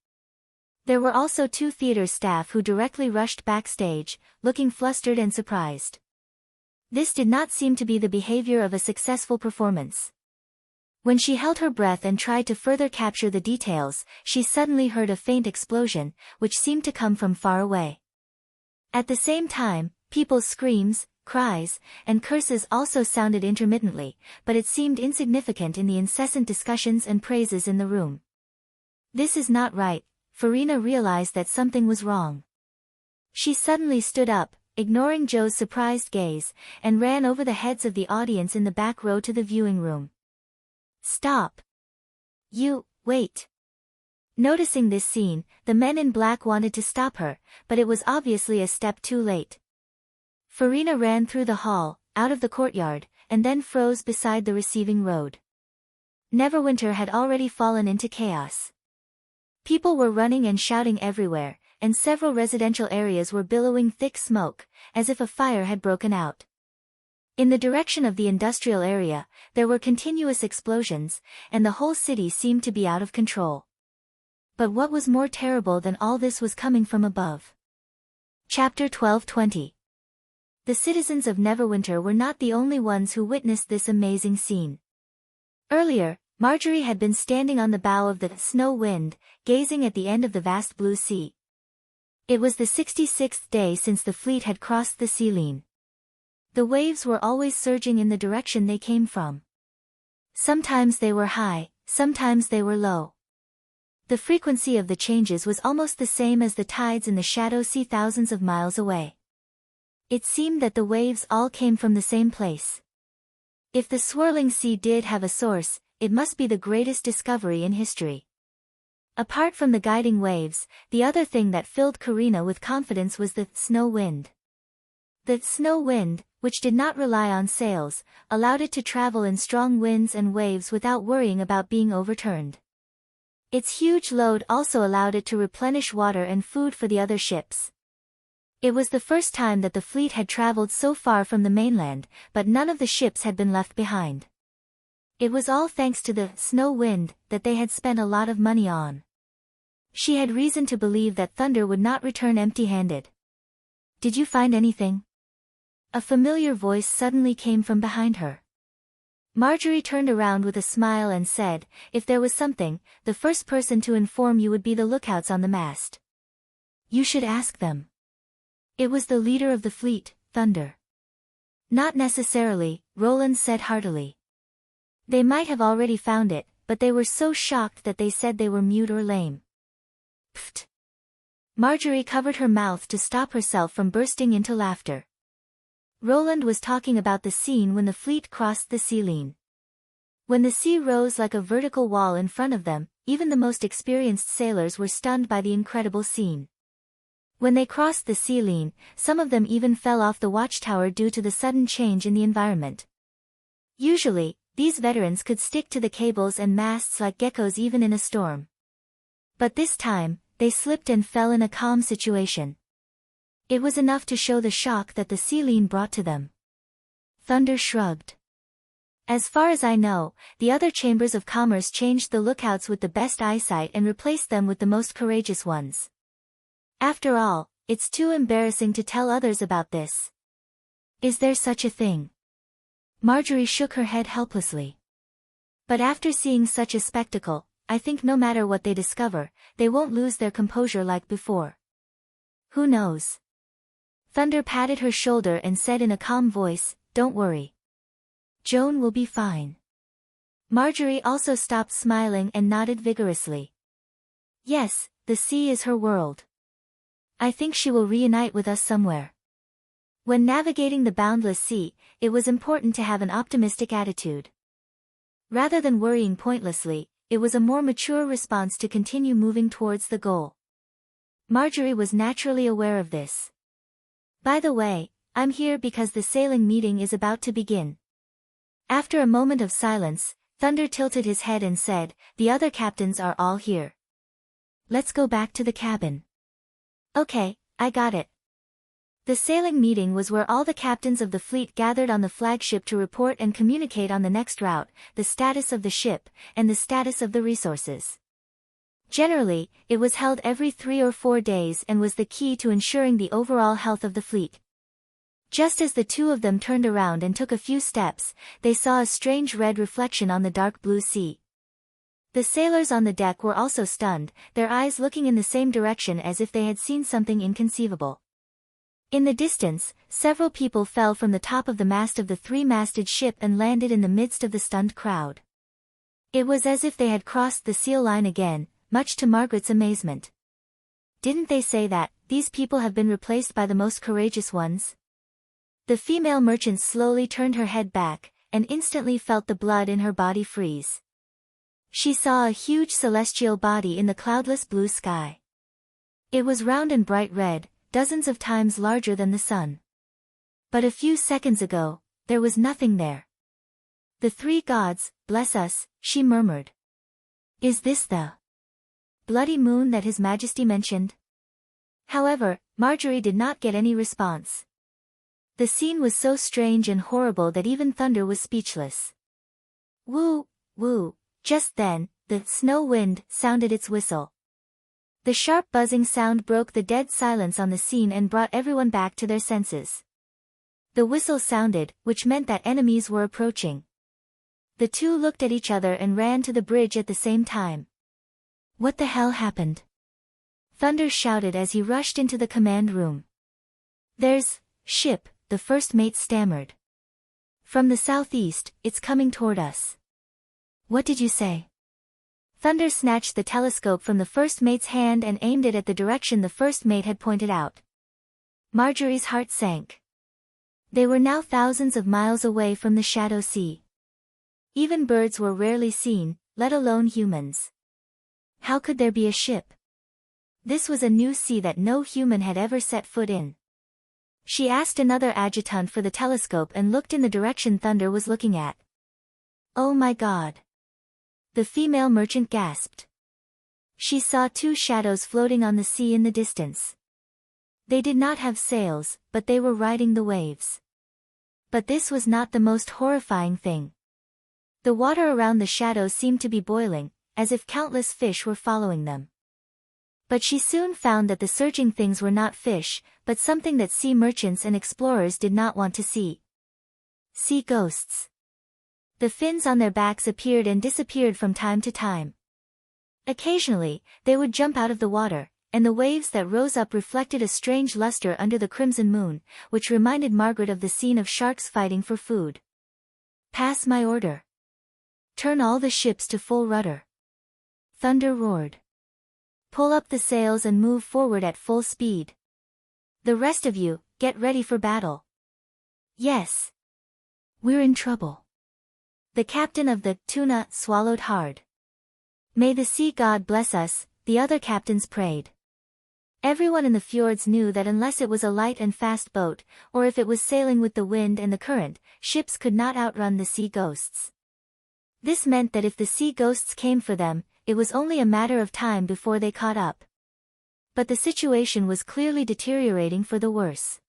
There were also two theater staff who directly rushed backstage, looking flustered and surprised. This did not seem to be the behavior of a successful performance. When she held her breath and tried to further capture the details, she suddenly heard a faint explosion, which seemed to come from far away. At the same time, people's screams, cries, and curses also sounded intermittently, but it seemed insignificant in the incessant discussions and praises in the room. This is not right, Farina realized that something was wrong. She suddenly stood up, ignoring Joe's surprised gaze, and ran over the heads of the audience in the back row to the viewing room. Stop! Wait! Noticing this scene, the men in black wanted to stop her, but it was obviously a step too late. Farina ran through the hall, out of the courtyard, and then froze beside the receiving road. Neverwinter had already fallen into chaos. People were running and shouting everywhere, and several residential areas were billowing thick smoke, as if a fire had broken out. In the direction of the industrial area, there were continuous explosions, and the whole city seemed to be out of control. But what was more terrible than all this was coming from above. Chapter 12:20. The citizens of Neverwinter were not the only ones who witnessed this amazing scene. Earlier, Marjorie had been standing on the bow of the Snow Wind, gazing at the end of the vast blue sea. It was the 66th day since the fleet had crossed the Sealine. The waves were always surging in the direction they came from. Sometimes they were high, sometimes they were low. The frequency of the changes was almost the same as the tides in the Shadow Sea thousands of miles away. It seemed that the waves all came from the same place. If the swirling sea did have a source, it must be the greatest discovery in history. Apart from the guiding waves, the other thing that filled Karina with confidence was the Snow Wind. The Snow Wind, which did not rely on sails, allowed it to travel in strong winds and waves without worrying about being overturned. Its huge load also allowed it to replenish water and food for the other ships. It was the first time that the fleet had traveled so far from the mainland, but none of the ships had been left behind. It was all thanks to the Snow Wind that they had spent a lot of money on. She had reason to believe that Thunder would not return empty-handed. "Did you find anything?" A familiar voice suddenly came from behind her. Marjorie turned around with a smile and said, "If there was something, the first person to inform you would be the lookouts on the mast. You should ask them." It was the leader of the fleet, Thunder. "Not necessarily," Roland said heartily. "They might have already found it, but they were so shocked that they said they were mute or lame." Pfft. Marjorie covered her mouth to stop herself from bursting into laughter. Roland was talking about the scene when the fleet crossed the Sealine. When the sea rose like a vertical wall in front of them, even the most experienced sailors were stunned by the incredible scene. When they crossed the Sealine, some of them even fell off the watchtower due to the sudden change in the environment. Usually, these veterans could stick to the cables and masts like geckos even in a storm. But this time, they slipped and fell in a calm situation. It was enough to show the shock that the Sealine brought to them. Thunder shrugged. "As far as I know, the other chambers of commerce changed the lookouts with the best eyesight and replaced them with the most courageous ones. After all, it's too embarrassing to tell others about this." "Is there such a thing?" Marjorie shook her head helplessly. "But after seeing such a spectacle, I think no matter what they discover, they won't lose their composure like before." "Who knows?" Thunder patted her shoulder and said in a calm voice, "Don't worry. Joan will be fine." Marjorie also stopped smiling and nodded vigorously. "Yes, the sea is her world. I think she will reunite with us somewhere." When navigating the boundless sea, it was important to have an optimistic attitude. Rather than worrying pointlessly, it was a more mature response to continue moving towards the goal. Marjorie was naturally aware of this. "By the way, I'm here because the sailing meeting is about to begin." After a moment of silence, Thunder tilted his head and said, "The other captains are all here. Let's go back to the cabin." "Okay, I got it." The sailing meeting was where all the captains of the fleet gathered on the flagship to report and communicate on the next route, the status of the ship, and the status of the resources. Generally, it was held every 3 or 4 days and was the key to ensuring the overall health of the fleet. Just as the two of them turned around and took a few steps, they saw a strange red reflection on the dark blue sea. The sailors on the deck were also stunned, their eyes looking in the same direction as if they had seen something inconceivable. In the distance, several people fell from the top of the mast of the 3-masted ship and landed in the midst of the stunned crowd. It was as if they had crossed the seal line again, much to Margaret's amazement. "Didn't they say that, these people have been replaced by the most courageous ones?" The female merchant slowly turned her head back, and instantly felt the blood in her body freeze. She saw a huge celestial body in the cloudless blue sky. It was round and bright red, dozens of times larger than the sun. But a few seconds ago, there was nothing there. "The 3 gods, bless us," she murmured. "Is this the bloody moon that His Majesty mentioned?" However, Marjorie did not get any response. The scene was so strange and horrible that even Thunder was speechless. Woo, woo. Just then, the Snow Wind sounded its whistle. The sharp buzzing sound broke the dead silence on the scene and brought everyone back to their senses. The whistle sounded, which meant that enemies were approaching. The two looked at each other and ran to the bridge at the same time. What the hell happened? Thunder shouted as he rushed into the command room. There's ship, the first mate stammered. From the southeast, it's coming toward us. What did you say? Thunder snatched the telescope from the first mate's hand and aimed it at the direction the first mate had pointed out. Marjorie's heart sank. They were now thousands of miles away from the Shadow Sea. Even birds were rarely seen, let alone humans. How could there be a ship? This was a new sea that no human had ever set foot in. She asked another adjutant for the telescope and looked in the direction Thunder was looking at. Oh my God! The female merchant gasped. She saw two shadows floating on the sea in the distance. They did not have sails, but they were riding the waves. But this was not the most horrifying thing. The water around the shadows seemed to be boiling, as if countless fish were following them. But she soon found that the surging things were not fish, but something that sea merchants and explorers did not want to see. Sea ghosts. The fins on their backs appeared and disappeared from time to time. Occasionally, they would jump out of the water, and the waves that rose up reflected a strange luster under the crimson moon, which reminded Margaret of the scene of sharks fighting for food. Pass my order. Turn all the ships to full rudder. Thunder roared. Pull up the sails and move forward at full speed. The rest of you, get ready for battle. Yes. We're in trouble. The captain of the Tuna swallowed hard. May the sea god bless us, the other captains prayed. Everyone in the fjords knew that unless it was a light and fast boat, or if it was sailing with the wind and the current, ships could not outrun the sea ghosts. This meant that if the sea ghosts came for them, it was only a matter of time before they caught up. But the situation was clearly deteriorating for the worse.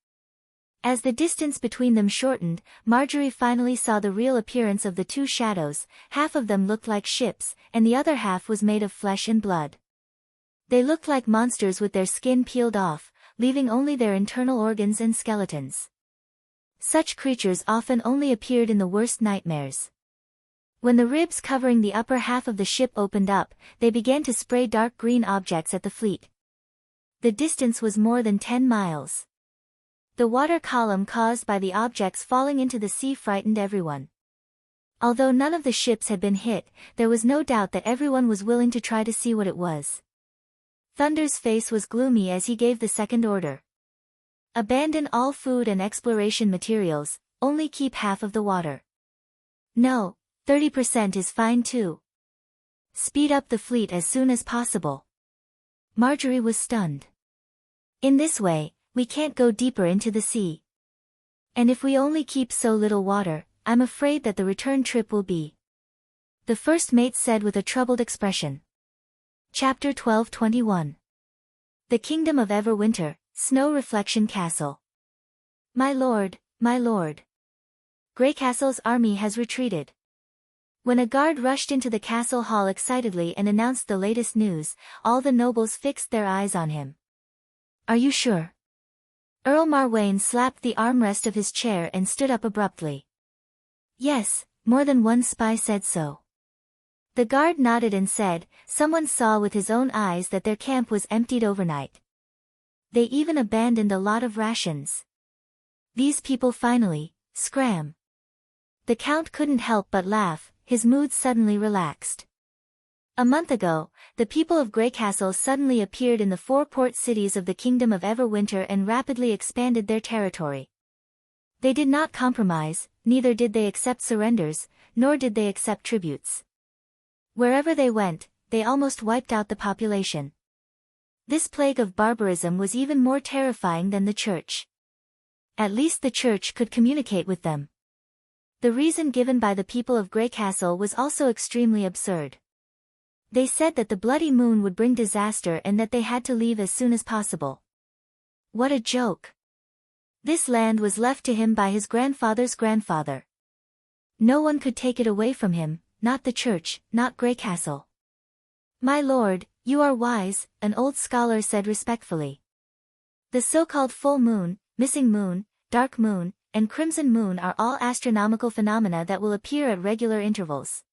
As the distance between them shortened, Marjorie finally saw the real appearance of the two shadows. Half of them looked like ships, and the other half was made of flesh and blood. They looked like monsters with their skin peeled off, leaving only their internal organs and skeletons. Such creatures often only appeared in the worst nightmares. When the ribs covering the upper half of the ship opened up, they began to spray dark green objects at the fleet. The distance was more than 10 miles. The water column caused by the objects falling into the sea frightened everyone. Although none of the ships had been hit, there was no doubt that everyone was willing to try to see what it was. Thunder's face was gloomy as he gave the second order. Abandon all food and exploration materials, only keep half of the water. No, 30% is fine too. Speed up the fleet as soon as possible. Marjorie was stunned. In this way, we can't go deeper into the sea. And if we only keep so little water, I'm afraid that the return trip will be. The first mate said with a troubled expression. Chapter 12:21. The Kingdom of Everwinter, Snow Reflection Castle. My lord, Greycastle's army has retreated. When a guard rushed into the castle hall excitedly and announced the latest news, all the nobles fixed their eyes on him. Are you sure? Earl Marwain slapped the armrest of his chair and stood up abruptly. Yes, more than one spy said so. The guard nodded and said, someone saw with his own eyes that their camp was emptied overnight. They even abandoned a lot of rations. These people finally, scram. The Count couldn't help but laugh, his mood suddenly relaxed. A month ago, the people of Greycastle suddenly appeared in the 4 port cities of the Kingdom of Everwinter and rapidly expanded their territory. They did not compromise, neither did they accept surrenders, nor did they accept tributes. Wherever they went, they almost wiped out the population. This plague of barbarism was even more terrifying than the church. At least the church could communicate with them. The reason given by the people of Greycastle was also extremely absurd. They said that the bloody moon would bring disaster and that they had to leave as soon as possible. What a joke! This land was left to him by his grandfather's grandfather. No one could take it away from him, not the church, not Greycastle. My lord, You are wise, an old scholar said respectfully. The so-called full moon, missing moon, dark moon, and crimson moon are all astronomical phenomena that will appear at regular intervals.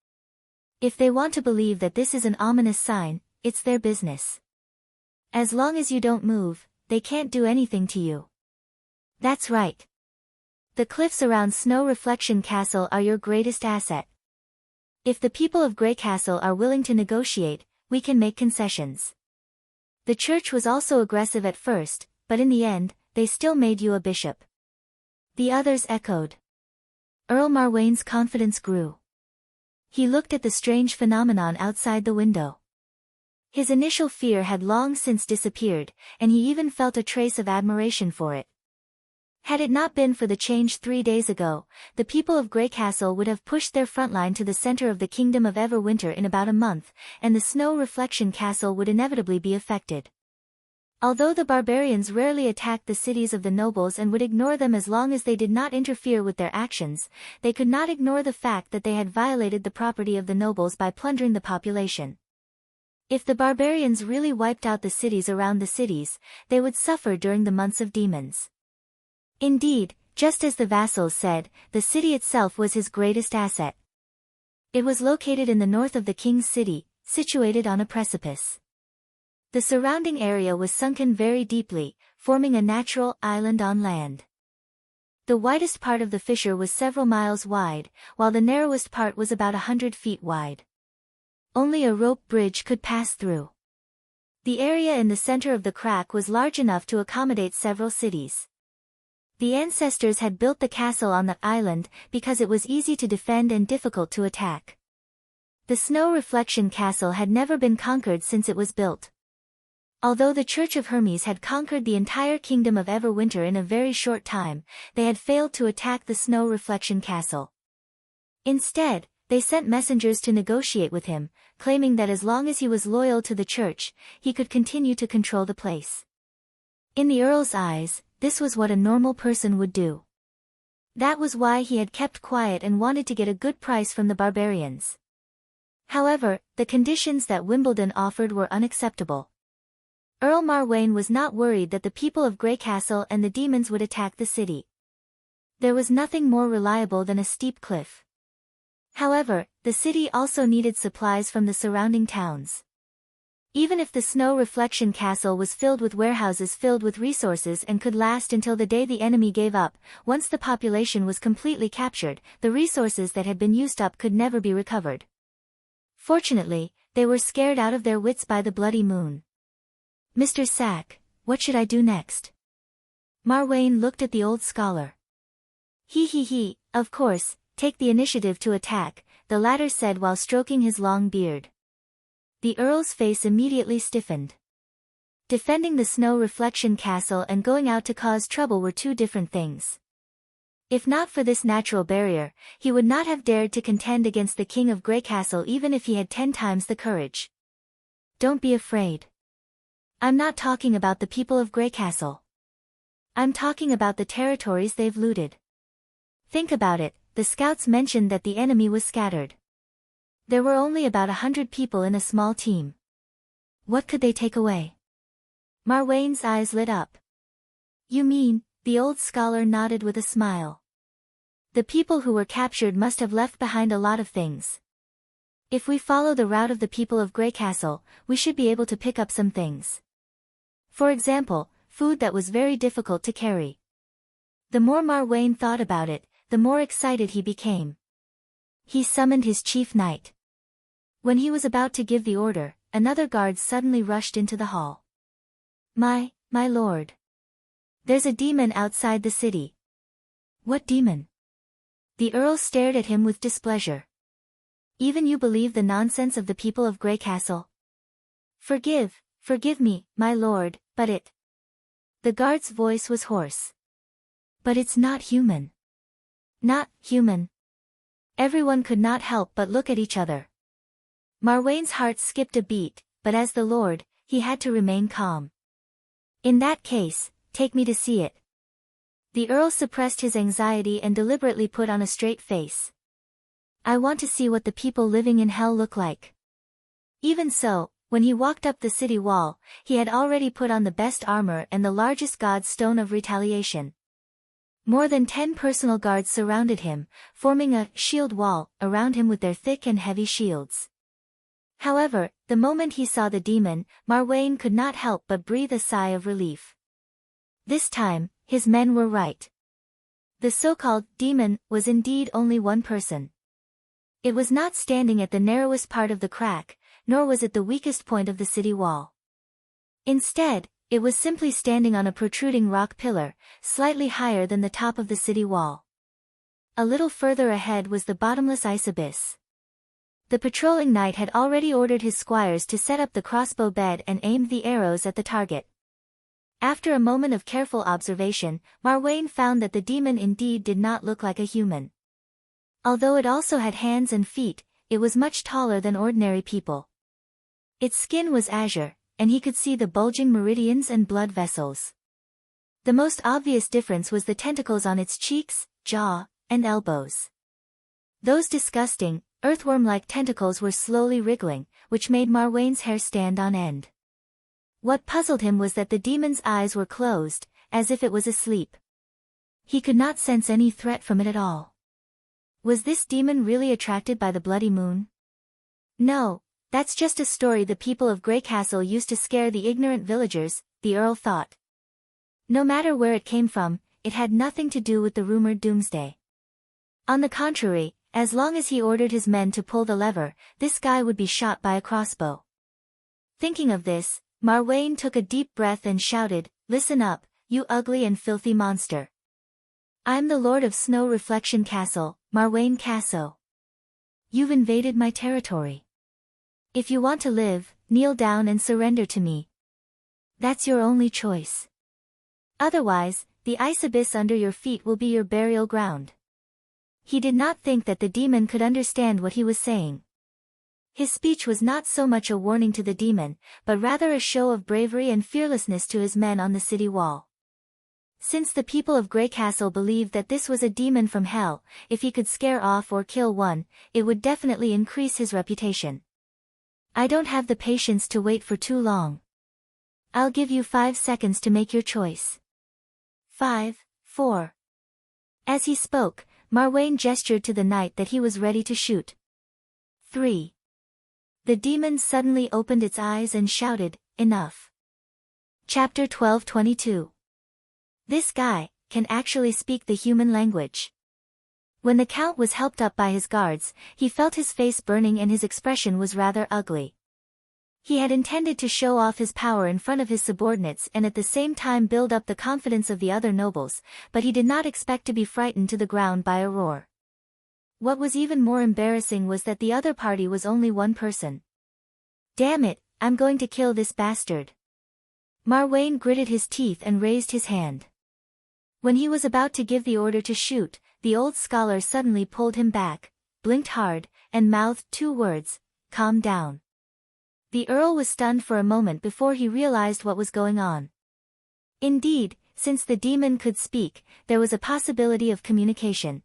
If they want to believe that this is an ominous sign, it's their business. As long as you don't move, they can't do anything to you. That's right. The cliffs around Snow Reflection Castle are your greatest asset. If the people of Grey Castle are willing to negotiate, we can make concessions. The church was also aggressive at first, but in the end, they still made you a bishop. The others echoed. Earl Marwain's confidence grew. He looked at the strange phenomenon outside the window. His initial fear had long since disappeared, and he even felt a trace of admiration for it. Had it not been for the change 3 days ago, the people of Grey Castle would have pushed their front line to the center of the Kingdom of Everwinter in about a month, and the Snow Reflection Castle would inevitably be affected. Although the barbarians rarely attacked the cities of the nobles and would ignore them as long as they did not interfere with their actions, they could not ignore the fact that they had violated the property of the nobles by plundering the population. If the barbarians really wiped out the cities around the cities, they would suffer during the months of demons. Indeed, just as the vassals said, the city itself was his greatest asset. It was located in the north of the king's city, situated on a precipice. The surrounding area was sunken very deeply, forming a natural island on land. The widest part of the fissure was several miles wide, while the narrowest part was about 100 feet wide. Only a rope bridge could pass through. The area in the center of the crack was large enough to accommodate several cities. The ancestors had built the castle on the island because it was easy to defend and difficult to attack. The Snow Reflection Castle had never been conquered since it was built. Although the Church of Hermes had conquered the entire Kingdom of Everwinter in a very short time, they had failed to attack the Snow Reflection Castle. Instead, they sent messengers to negotiate with him, claiming that as long as he was loyal to the church, he could continue to control the place. In the Earl's eyes, this was what a normal person would do. That was why he had kept quiet and wanted to get a good price from the barbarians. However, the conditions that Wimbledon offered were unacceptable. Earl Marwain was not worried that the people of Grey Castle and the demons would attack the city. There was nothing more reliable than a steep cliff. However, the city also needed supplies from the surrounding towns. Even if the Snow Reflection Castle was filled with warehouses filled with resources and could last until the day the enemy gave up, once the population was completely captured, the resources that had been used up could never be recovered. Fortunately, they were scared out of their wits by the bloody moon. Mr. Sack, what should I do next? Marwain looked at the old scholar. He, of course, take the initiative to attack, the latter said while stroking his long beard. The Earl's face immediately stiffened. Defending the Snow Reflection Castle and going out to cause trouble were two different things. If not for this natural barrier, he would not have dared to contend against the King of Grey Castle even if he had 10 times the courage. Don't be afraid. I'm not talking about the people of Grey Castle. I'm talking about the territories they've looted. Think about it, the scouts mentioned that the enemy was scattered. There were only about 100 people in a small team. What could they take away? Marwain's eyes lit up. You mean, the old scholar nodded with a smile. The people who were captured must have left behind a lot of things. If we follow the route of the people of Grey Castle, we should be able to pick up some things. For example, food that was very difficult to carry. The more Marwain thought about it, the more excited he became. He summoned his chief knight. When he was about to give the order, another guard suddenly rushed into the hall. My lord. There's a demon outside the city. What demon? The Earl stared at him with displeasure. Even you believe the nonsense of the people of Grey Castle? Forgive me, my lord, but it... The guard's voice was hoarse. But it's not human. Not human. Everyone could not help but look at each other. Marwain's heart skipped a beat, but as the lord, he had to remain calm. In that case, take me to see it. The Earl suppressed his anxiety and deliberately put on a straight face. I want to see what the people living in hell look like. Even so, When he walked up the city wall, he had already put on the best armor and the largest god's stone of retaliation. More than 10 personal guards surrounded him, forming a shield wall around him with their thick and heavy shields. However, the moment he saw the demon, Marwain could not help but breathe a sigh of relief. This time, his men were right. The so-called demon was indeed only one person. It was not standing at the narrowest part of the crack, nor was it the weakest point of the city wall. Instead, it was simply standing on a protruding rock pillar, slightly higher than the top of the city wall. A little further ahead was the bottomless ice abyss. The patrolling knight had already ordered his squires to set up the crossbow bed and aimed the arrows at the target. After a moment of careful observation, Marwain found that the demon indeed did not look like a human. Although it also had hands and feet, it was much taller than ordinary people. Its skin was azure, and he could see the bulging meridians and blood vessels. The most obvious difference was the tentacles on its cheeks, jaw, and elbows. Those disgusting, earthworm-like tentacles were slowly wriggling, which made Marwain's hair stand on end. What puzzled him was that the demon's eyes were closed, as if it was asleep. He could not sense any threat from it at all. Was this demon really attracted by the bloody moon? No, that's just a story the people of Grey Castle used to scare the ignorant villagers, the Earl thought. No matter where it came from, it had nothing to do with the rumored doomsday. On the contrary, as long as he ordered his men to pull the lever, this guy would be shot by a crossbow. Thinking of this, Marwain took a deep breath and shouted, "Listen up, you ugly and filthy monster. I'm the Lord of Snow Reflection Castle, Marwain Casso. You've invaded my territory. If you want to live, kneel down and surrender to me. That's your only choice. Otherwise, the ice abyss under your feet will be your burial ground." He did not think that the demon could understand what he was saying. His speech was not so much a warning to the demon, but rather a show of bravery and fearlessness to his men on the city wall. Since the people of Grey Castle believed that this was a demon from hell, if he could scare off or kill one, it would definitely increase his reputation. "I don't have the patience to wait for too long. I'll give you 5 seconds to make your choice. 5, 4. As he spoke, Marwain gestured to the knight that he was ready to shoot. 3. The demon suddenly opened its eyes and shouted, "Enough." Chapter 12:22. This guy can actually speak the human language. When the Count was helped up by his guards, he felt his face burning and his expression was rather ugly. He had intended to show off his power in front of his subordinates and at the same time build up the confidence of the other nobles, but he did not expect to be frightened to the ground by a roar. What was even more embarrassing was that the other party was only one person. "Damn it, I'm going to kill this bastard." Marwain gritted his teeth and raised his hand. When he was about to give the order to shoot, the old scholar suddenly pulled him back, blinked hard, and mouthed 2 words, "Calm down." The Earl was stunned for a moment before he realized what was going on. Indeed, since the demon could speak, there was a possibility of communication.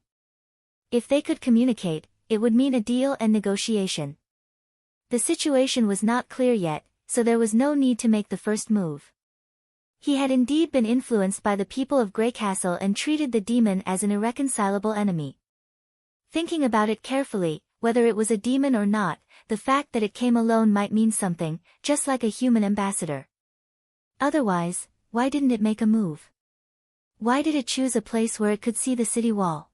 If they could communicate, it would mean a deal and negotiation. The situation was not clear yet, so there was no need to make the first move. He had indeed been influenced by the people of Grey Castle and treated the demon as an irreconcilable enemy. Thinking about it carefully, whether it was a demon or not, the fact that it came alone might mean something, just like a human ambassador. Otherwise, why didn't it make a move? Why did it choose a place where it could see the city wall?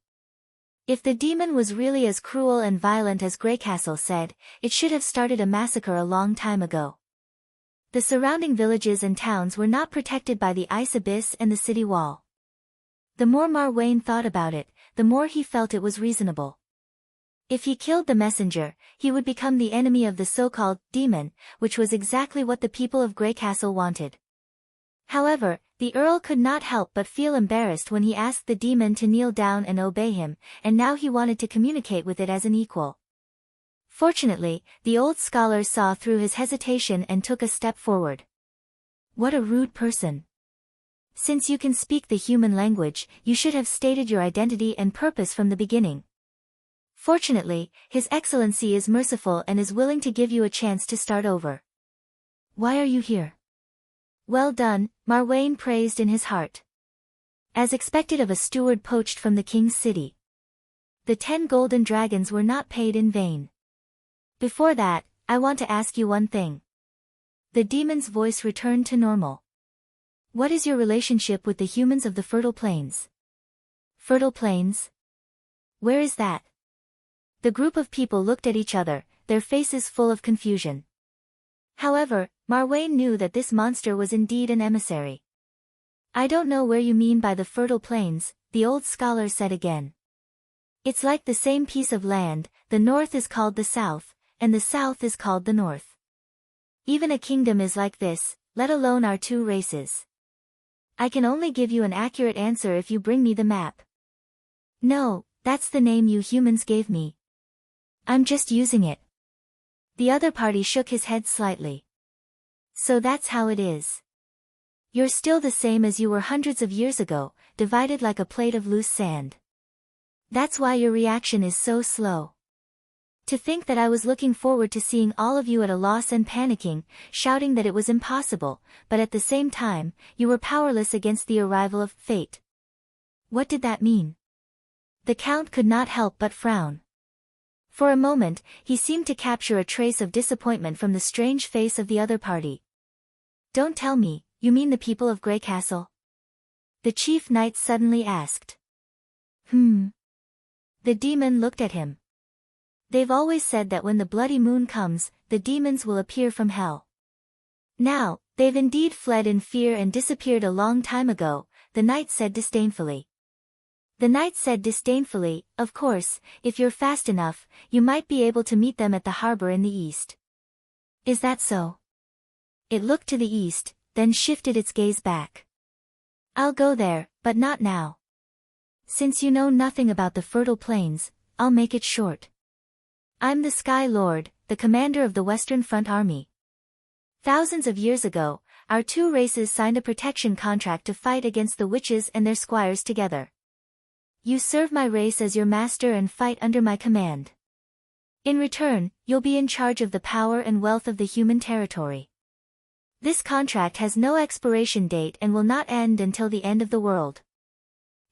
If the demon was really as cruel and violent as Grey Castle said, it should have started a massacre a long time ago. The surrounding villages and towns were not protected by the ice abyss and the city wall. The more Marwain thought about it, the more he felt it was reasonable. If he killed the messenger, he would become the enemy of the so-called demon, which was exactly what the people of Grey Castle wanted. However, the Earl could not help but feel embarrassed when he asked the demon to kneel down and obey him, and now he wanted to communicate with it as an equal. Fortunately, the old scholar saw through his hesitation and took a step forward. "What a rude person. Since you can speak the human language, you should have stated your identity and purpose from the beginning. Fortunately, His Excellency is merciful and is willing to give you a chance to start over. Why are you here? Well done, Marwain praised in his heart. As expected of a steward poached from the king's city. The 10 golden dragons were not paid in vain. Before that, I want to ask you one thing. The demon's voice returned to normal. What is your relationship with the humans of the Fertile Plains? Fertile Plains? Where is that? The group of people looked at each other, their faces full of confusion. However, Marwain knew that this monster was indeed an emissary. I don't know where you mean by the Fertile Plains, the old scholar said again. It's like the same piece of land, the north is called the south, and the south is called the north. Even a kingdom is like this, let alone our two races. I can only give you an accurate answer if you bring me the map. No, that's the name you humans gave me. I'm just using it. The other party shook his head slightly. So that's how it is. You're still the same as you were hundreds of years ago, divided like a plate of loose sand. That's why your reaction is so slow. To think that I was looking forward to seeing all of you at a loss and panicking, shouting that it was impossible, but at the same time, you were powerless against the arrival of fate. What did that mean? The Count could not help but frown. For a moment, he seemed to capture a trace of disappointment from the strange face of the other party. Don't tell me, you mean the people of Grey Castle? The chief knight suddenly asked. The demon looked at him. They've always said that when the bloody moon comes, the demons will appear from hell. Now, they've indeed fled in fear and disappeared a long time ago, the knight said disdainfully. The knight said disdainfully, of course, if you're fast enough, you might be able to meet them at the harbor in the east. Is that so? It looked to the east, then shifted its gaze back. I'll go there, but not now. Since you know nothing about the Fertile Plains, I'll make it short. I'm the Sky Lord, the commander of the Western Front Army. Thousands of years ago, our two races signed a protection contract to fight against the witches and their squires together. You serve my race as your master and fight under my command. In return, you'll be in charge of the power and wealth of the human territory. This contract has no expiration date and will not end until the end of the world.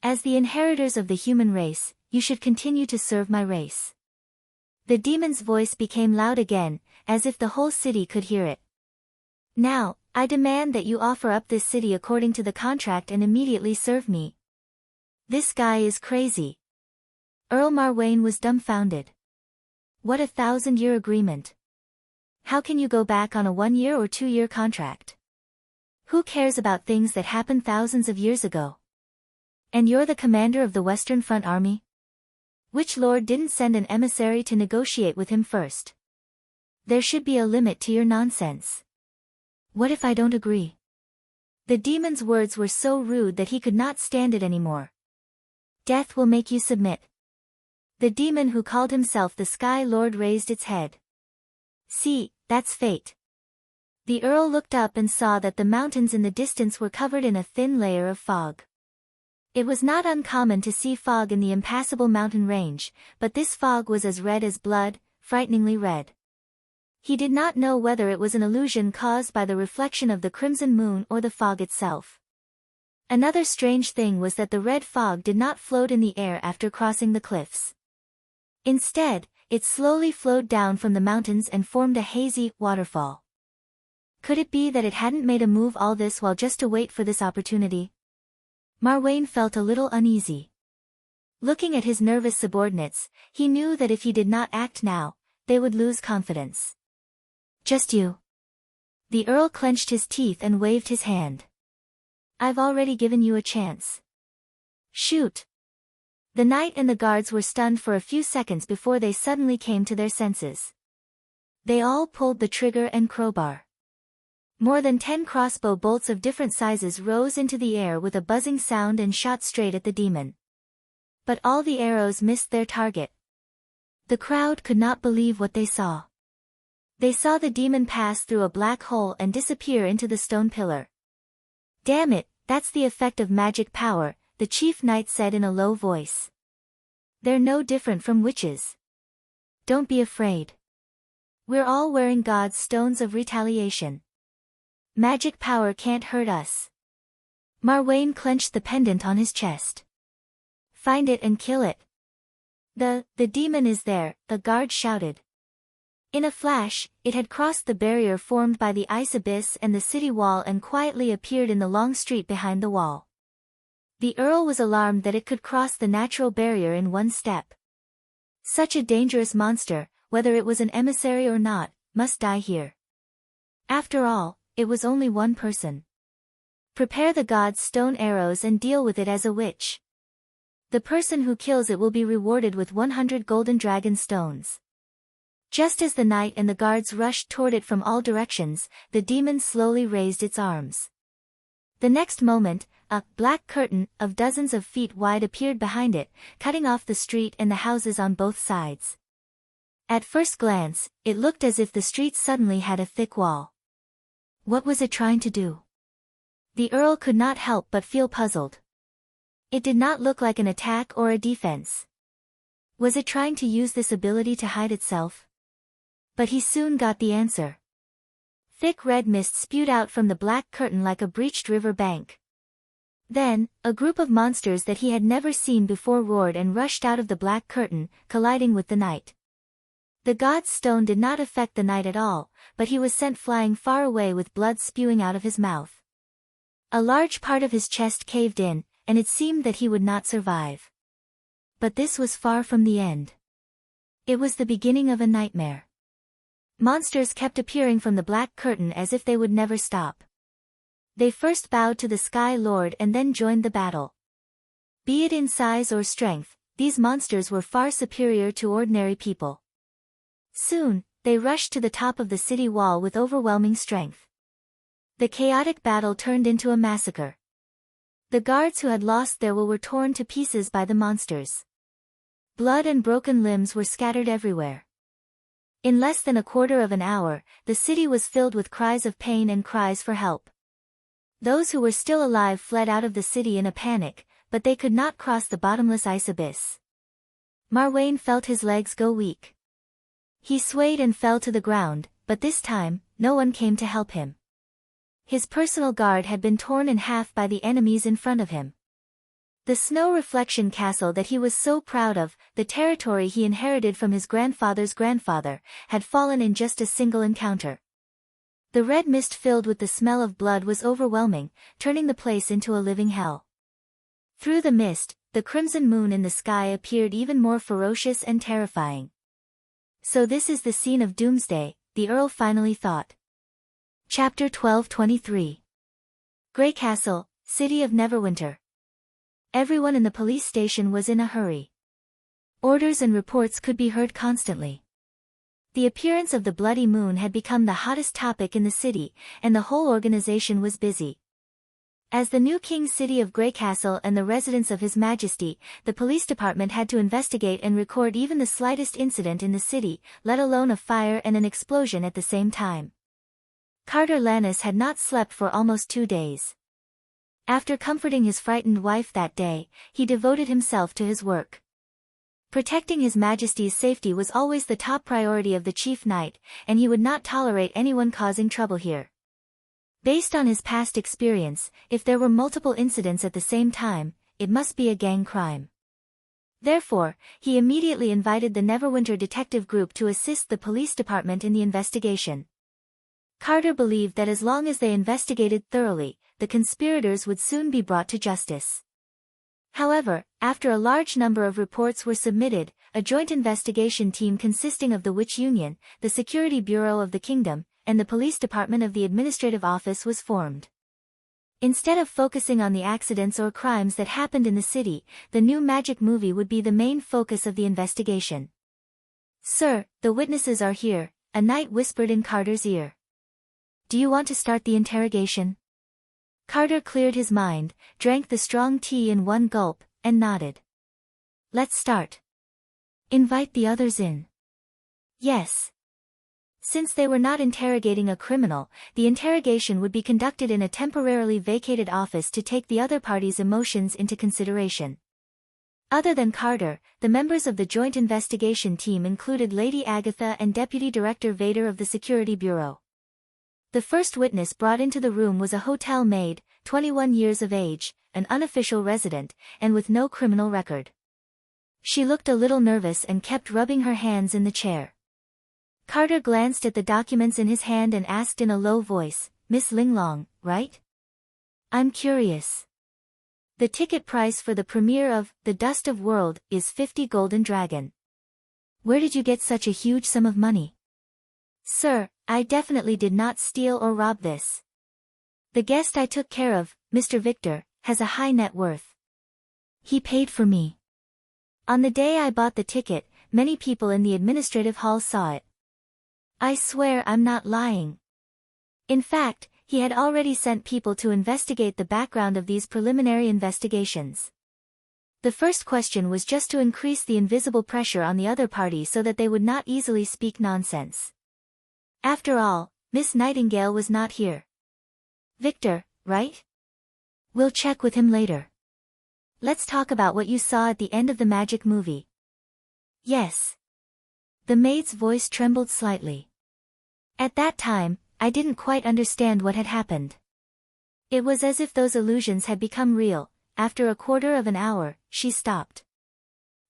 As the inheritors of the human race, you should continue to serve my race. The demon's voice became loud again, as if the whole city could hear it. Now, I demand that you offer up this city according to the contract and immediately serve me. This guy is crazy. Earl Marwain was dumbfounded. What a 1,000-year agreement. How can you go back on a 1-year or 2-year contract? Who cares about things that happened thousands of years ago? And you're the commander of the Western Front Army? Which lord didn't send an emissary to negotiate with him first? There should be a limit to your nonsense. What if I don't agree? The demon's words were so rude that he could not stand it anymore. Death will make you submit. The demon who called himself the Sky Lord raised its head. See, that's fate. The Earl looked up and saw that the mountains in the distance were covered in a thin layer of fog. It was not uncommon to see fog in the impassable mountain range, but this fog was as red as blood, frighteningly red. He did not know whether it was an illusion caused by the reflection of the crimson moon or the fog itself. Another strange thing was that the red fog did not float in the air after crossing the cliffs. Instead, it slowly flowed down from the mountains and formed a hazy waterfall. Could it be that it hadn't made a move all this while just to wait for this opportunity? Marwain felt a little uneasy. Looking at his nervous subordinates, he knew that if he did not act now, they would lose confidence. Just you. The Earl clenched his teeth and waved his hand. I've already given you a chance. Shoot. The knight and the guards were stunned for a few seconds before they suddenly came to their senses. They all pulled the trigger and crowbar. More than 10 crossbow bolts of different sizes rose into the air with a buzzing sound and shot straight at the demon. But all the arrows missed their target. The crowd could not believe what they saw. They saw the demon pass through a black hole and disappear into the stone pillar. Damn it, that's the effect of magic power, the chief knight said in a low voice. They're no different from witches. Don't be afraid. We're all wearing God's stones of retaliation. Magic power can't hurt us. Marwain clenched the pendant on his chest. Find it and kill it. The demon is there, the guard shouted. In a flash, it had crossed the barrier formed by the ice abyss and the city wall and quietly appeared in the long street behind the wall. The Earl was alarmed that it could cross the natural barrier in one step. Such a dangerous monster, whether it was an emissary or not, must die here. After all, it was only one person. Prepare the god's stone arrows and deal with it as a witch. The person who kills it will be rewarded with 100 golden dragon stones. Just as the knight and the guards rushed toward it from all directions, the demon slowly raised its arms. The next moment, a black curtain of dozens of feet wide appeared behind it, cutting off the street and the houses on both sides. At first glance, it looked as if the street suddenly had a thick wall. What was it trying to do? The Earl could not help but feel puzzled. It did not look like an attack or a defense. Was it trying to use this ability to hide itself? But he soon got the answer. Thick red mist spewed out from the black curtain like a breached river bank. Then, a group of monsters that he had never seen before roared and rushed out of the black curtain, colliding with the knight. The god's stone did not affect the knight at all, but he was sent flying far away with blood spewing out of his mouth. A large part of his chest caved in, and it seemed that he would not survive. But this was far from the end. It was the beginning of a nightmare. Monsters kept appearing from the black curtain as if they would never stop. They first bowed to the Sky Lord and then joined the battle. Be it in size or strength, these monsters were far superior to ordinary people. Soon, they rushed to the top of the city wall with overwhelming strength. The chaotic battle turned into a massacre. The guards who had lost their will were torn to pieces by the monsters. Blood and broken limbs were scattered everywhere. In less than a quarter of an hour, the city was filled with cries of pain and cries for help. Those who were still alive fled out of the city in a panic, but they could not cross the bottomless ice abyss. Marwain felt his legs go weak. He swayed and fell to the ground, but this time, no one came to help him. His personal guard had been torn in half by the enemies in front of him. The snow reflection castle that he was so proud of, the territory he inherited from his grandfather's grandfather, had fallen in just a single encounter. The red mist filled with the smell of blood was overwhelming, turning the place into a living hell. Through the mist, the crimson moon in the sky appeared even more ferocious and terrifying. So this is the scene of doomsday, the Earl finally thought. Chapter 12:23. Grey Castle, City of Neverwinter. Everyone in the police station was in a hurry. Orders and reports could be heard constantly. The appearance of the bloody moon had become the hottest topic in the city, and the whole organization was busy. As the new King City of Grey Castle and the residence of His Majesty, the police department had to investigate and record even the slightest incident in the city, let alone a fire and an explosion at the same time. Carter Lannis had not slept for almost 2 days. After comforting his frightened wife that day, he devoted himself to his work. Protecting His Majesty's safety was always the top priority of the chief knight, and he would not tolerate anyone causing trouble here. Based on his past experience, if there were multiple incidents at the same time, it must be a gang crime. Therefore, he immediately invited the Neverwinter Detective Group to assist the police department in the investigation. Carter believed that as long as they investigated thoroughly, the conspirators would soon be brought to justice. However, after a large number of reports were submitted, a joint investigation team consisting of the Witch Union, the Security Bureau of the Kingdom, and the Police Department of the Administrative Office was formed. Instead of focusing on the accidents or crimes that happened in the city, the new magic movie would be the main focus of the investigation. "Sir, the witnesses are here," a knight whispered in Carter's ear. "Do you want to start the interrogation?" Carter cleared his mind, drank the strong tea in one gulp, and nodded. "Let's start. Invite the others in." "Yes." Since they were not interrogating a criminal, the interrogation would be conducted in a temporarily vacated office to take the other party's emotions into consideration. Other than Carter, the members of the joint investigation team included Lady Agatha and Deputy Director Vader of the Security Bureau. The first witness brought into the room was a hotel maid, 21 years of age, an unofficial resident, and with no criminal record. She looked a little nervous and kept rubbing her hands in the chair. Carter glanced at the documents in his hand and asked in a low voice, "Miss Linglong, right? I'm curious. The ticket price for the premiere of The Dust of World is 50 golden dragon. Where did you get such a huge sum of money?" "Sir, I definitely did not steal or rob this. The guest I took care of, Mr. Victor, has a high net worth. He paid for me. On the day I bought the ticket, many people in the administrative hall saw it. I swear I'm not lying. In fact, he had already sent people to investigate the background of these preliminary investigations. The first question was just to increase the invisible pressure on the other party so that they would not easily speak nonsense. After all, Miss Nightingale was not here. Victor, right? We'll check with him later. Let's talk about what you saw at the end of the magic movie." "Yes." The maid's voice trembled slightly. "At that time, I didn't quite understand what had happened. It was as if those illusions had become real. After a quarter of an hour, she stopped.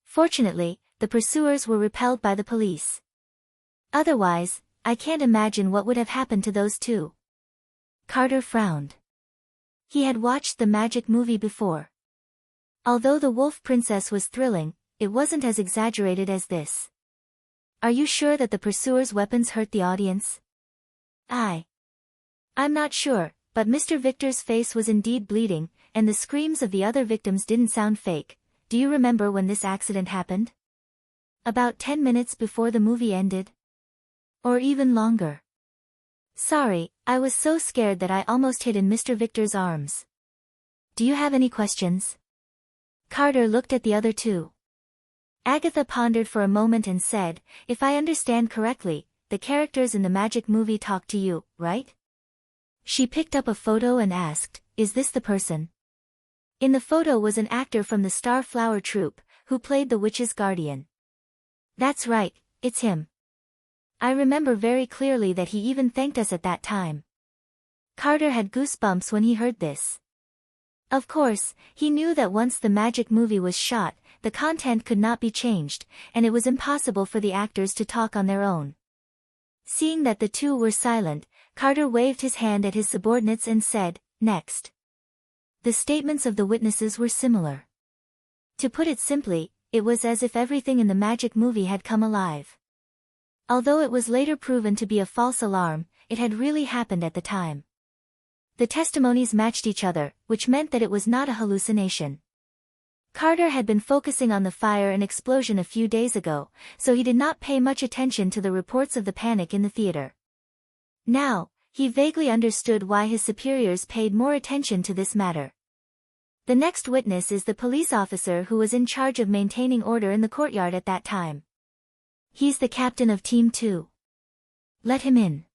Fortunately, the pursuers were repelled by the police. Otherwise, I can't imagine what would have happened to those two." Carter frowned. He had watched the magic movie before. Although the Wolf Princess was thrilling, it wasn't as exaggerated as this. "Are you sure that the pursuers' weapons hurt the audience?" I'm not sure, but Mr. Victor's face was indeed bleeding, and the screams of the other victims didn't sound fake. Do you remember when this accident happened? About 10 minutes before the movie ended? Or even longer? Sorry, I was so scared that I almost hid in Mr. Victor's arms. Do you have any questions? Carter looked at the other two. Agatha pondered for a moment and said, "If I understand correctly, the characters in the magic movie talk to you, right?" She picked up a photo and asked, "Is this the person?" In the photo was an actor from the Star Flower Troupe, who played the witch's guardian. That's right, it's him. I remember very clearly that he even thanked us at that time. Carter had goosebumps when he heard this. Of course, he knew that once the magic movie was shot, the content could not be changed, and it was impossible for the actors to talk on their own. Seeing that the two were silent, Carter waved his hand at his subordinates and said, "Next." The statements of the witnesses were similar. To put it simply, it was as if everything in the magic movie had come alive. Although it was later proven to be a false alarm, it had really happened at the time. The testimonies matched each other, which meant that it was not a hallucination. Carter had been focusing on the fire and explosion a few days ago, so he did not pay much attention to the reports of the panic in the theater. Now, he vaguely understood why his superiors paid more attention to this matter. The next witness is the police officer who was in charge of maintaining order in the courtyard at that time. He's the captain of Team 2. Let him in.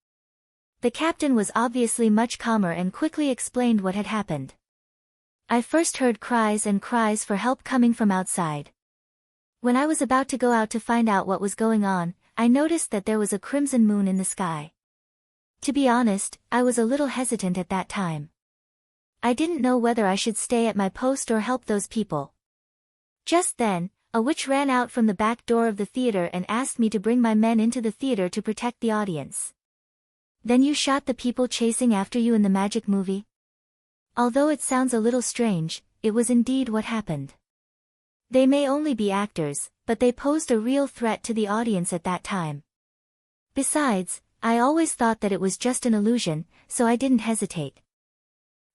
The captain was obviously much calmer and quickly explained what had happened. I first heard cries and cries for help coming from outside. When I was about to go out to find out what was going on, I noticed that there was a crimson moon in the sky. To be honest, I was a little hesitant at that time. I didn't know whether I should stay at my post or help those people. Just then, a witch ran out from the back door of the theater and asked me to bring my men into the theater to protect the audience. Then you shot the people chasing after you in the magic movie? Although it sounds a little strange, it was indeed what happened. They may only be actors, but they posed a real threat to the audience at that time. Besides, I always thought that it was just an illusion, so I didn't hesitate.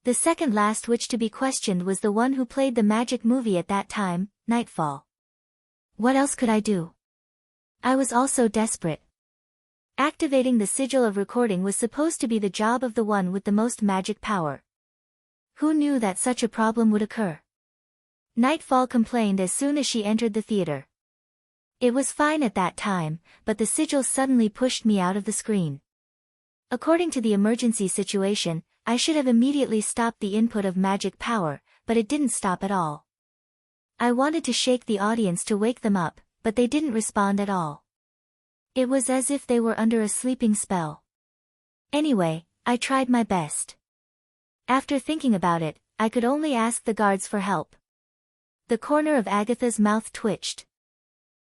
The second last witch to be questioned was the one who played the magic movie at that time, Nightfall. What else could I do? I was also desperate. Activating the sigil of recording was supposed to be the job of the one with the most magic power. Who knew that such a problem would occur? Nightfall complained as soon as she entered the theater. It was fine at that time, but the sigil suddenly pushed me out of the screen. According to the emergency situation, I should have immediately stopped the input of magic power, but it didn't stop at all. I wanted to shake the audience to wake them up, but they didn't respond at all. It was as if they were under a sleeping spell. Anyway, I tried my best. After thinking about it, I could only ask the guards for help. The corner of Agatha's mouth twitched.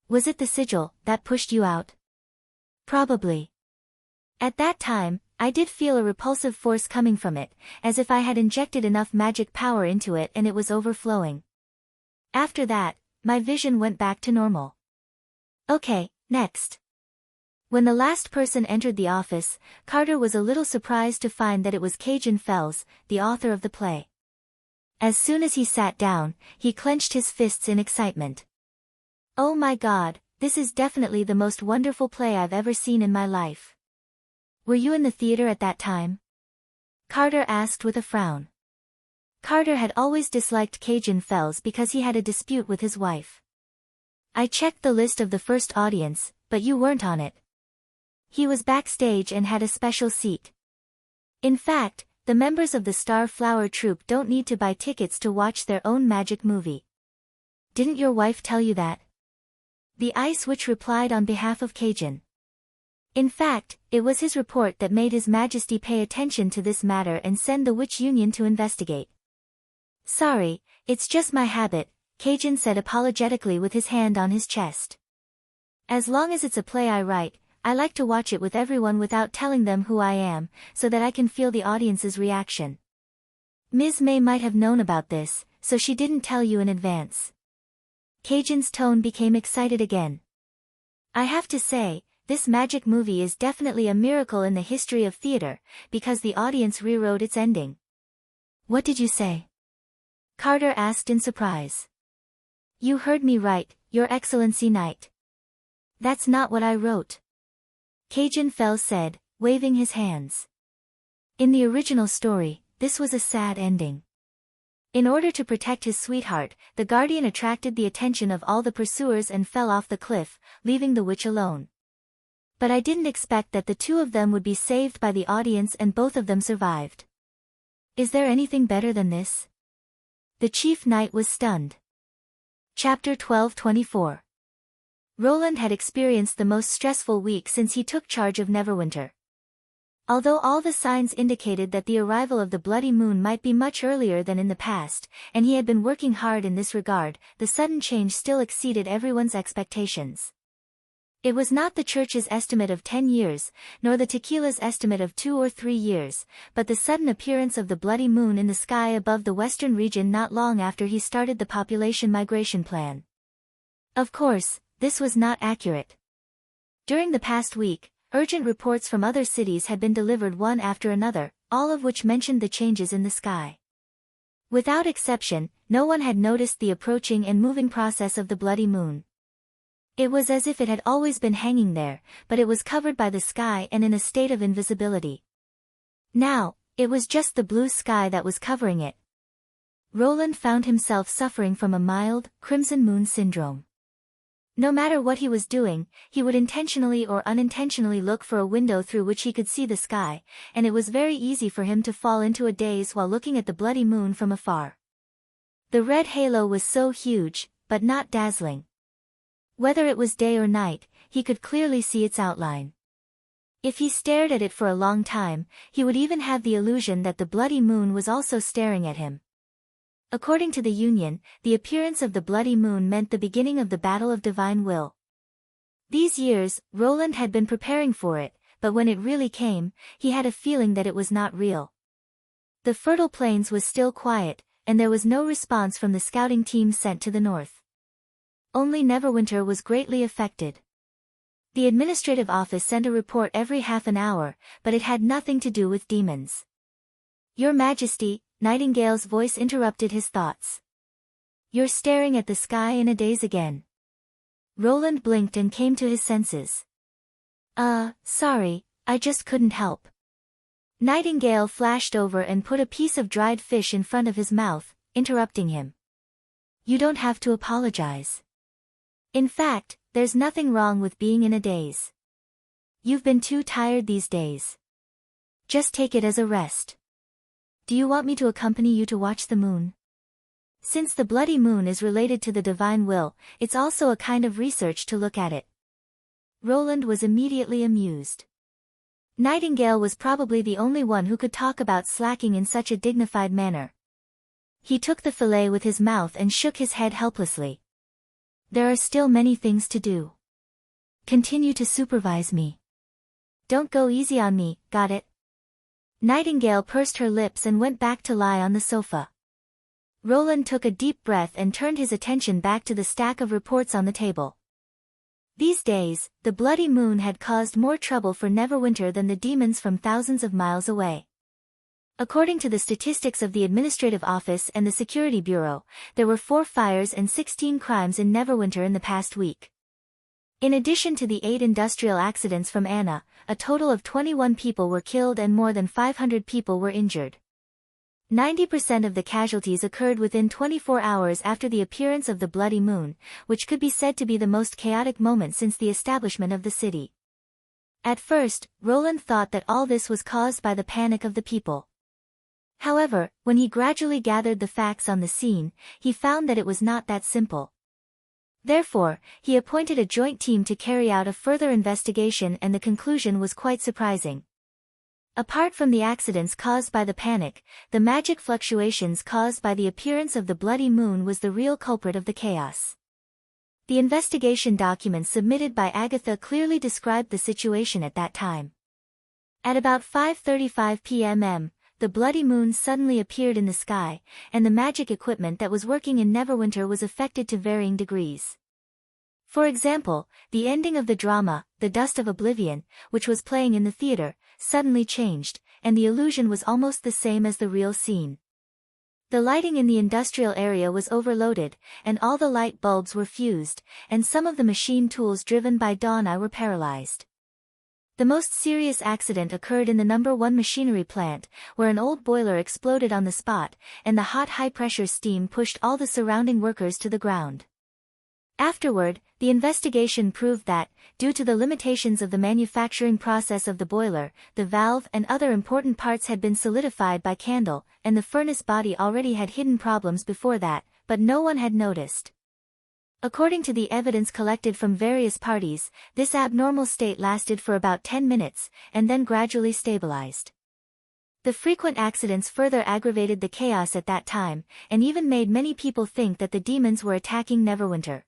Was it the sigil that pushed you out? Probably. At that time, I did feel a repulsive force coming from it, as if I had injected enough magic power into it and it was overflowing. After that, my vision went back to normal. Okay, next. When the last person entered the office, Carter was a little surprised to find that it was Cajun Fells, the author of the play. As soon as he sat down, he clenched his fists in excitement. Oh my God, this is definitely the most wonderful play I've ever seen in my life. Were you in the theater at that time? Carter asked with a frown. Carter had always disliked Cajun Fells because he had a dispute with his wife. I checked the list of the first audience, but you weren't on it. He was backstage and had a special seat. In fact, the members of the Star Flower Troupe don't need to buy tickets to watch their own magic movie. Didn't your wife tell you that? The Ice Witch replied on behalf of Cajun. In fact, it was his report that made His Majesty pay attention to this matter and send the Witch Union to investigate. Sorry, it's just my habit, Cajun said apologetically with his hand on his chest. As long as it's a play I write, I like to watch it with everyone without telling them who I am, so that I can feel the audience's reaction. Ms. May might have known about this, so she didn't tell you in advance. Cajun's tone became excited again. I have to say, this magic movie is definitely a miracle in the history of theater, because the audience rewrote its ending. What did you say? Carter asked in surprise. You heard me right, Your Excellency Knight. That's not what I wrote. Cajun Fells said, waving his hands. In the original story, this was a sad ending. In order to protect his sweetheart, the guardian attracted the attention of all the pursuers and fell off the cliff, leaving the witch alone. But I didn't expect that the two of them would be saved by the audience and both of them survived. Is there anything better than this? The chief knight was stunned. Chapter 12:24. Roland had experienced the most stressful week since he took charge of Neverwinter. Although all the signs indicated that the arrival of the Bloody Moon might be much earlier than in the past, and he had been working hard in this regard, the sudden change still exceeded everyone's expectations. It was not the church's estimate of 10 years, nor the tequila's estimate of 2 or 3 years, but the sudden appearance of the Bloody Moon in the sky above the western region not long after he started the population migration plan. Of course, this was not accurate. During the past week, urgent reports from other cities had been delivered one after another, all of which mentioned the changes in the sky. Without exception, no one had noticed the approaching and moving process of the Bloody Moon. It was as if it had always been hanging there, but it was covered by the sky and in a state of invisibility. Now, it was just the blue sky that was covering it. Roland found himself suffering from a mild, crimson moon syndrome. No matter what he was doing, he would intentionally or unintentionally look for a window through which he could see the sky, and it was very easy for him to fall into a daze while looking at the Bloody Moon from afar. The red halo was so huge, but not dazzling. Whether it was day or night, he could clearly see its outline. If he stared at it for a long time, he would even have the illusion that the Bloody Moon was also staring at him. According to the Union, the appearance of the Bloody Moon meant the beginning of the Battle of Divine Will. These years, Roland had been preparing for it, but when it really came, he had a feeling that it was not real. The fertile plains was still quiet, and there was no response from the scouting team sent to the north. Only Neverwinter was greatly affected. The administrative office sent a report every half an hour, but it had nothing to do with demons. Your Majesty, Nightingale's voice interrupted his thoughts. You're staring at the sky in a daze again. Roland blinked and came to his senses. Sorry, I just couldn't help. Nightingale flashed over and put a piece of dried fish in front of his mouth, interrupting him. You don't have to apologize. In fact, there's nothing wrong with being in a daze. You've been too tired these days. Just take it as a rest. Do you want me to accompany you to watch the moon? Since the Bloody Moon is related to the Divine Will, it's also a kind of research to look at it. Roland was immediately amused. Nightingale was probably the only one who could talk about slacking in such a dignified manner. He took the fillet with his mouth and shook his head helplessly. There are still many things to do. Continue to supervise me. Don't go easy on me, got it? Nightingale pursed her lips and went back to lie on the sofa. Roland took a deep breath and turned his attention back to the stack of reports on the table. These days, the bloody moon had caused more trouble for Neverwinter than the demons from thousands of miles away. According to the statistics of the Administrative Office and the Security Bureau, there were 4 fires and 16 crimes in Neverwinter in the past week. In addition to the 8 industrial accidents from Anna, a total of 21 people were killed and more than 500 people were injured. 90% of the casualties occurred within 24 hours after the appearance of the bloody moon, which could be said to be the most chaotic moment since the establishment of the city. At first, Roland thought that all this was caused by the panic of the people. However, when he gradually gathered the facts on the scene, he found that it was not that simple. Therefore, he appointed a joint team to carry out a further investigation, and the conclusion was quite surprising. Apart from the accidents caused by the panic, the magic fluctuations caused by the appearance of the bloody moon was the real culprit of the chaos. The investigation documents submitted by Agatha clearly described the situation at that time. At about 5:35 p.m., the bloody moon suddenly appeared in the sky, and the magic equipment that was working in Neverwinter was affected to varying degrees. For example, the ending of the drama, The Dust of Oblivion, which was playing in the theater, suddenly changed, and the illusion was almost the same as the real scene. The lighting in the industrial area was overloaded, and all the light bulbs were fused, and some of the machine tools driven by Dawn Eye were paralyzed. The most serious accident occurred in the No. 1 machinery plant, where an old boiler exploded on the spot, and the hot high-pressure steam pushed all the surrounding workers to the ground. Afterward, the investigation proved that, due to the limitations of the manufacturing process of the boiler, the valve and other important parts had been solidified by candle, and the furnace body already had hidden problems before that, but no one had noticed. According to the evidence collected from various parties, this abnormal state lasted for about 10 minutes, and then gradually stabilized. The frequent accidents further aggravated the chaos at that time, and even made many people think that the demons were attacking Neverwinter.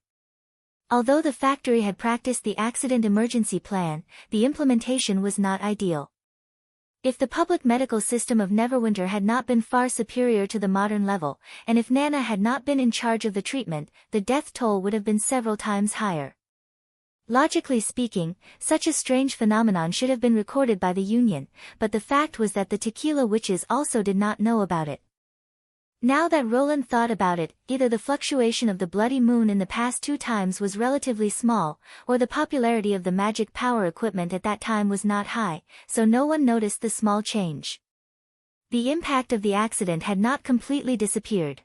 Although the factory had practiced the accident emergency plan, the implementation was not ideal. If the public medical system of Neverwinter had not been far superior to the modern level, and if Nana had not been in charge of the treatment, the death toll would have been several times higher. Logically speaking, such a strange phenomenon should have been recorded by the Union, but the fact was that the Tequila Witches also did not know about it. Now that Roland thought about it, either the fluctuation of the bloody moon in the past 2 times was relatively small, or the popularity of the magic power equipment at that time was not high, so no one noticed the small change. The impact of the accident had not completely disappeared.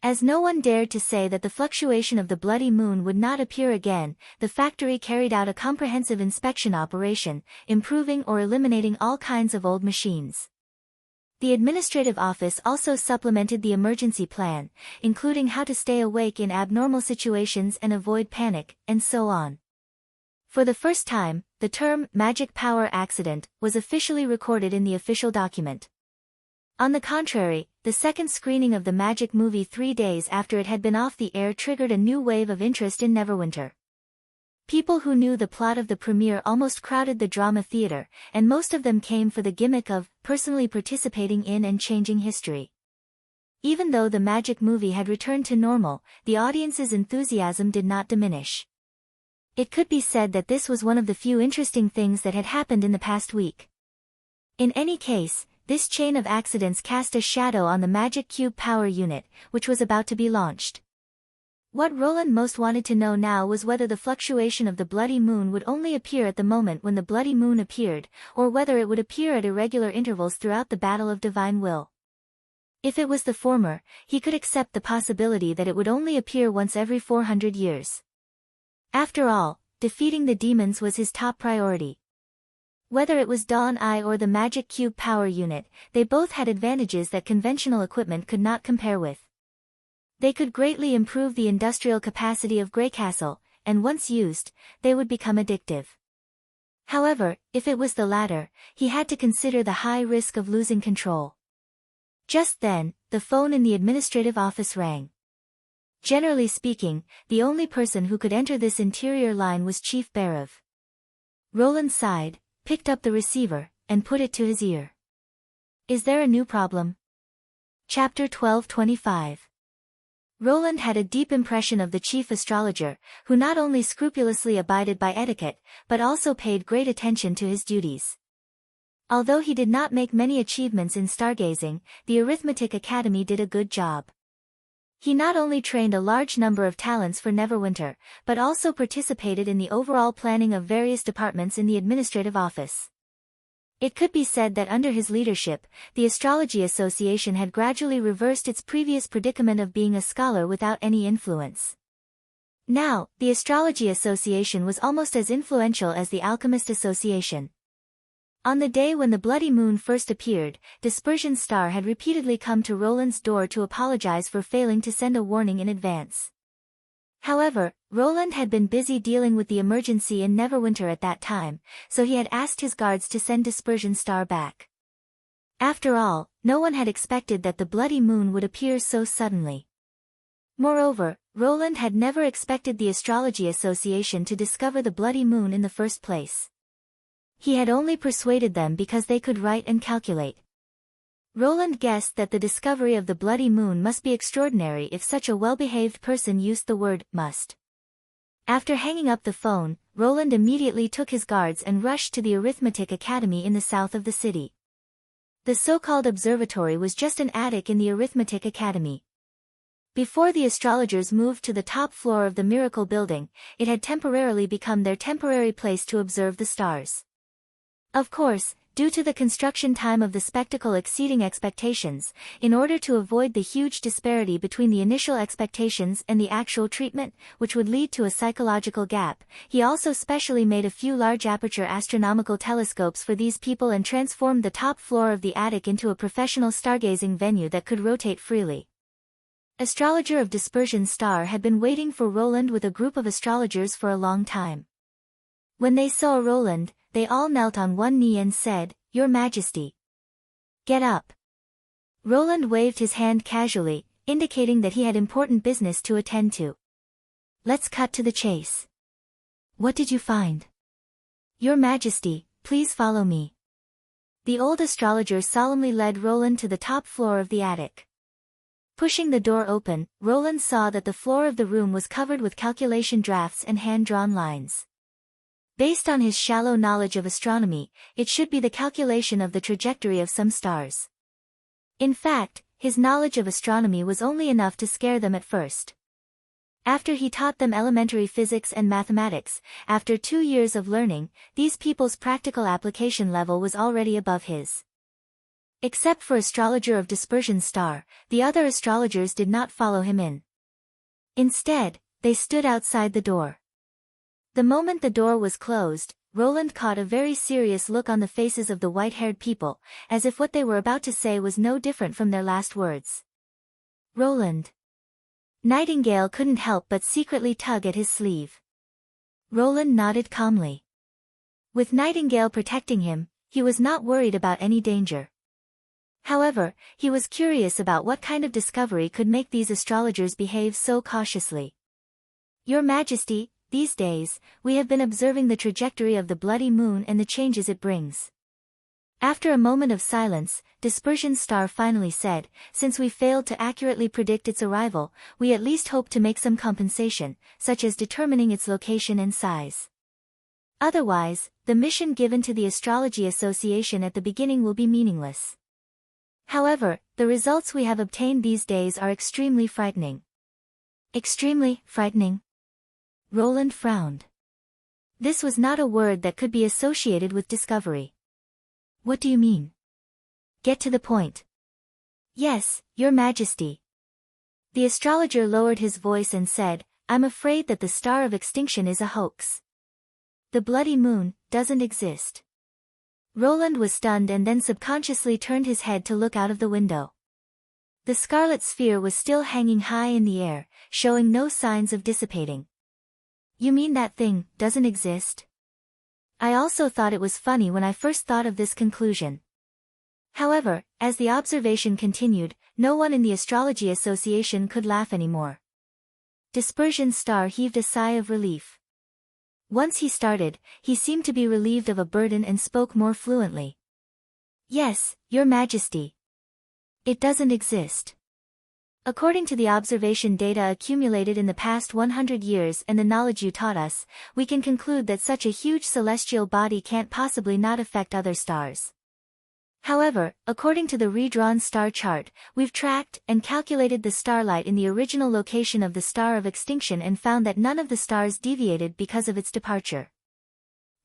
As no one dared to say that the fluctuation of the bloody moon would not appear again, the factory carried out a comprehensive inspection operation, improving or eliminating all kinds of old machines. The administrative office also supplemented the emergency plan, including how to stay awake in abnormal situations and avoid panic, and so on. For the first time, the term magic power accident was officially recorded in the official document. On the contrary, the second screening of the magic movie 3 days after it had been off the air triggered a new wave of interest in Neverwinter. People who knew the plot of the premiere almost crowded the drama theater, and most of them came for the gimmick of personally participating in and changing history. Even though the magic movie had returned to normal, the audience's enthusiasm did not diminish. It could be said that this was one of the few interesting things that had happened in the past week. In any case, this chain of accidents cast a shadow on the Magic Cube Power Unit, which was about to be launched. What Roland most wanted to know now was whether the fluctuation of the bloody moon would only appear at the moment when the bloody moon appeared, or whether it would appear at irregular intervals throughout the battle of divine will. If it was the former, he could accept the possibility that it would only appear once every 400 years. After all, defeating the demons was his top priority. Whether it was Dawn Eye or the Magic Cube Power Unit, they both had advantages that conventional equipment could not compare with. They could greatly improve the industrial capacity of Greycastle, and once used, they would become addictive. However, if it was the latter, he had to consider the high risk of losing control. Just then, the phone in the administrative office rang. Generally speaking, the only person who could enter this interior line was Chief Berev. Roland sighed, picked up the receiver, and put it to his ear. Is there a new problem? Chapter 1225. Roland had a deep impression of the chief astrologer, who not only scrupulously abided by etiquette, but also paid great attention to his duties. Although he did not make many achievements in stargazing, the Arithmetic Academy did a good job. He not only trained a large number of talents for Neverwinter, but also participated in the overall planning of various departments in the administrative office. It could be said that under his leadership, the Astrology Association had gradually reversed its previous predicament of being a scholar without any influence. Now, the Astrology Association was almost as influential as the Alchemist Association. On the day when the bloody moon first appeared, Dispersion Star had repeatedly come to Roland's door to apologize for failing to send a warning in advance. However, Roland had been busy dealing with the emergency in Neverwinter at that time, so he had asked his guards to send Dispersion Star back. After all, no one had expected that the bloody moon would appear so suddenly. Moreover, Roland had never expected the Astrology Association to discover the bloody moon in the first place. He had only persuaded them because they could write and calculate. Roland guessed that the discovery of the bloody moon must be extraordinary if such a well-behaved person used the word must. After hanging up the phone, Roland immediately took his guards and rushed to the Arithmetic Academy in the south of the city. The so-called observatory was just an attic in the Arithmetic Academy. Before the astrologers moved to the top floor of the Miracle Building, it had temporarily become their temporary place to observe the stars. Of course, due to the construction time of the spectacle exceeding expectations, in order to avoid the huge disparity between the initial expectations and the actual treatment, which would lead to a psychological gap, he also specially made a few large aperture astronomical telescopes for these people and transformed the top floor of the attic into a professional stargazing venue that could rotate freely. Astrologer of Dispersion Star had been waiting for Roland with a group of astrologers for a long time. When they saw Roland, they all knelt on one knee and said, "Your Majesty, get up." Roland waved his hand casually, indicating that he had important business to attend to. "Let's cut to the chase. What did you find?" "Your Majesty, please follow me." The old astrologer solemnly led Roland to the top floor of the attic. Pushing the door open, Roland saw that the floor of the room was covered with calculation drafts and hand-drawn lines. Based on his shallow knowledge of astronomy, it should be the calculation of the trajectory of some stars. In fact, his knowledge of astronomy was only enough to scare them at first. After he taught them elementary physics and mathematics, after 2 years of learning, these people's practical application level was already above his. Except for Astrologer of Dispersion Star, the other astrologers did not follow him in. Instead, they stood outside the door. The moment the door was closed, Roland caught a very serious look on the faces of the white-haired people, as if what they were about to say was no different from their last words. "Roland." Nightingale couldn't help but secretly tug at his sleeve. Roland nodded calmly. With Nightingale protecting him, he was not worried about any danger. However, he was curious about what kind of discovery could make these astrologers behave so cautiously. "Your Majesty, these days, we have been observing the trajectory of the bloody moon and the changes it brings." After a moment of silence, Dispersion Star finally said, "Since we failed to accurately predict its arrival, we at least hope to make some compensation, such as determining its location and size. Otherwise, the mission given to the Astrology Association at the beginning will be meaningless. However, the results we have obtained these days are extremely frightening." "Extremely frightening?" Roland frowned. This was not a word that could be associated with discovery. "What do you mean? Get to the point." "Yes, Your Majesty." The astrologer lowered his voice and said, "I'm afraid that the star of extinction is a hoax. The bloody moon doesn't exist." Roland was stunned and then subconsciously turned his head to look out of the window. The scarlet sphere was still hanging high in the air, showing no signs of dissipating. "You mean that thing doesn't exist?" I also thought it was funny when I first thought of this conclusion. However, as the observation continued, no one in the Astrology Association could laugh anymore. Dispersion's star heaved a sigh of relief. Once he started, he seemed to be relieved of a burden and spoke more fluently. Yes, Your Majesty. It doesn't exist. According to the observation data accumulated in the past 100 years and the knowledge you taught us, we can conclude that such a huge celestial body can't possibly not affect other stars. However, according to the redrawn star chart, we've tracked and calculated the starlight in the original location of the star of extinction and found that none of the stars deviated because of its departure.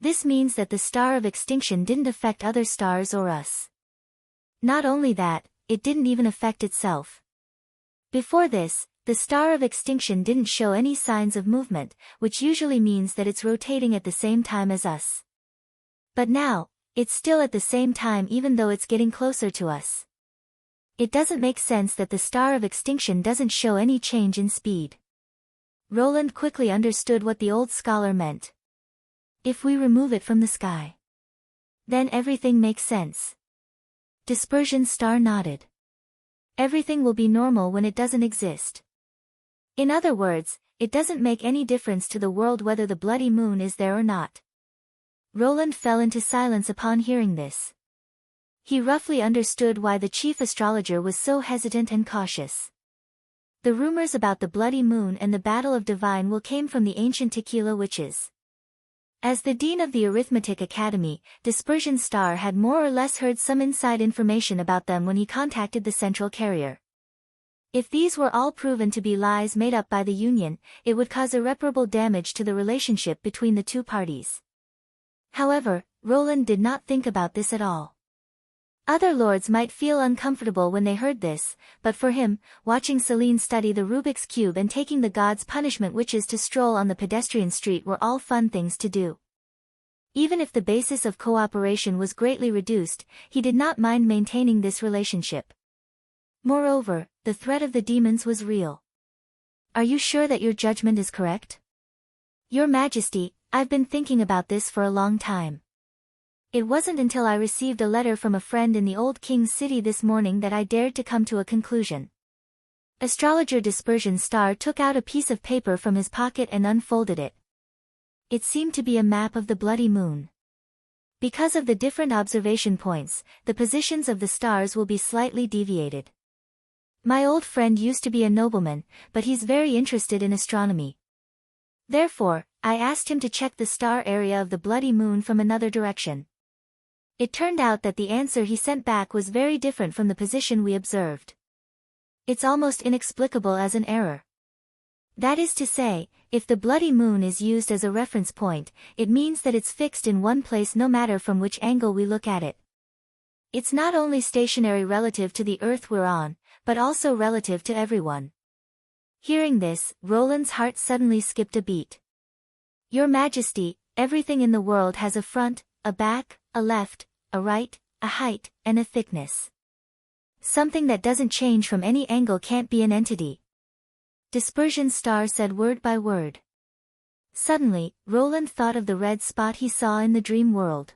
This means that the star of extinction didn't affect other stars or us. Not only that, it didn't even affect itself. Before this, the star of extinction didn't show any signs of movement, which usually means that it's rotating at the same time as us. But now, it's still at the same time even though it's getting closer to us. It doesn't make sense that the star of extinction doesn't show any change in speed. Roland quickly understood what the old scholar meant. If we remove it from the sky, then everything makes sense. Dispersion's star nodded. Everything will be normal when it doesn't exist. In other words, it doesn't make any difference to the world whether the bloody moon is there or not. Roland fell into silence upon hearing this. He roughly understood why the chief astrologer was so hesitant and cautious. The rumors about the bloody moon and the Battle of Divine Will came from the ancient Tequila witches. As the dean of the Arithmetic Academy, Dispersion's star had more or less heard some inside information about them when he contacted the central carrier. If these were all proven to be lies made up by the Union, it would cause irreparable damage to the relationship between the two parties. However, Roland did not think about this at all. Other lords might feel uncomfortable when they heard this, but for him, watching Celine study the Rubik's Cube and taking the gods' punishment witches to stroll on the pedestrian street were all fun things to do. Even if the basis of cooperation was greatly reduced, he did not mind maintaining this relationship. Moreover, the threat of the demons was real. Are you sure that your judgment is correct? Your Majesty, I've been thinking about this for a long time. It wasn't until I received a letter from a friend in the old king's city this morning that I dared to come to a conclusion. Astrologer Dispersion's star took out a piece of paper from his pocket and unfolded it. It seemed to be a map of the bloody moon. Because of the different observation points, the positions of the stars will be slightly deviated. My old friend used to be a nobleman, but he's very interested in astronomy. Therefore, I asked him to check the star area of the bloody moon from another direction. It turned out that the answer he sent back was very different from the position we observed. It's almost inexplicable as an error. That is to say, if the bloody moon is used as a reference point, it means that it's fixed in one place no matter from which angle we look at it. It's not only stationary relative to the Earth we're on, but also relative to everyone. Hearing this, Roland's heart suddenly skipped a beat. Your Majesty, everything in the world has a front, a back, a left, a right, a height, and a thickness. Something that doesn't change from any angle can't be an entity. Dispersion's star said word by word. Suddenly, Roland thought of the red spot he saw in the dream world.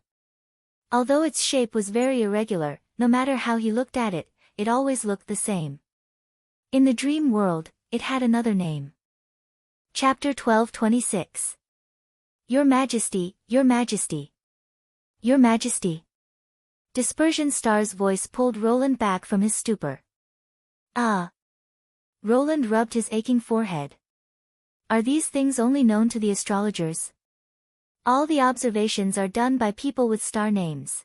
Although its shape was very irregular, no matter how he looked at it, it always looked the same. In the dream world, it had another name. Chapter 12:26. Your Majesty, Your Majesty. Your Majesty. Dispersion's star's voice pulled Roland back from his stupor. Ah. Roland rubbed his aching forehead. Are these things only known to the astrologers? All the observations are done by people with star names.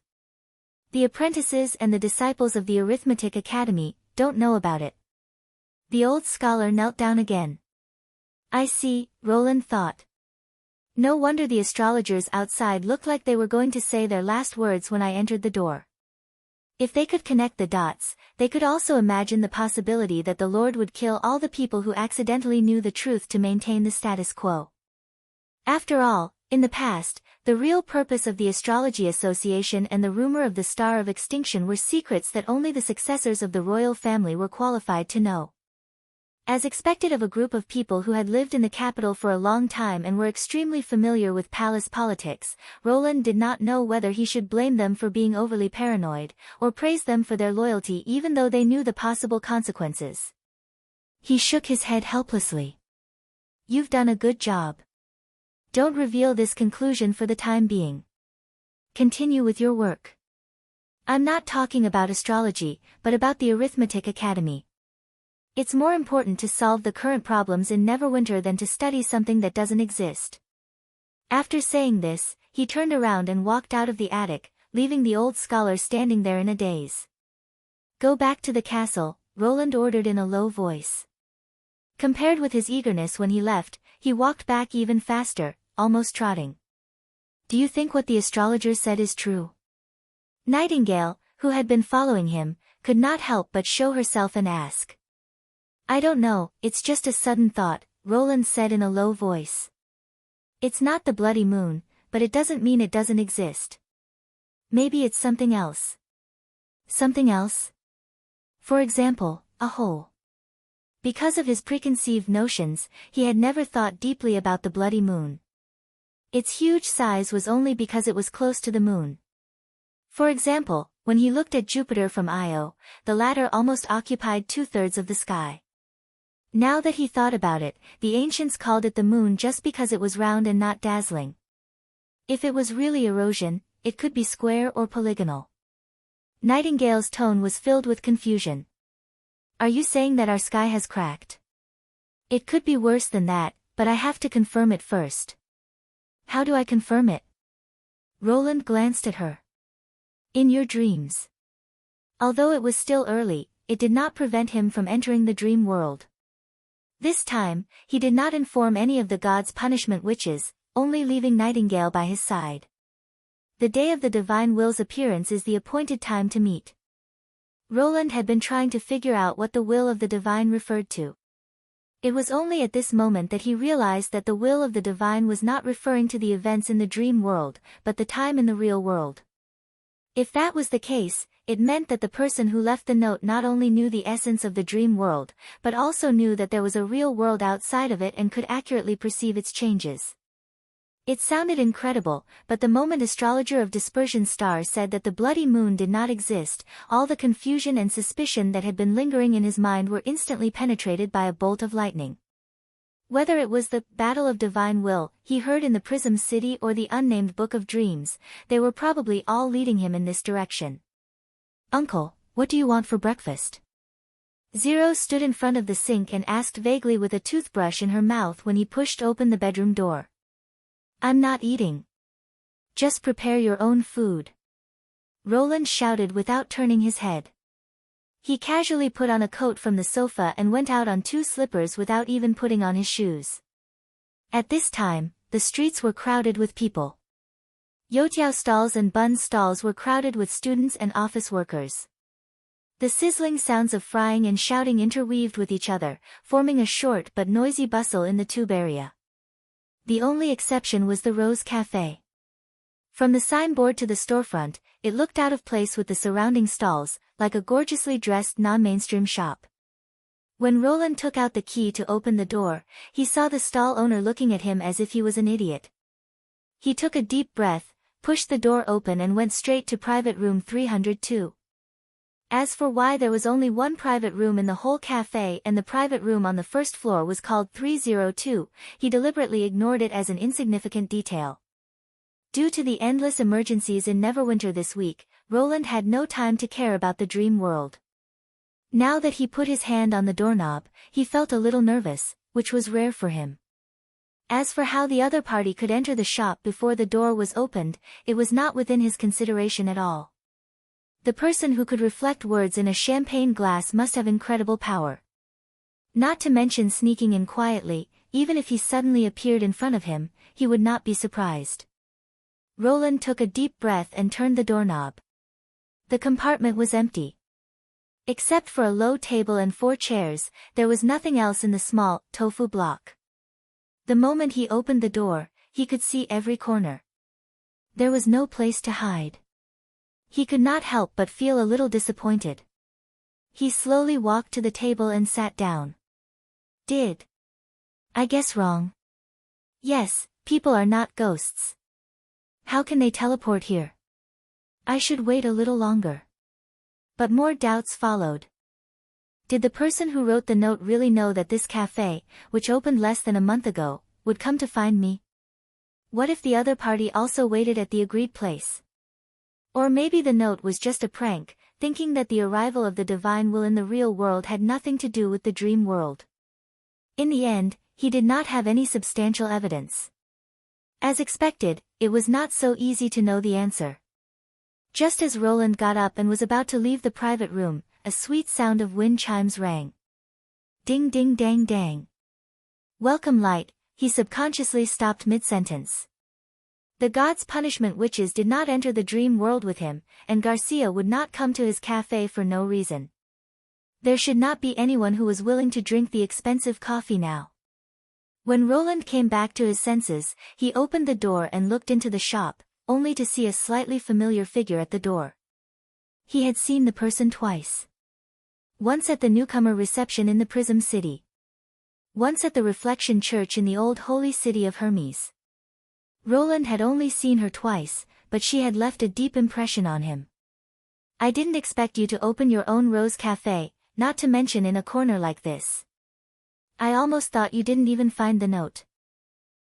The apprentices and the disciples of the Arithmetic Academy don't know about it. The old scholar knelt down again. I see, Roland thought. No wonder the astrologers outside looked like they were going to say their last words when I entered the door. If they could connect the dots, they could also imagine the possibility that the Lord would kill all the people who accidentally knew the truth to maintain the status quo. After all, in the past, the real purpose of the Astrology Association and the rumor of the Star of Extinction were secrets that only the successors of the royal family were qualified to know. As expected of a group of people who had lived in the capital for a long time and were extremely familiar with palace politics, Roland did not know whether he should blame them for being overly paranoid, or praise them for their loyalty even though they knew the possible consequences. He shook his head helplessly. You've done a good job. Don't reveal this conclusion for the time being. Continue with your work. I'm not talking about astrology, but about the Arithmetic Academy. It's more important to solve the current problems in Neverwinter than to study something that doesn't exist. After saying this, he turned around and walked out of the attic, leaving the old scholar standing there in a daze. Go back to the castle, Roland ordered in a low voice. Compared with his eagerness when he left, he walked back even faster, almost trotting. Do you think what the astrologer said is true? Nightingale, who had been following him, could not help but show herself and ask. I don't know, it's just a sudden thought, Roland said in a low voice. It's not the bloody moon, but it doesn't mean it doesn't exist. Maybe it's something else. Something else? For example, a hole. Because of his preconceived notions, he had never thought deeply about the bloody moon. Its huge size was only because it was close to the moon. For example, when he looked at Jupiter from Io, the latter almost occupied 2/3 of the sky. Now that he thought about it, the ancients called it the moon just because it was round and not dazzling. If it was really erosion, it could be square or polygonal. Nightingale's tone was filled with confusion. Are you saying that our sky has cracked? It could be worse than that, but I have to confirm it first. How do I confirm it? Roland glanced at her. In your dreams. Although it was still early, it did not prevent him from entering the dream world. This time, he did not inform any of the gods' punishment witches, only leaving Nightingale by his side. The day of the divine will's appearance is the appointed time to meet. Roland had been trying to figure out what the will of the divine referred to. It was only at this moment that he realized that the will of the divine was not referring to the events in the dream world, but the time in the real world. If that was the case, it meant that the person who left the note not only knew the essence of the dream world, but also knew that there was a real world outside of it and could accurately perceive its changes. It sounded incredible, but the moment astrologer of Dispersion Star said that the bloody moon did not exist, all the confusion and suspicion that had been lingering in his mind were instantly penetrated by a bolt of lightning. Whether it was the Battle of Divine Will he heard in the Prism City or the unnamed Book of Dreams, they were probably all leading him in this direction. Uncle, what do you want for breakfast? Zero stood in front of the sink and asked vaguely with a toothbrush in her mouth when he pushed open the bedroom door. I'm not eating. Just prepare your own food. Roland shouted without turning his head. He casually put on a coat from the sofa and went out on 2 slippers without even putting on his shoes. At this time, the streets were crowded with people. Youtiao stalls and bun stalls were crowded with students and office workers. The sizzling sounds of frying and shouting interweaved with each other, forming a short but noisy bustle in the tube area. The only exception was the Rose Café. From the signboard to the storefront, it looked out of place with the surrounding stalls, like a gorgeously dressed non-mainstream shop. When Roland took out the key to open the door, he saw the stall owner looking at him as if he was an idiot. He took a deep breath, pushed the door open and went straight to private room 302. As for why there was only one private room in the whole cafe and the private room on the first floor was called 302, he deliberately ignored it as an insignificant detail. Due to the endless emergencies in Neverwinter this week, Roland had no time to care about the dream world. Now that he put his hand on the doorknob, he felt a little nervous, which was rare for him. As for how the other party could enter the shop before the door was opened, it was not within his consideration at all. The person who could reflect words in a champagne glass must have incredible power. Not to mention sneaking in quietly, even if he suddenly appeared in front of him, he would not be surprised. Roland took a deep breath and turned the doorknob. The compartment was empty. Except for a low table and 4 chairs, there was nothing else in the small, tofu block. The moment he opened the door, he could see every corner. There was no place to hide. He could not help but feel a little disappointed. He slowly walked to the table and sat down. Did I guess wrong? Yes, people are not ghosts. How can they teleport here? I should wait a little longer. But more doubts followed. Did the person who wrote the note really know that this cafe, which opened less than a month ago, would come to find me? What if the other party also waited at the agreed place? Or maybe the note was just a prank, thinking that the arrival of the divine will in the real world had nothing to do with the dream world. In the end, he did not have any substantial evidence. As expected, it was not so easy to know the answer. Just as Roland got up and was about to leave the private room, a sweet sound of wind chimes rang. Ding ding dang dang. Welcome light, he subconsciously stopped mid-sentence. The gods' punishment witches did not enter the dream world with him, and Garcia would not come to his cafe for no reason. There should not be anyone who was willing to drink the expensive coffee now. When Roland came back to his senses, he opened the door and looked into the shop, only to see a slightly familiar figure at the door. He had seen the person twice. Once at the newcomer reception in the Prism City. Once at the Reflection Church in the old holy city of Hermes. Roland had only seen her twice, but she had left a deep impression on him. I didn't expect you to open your own rose cafe, not to mention in a corner like this. I almost thought you didn't even find the note.